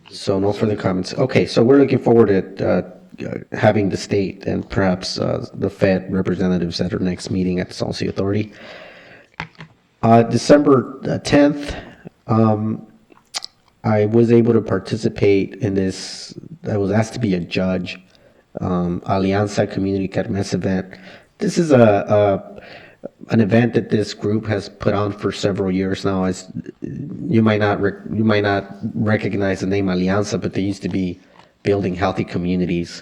So no further comments. Okay, so we're looking forward to having the state and perhaps the Fed representatives at our next meeting at the Salton Sea Authority. December 10th, I was able to participate in this. I was asked to be a judge, Alianza Community Kermés event. This is an event that this group has put on for several years now. As you might not recognize the name Alianza, but they used to be Building Healthy Communities,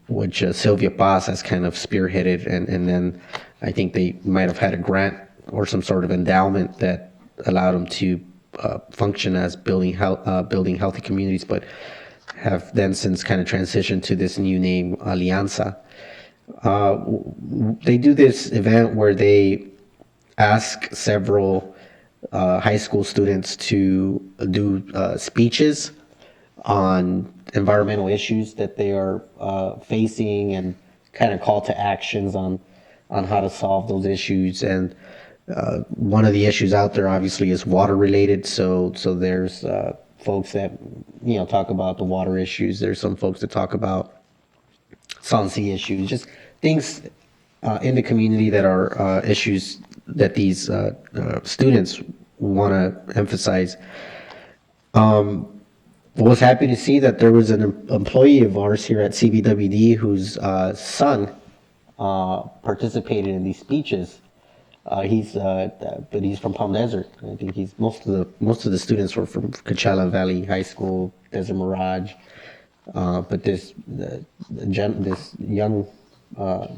which Sylvia Paz has kind of spearheaded, and then I think they might have had a grant or some sort of endowment that allowed them to function as building healthy communities, but have then since kind of transitioned to this new name, Alianza. They do this event where they ask several high school students to do speeches on environmental issues that they are facing and kind of call to actions on how to solve those issues. And one of the issues out there obviously is water related. So there's folks that, you know, talk about the water issues. There's some folks that talk about Salton Sea issues, just things in the community that are issues that these students want to emphasize. Was happy to see that there was an employee of ours here at CBWD whose son participated in these speeches. But he's from Palm Desert. I think most of the students were from Coachella Valley High School, Desert Mirage. But this young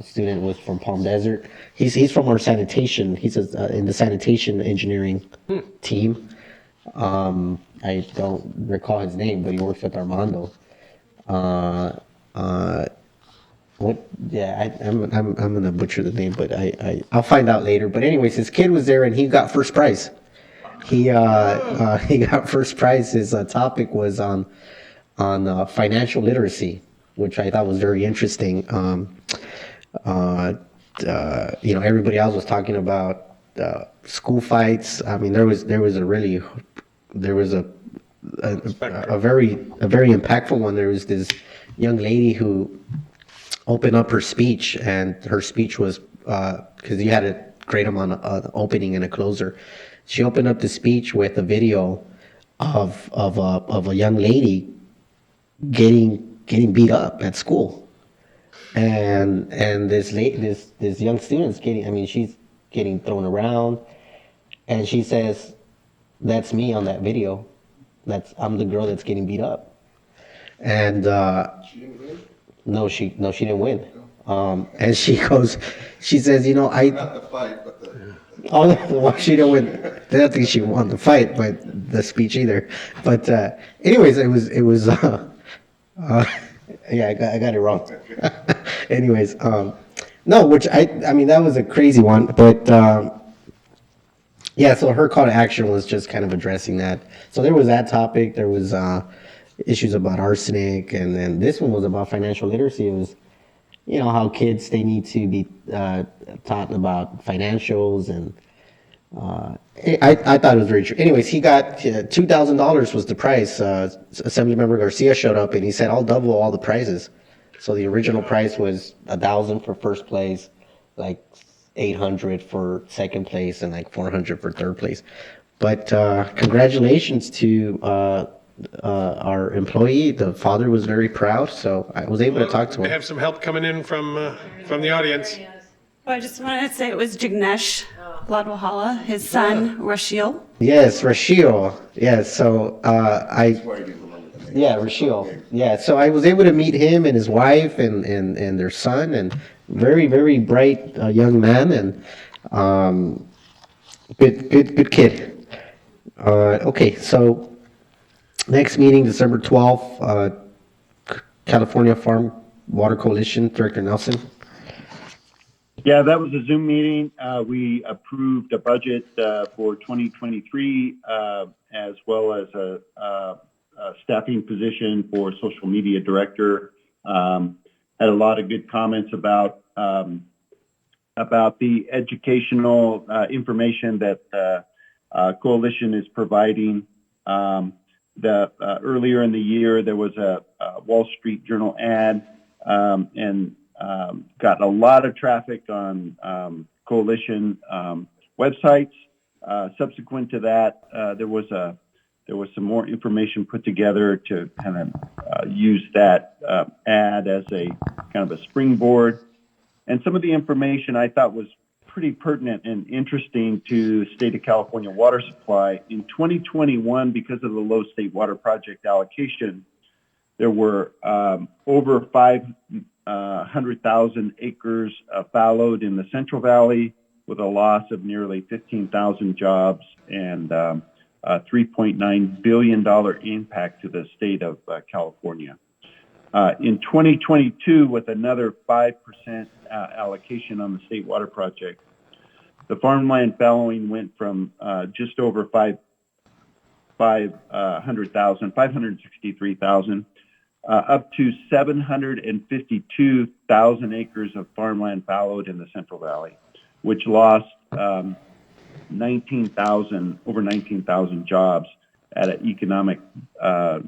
student was from Palm Desert. He's from our sanitation. He's in the sanitation engineering team. I don't recall his name, but he works with Armando. What? Yeah, I'm gonna butcher the name, but I'll find out later. But anyways, his kid was there and he got first prize. He got first prize. His topic was on financial literacy, which I thought was very interesting. Everybody else was talking about school fights. I mean, there was a very impactful one. There was this young lady who opened up her speech, and her speech was because you had to grade them on an opening and a closer. She opened up the speech with a video of a young lady getting beat up at school, and this young student's she's getting thrown around, and she says, "That's me on that video. I'm the girl that's getting beat up." And no, she didn't win. And she says, Not the fight, but the. Oh, well, she didn't win. I don't think she won the fight, but the speech either. But anyways, it was. Yeah, I got it wrong. Anyways, no, which I mean that was a crazy one, but yeah. So her call to action was just kind of addressing that. So there was that topic. There was issues about arsenic, and then this one was about financial literacy. It was, how kids, they need to be taught about financials, and I thought it was very true. Anyways, he got $2,000 was the prize. Assemblymember Garcia showed up and he said, "I'll double all the prizes." So the original prize was $1,000 for first place, like $800 for second place, and like $400 for third place. But congratulations to our employee. The father was very proud, so I was able to talk to We him. have some help coming in from the audience. Well, I just wanted to say it was Jignesh Ladwahala, his son, Rashil. Yes, Rashil. Yes, so Rashil. Yeah, so I was able to meet him and his wife and their son, and very, very bright young man, and good kid. Okay, so next meeting, December 12th, California Farm Water Coalition, Director Nelson. Yeah, that was a Zoom meeting. We approved a budget for 2023, as well as a staffing position for social media director. Had a lot of good comments about the educational information that coalition is providing. Earlier in the year, there was a Wall Street Journal ad, and got a lot of traffic on coalition websites. Subsequent to that, there was some more information put together to kind of use that ad as a kind of a springboard. And some of the information I thought was pretty pertinent and interesting to the state of California water supply. In 2021, because of the low state water project allocation, there were over 500,000 acres fallowed in the Central Valley, with a loss of nearly 15,000 jobs and a $3.9 billion impact to the state of California. In 2022, with another 5% allocation on the state water project, the farmland fallowing went from just over 563,000, up to 752,000 acres of farmland fallowed in the Central Valley, which lost over 19,000 jobs at an economic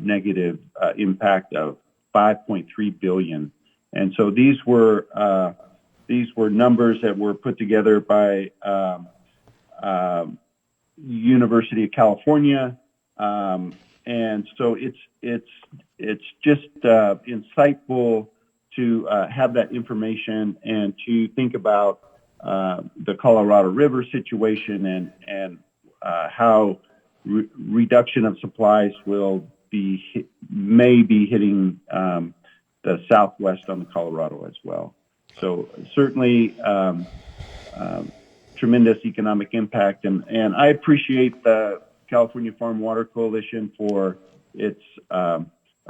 negative impact of 5.3 billion. And so these were numbers that were put together by University of California. And so it's just insightful to have that information and to think about the Colorado River situation and how reduction of supplies may be hitting the Southwest on the Colorado as well. So certainly tremendous economic impact, and I appreciate the California Farm Water Coalition for its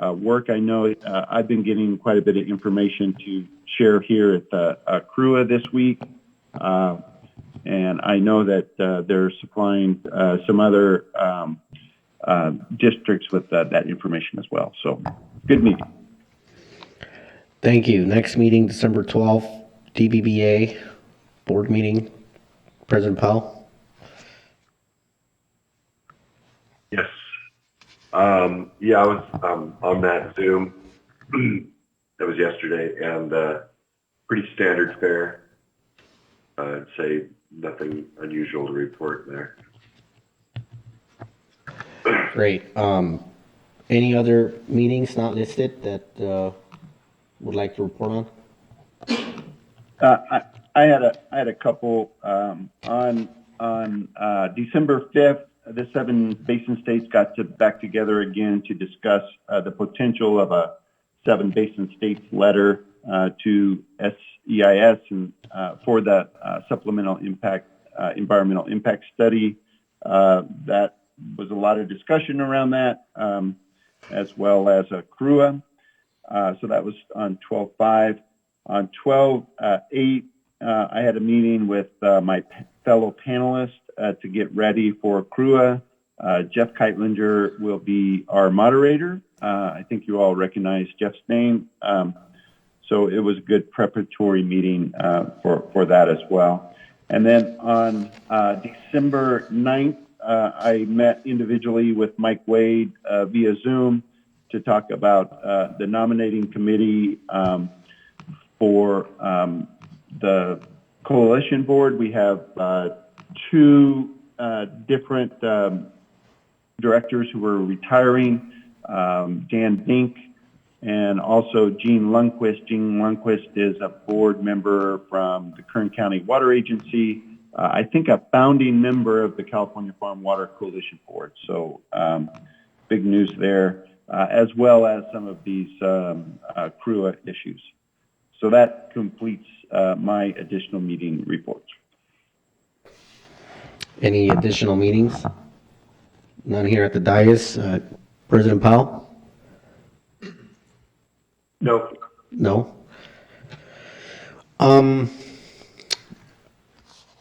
work. I know I've been getting quite a bit of information to share here at the CRUA this week. And I know that they're supplying some other districts with that information as well. So good meeting. Thank you. Next meeting, December 12th, DBBA board meeting. President Powell. Yes. Yeah, I was on that Zoom. That was yesterday, and pretty standard fare. I'd say nothing unusual to report there. Great. Any other meetings not listed that would like to report on? I had a couple on December 5th. The 7 basin states got back together again to discuss the potential of a 7 basin states letter to SEIS and for the supplemental environmental impact study. That was a lot of discussion around that, as well as a CRUA. So that was on 12/5. On 12/8, I had a meeting with my fellow panelists to get ready for CRUA. Jeff Keitlinger will be our moderator. I think you all recognize Jeff's name. So it was a good preparatory meeting for that as well. And then on December 9th, I met individually with Mike Wade via Zoom to talk about the nominating committee for the coalition board. We have 2 different directors who are retiring, Dan Bink and also Gene Lundquist. Gene Lundquist is a board member from the Kern County Water Agency, I think a founding member of the California Farm Water Coalition Board. So big news there, as well as some of these CRUA issues. So that completes my additional meeting reports. Any additional meetings? None here at the dais. President Powell? No. No.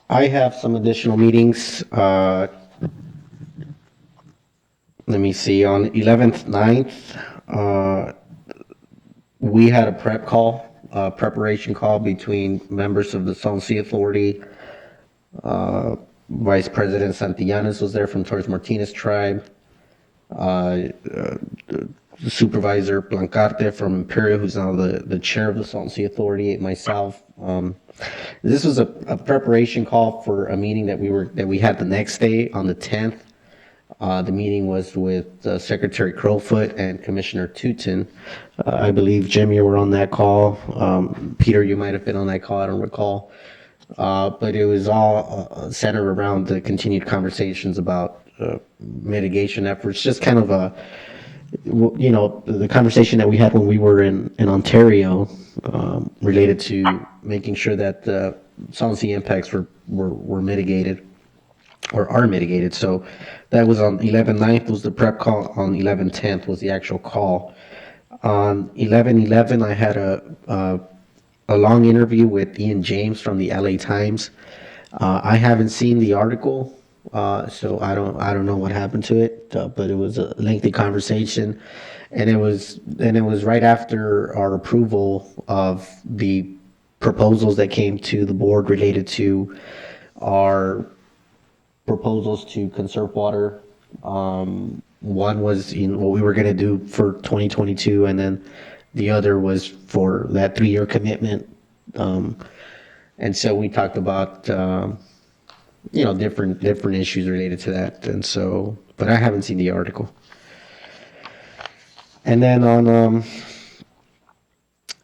I have some additional meetings. Let me see. On 11th, 9th, we had a preparation call between members of the Salton Sea Authority. Vice President Santillanes was there from Torres Martinez Tribe. Supervisor Blancarte from Imperial, who's now the chair of the Salton Sea Authority, myself. This was a preparation call for a meeting that we had the next day on the 10th. The meeting was with Secretary Crowfoot and Commissioner Tootin. I believe, Jim, you were on that call. Peter, you might have been on that call, I don't recall. But it was all centered around the continued conversations about mitigation efforts, just kind of the conversation that we had when we were in Ontario related to making sure that the Salton Sea impacts were mitigated or are mitigated. So that was on 11/9th was the prep call. On 11/10 was the actual call. On 11/11, I had a long interview with Ian James from the LA Times. I haven't seen the article, so I don't know what happened to it, but it was a lengthy conversation, and it was right after our approval of the proposals that came to the board related to our proposals to conserve water. One was what we were going to do for 2022, and then the other was for that 3-year commitment. And so we talked about, different issues related to that. And so, but I haven't seen the article. And then on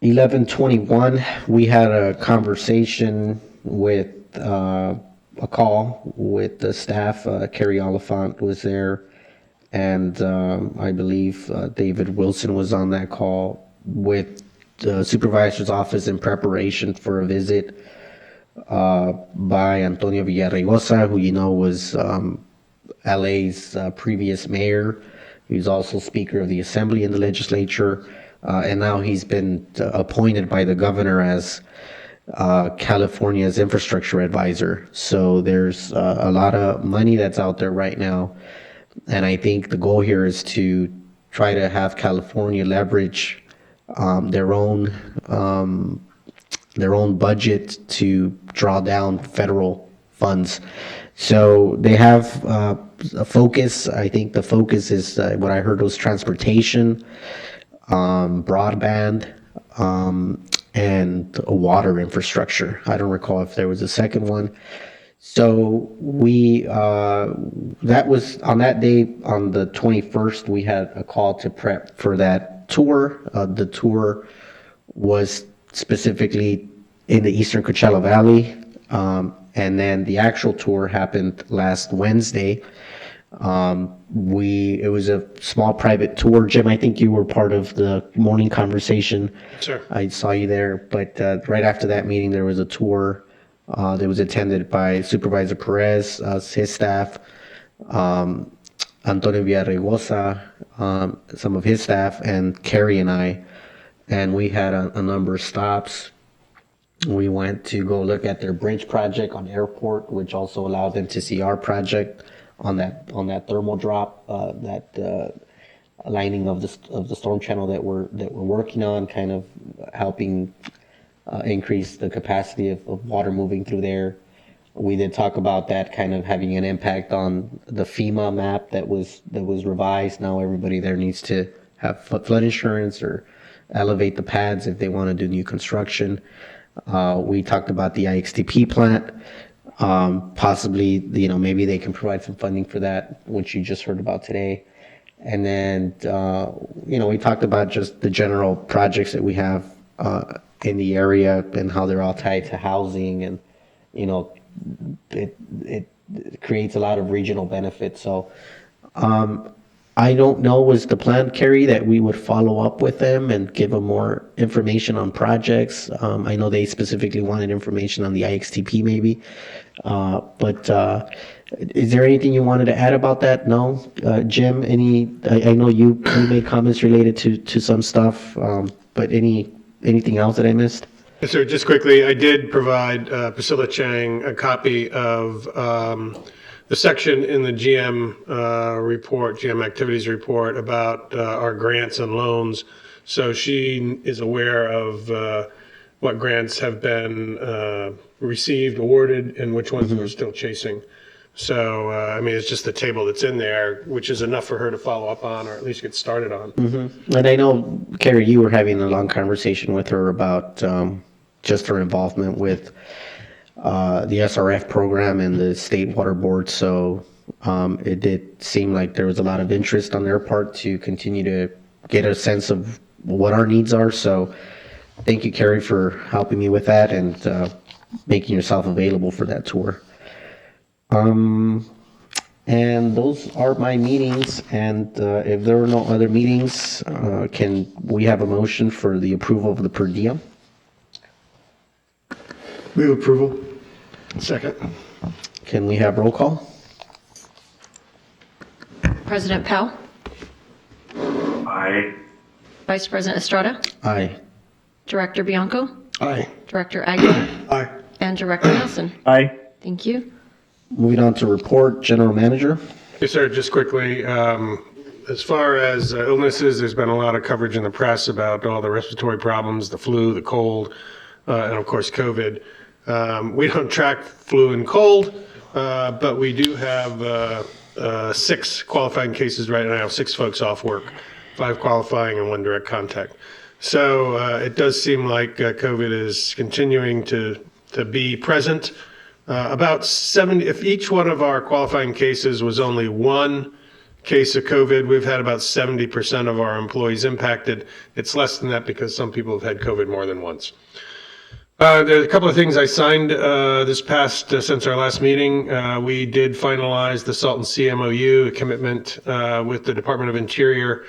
11/21, we had a conversation with a call with the staff. Carrie Oliphant was there, and I believe David Wilson was on that call with the supervisor's office in preparation for a visit by Antonio Villaraigosa, who was LA's previous mayor. He was also Speaker of the Assembly in the legislature, and now he's been appointed by the governor as California's infrastructure advisor. So there's a lot of money that's out there right now, and I think the goal here is to try to have California leverage their own budget to draw down federal funds. So they have a focus. I think the focus is what I heard was transportation, broadband, and a water infrastructure. I don't recall if there was a second one. So we, that was on that day, on the 21st, we had a call to prep for that tour. The tour was specifically in the Eastern Coachella Valley. And then the actual tour happened last Wednesday. It was a small private tour. Jim, I think you were part of the morning conversation. Sure. I saw you there, but right after that meeting, there was a tour that was attended by Supervisor Perez, his staff, Antonio Villaraigosa, some of his staff, and Carrie and I. And we had a number of stops. We went to go look at their bridge project on Airport, which also allowed them to see our project on that thermal drop, that lining of the storm channel that we're working on, kind of helping increase the capacity of water moving through there. We did talk about that kind of having an impact on the FEMA map that was revised. Now everybody there needs to have flood insurance or elevate the pads if they want to do new construction. We talked about the IXTP plant. Possibly, maybe they can provide some funding for that, which you just heard about today. And then, we talked about just the general projects that we have in the area and how they're all tied to housing, and, it creates a lot of regional benefits. So, I don't know, was the plan, Carrie, that we would follow up with them and give them more information on projects? I know they specifically wanted information on the IXTP maybe, but is there anything you wanted to add about that? No? Jim, I know you made comments related to some stuff, but anything else that I missed? Yes, sir. Just quickly, I did provide Priscilla Chang a copy of the section in the GM report, GM activities report, about our grants and loans. So she is aware of what grants have been received, awarded, and which ones we're still chasing. So, it's just the table that's in there, which is enough for her to follow up on, or at least get started on. Mm-hmm. And I know, Carrie, you were having a long conversation with her about just her involvement with the SRF program and the state water board. So it did seem like there was a lot of interest on their part to continue to get a sense of what our needs are. So thank you, Carrie, for helping me with that and making yourself available for that tour. And those are my meetings. And if there are no other meetings, can we have a motion for the approval of the per diem? Move approval. Second. Can we have roll call? President Powell, Aye. Vice President Estrada, Aye. Director Bianco, Aye. Director Aguilar, Aye. and Director Nelson. Aye. Thank you. Moving on to report, General Manager. Yes, sir. Just quickly, as far as illnesses, there's been a lot of coverage in the press about all the respiratory problems, the flu, the cold, and of course, COVID. We don't track flu and cold, but we do have 6 qualifying cases right now, 6 folks off work, 5 qualifying and 1 direct contact. So it does seem like COVID is continuing to be present. About 70, if each one of our qualifying cases was only 1 case of COVID, we've had about 70% of our employees impacted. It's less than that because some people have had COVID more than once. There's a couple of things I signed since our last meeting. We did finalize the Salton Sea MOU, a commitment with the Department of Interior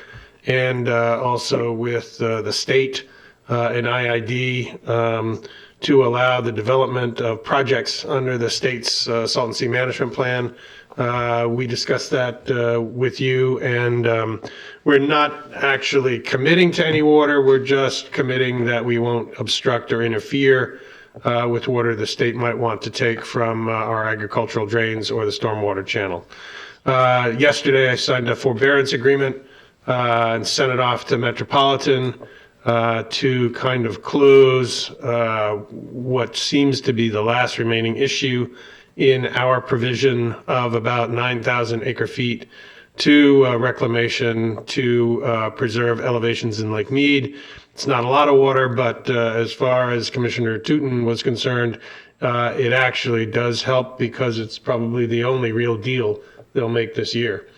and also with the state and IID to allow the development of projects under the state's Salton Sea Management Plan. We discussed that with you, and we're not actually committing to any water. We're just committing that we won't obstruct or interfere with water the state might want to take from our agricultural drains or the stormwater channel. Yesterday, I signed a forbearance agreement and sent it off to Metropolitan to kind of close what seems to be the last remaining issue in our provision of about 9,000 acre feet to reclamation to preserve elevations in Lake Mead. It's not a lot of water, but as far as Commissioner Tootin was concerned, it actually does help because it's probably the only real deal they'll make this year.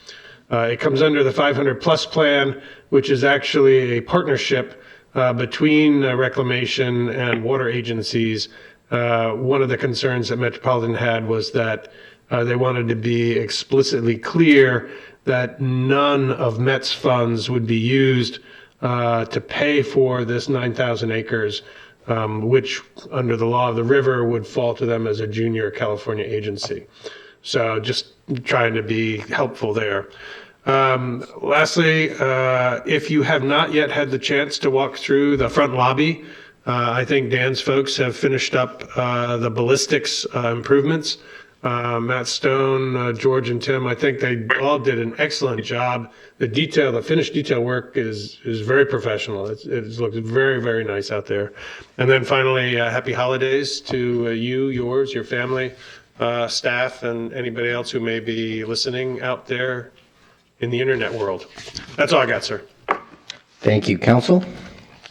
It comes under the 500 Plus plan, which is actually a partnership between reclamation and water agencies. One of the concerns that Metropolitan had was that they wanted to be explicitly clear that none of Met's funds would be used to pay for this 9,000 acres, which under the law of the river would fall to them as a junior California agency. So just trying to be helpful there. Lastly, if you have not yet had the chance to walk through the front lobby, I think Dan's folks have finished up the ballistics improvements. Matt Stone, George and Tim, I think they all did an excellent job. The finished detail work is very professional. It looks very, very nice out there. And then finally, happy holidays to you, yours, your family, staff, and anybody else who may be listening out there in the internet world. That's all I got, sir. Thank you, Council.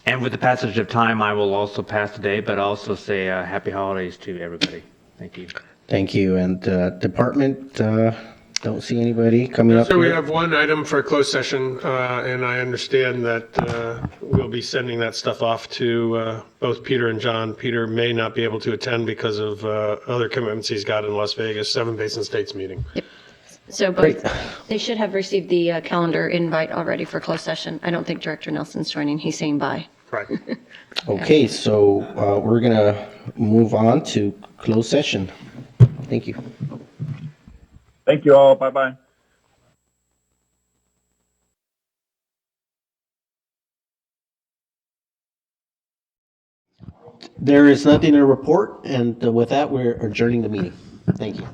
And with the passage of time, I will also pass today, but also say happy holidays to everybody. Thank you. Thank you. And Department, don't see anybody coming up So we here. have one item for a closed session, and I understand that we'll be sending that stuff off to both Peter and John. Peter may not be able to attend because of other commitments he's got in Las Vegas, 7 Basin States meeting. Yep. So both, they should have received the calendar invite already for closed session. I don't think Director Nelson's joining. He's saying bye. Right. Okay, so we're going to move on to closed session. Thank you. Thank you all. Bye-bye. There is nothing to report, and with that, we're adjourning the meeting. Thank you.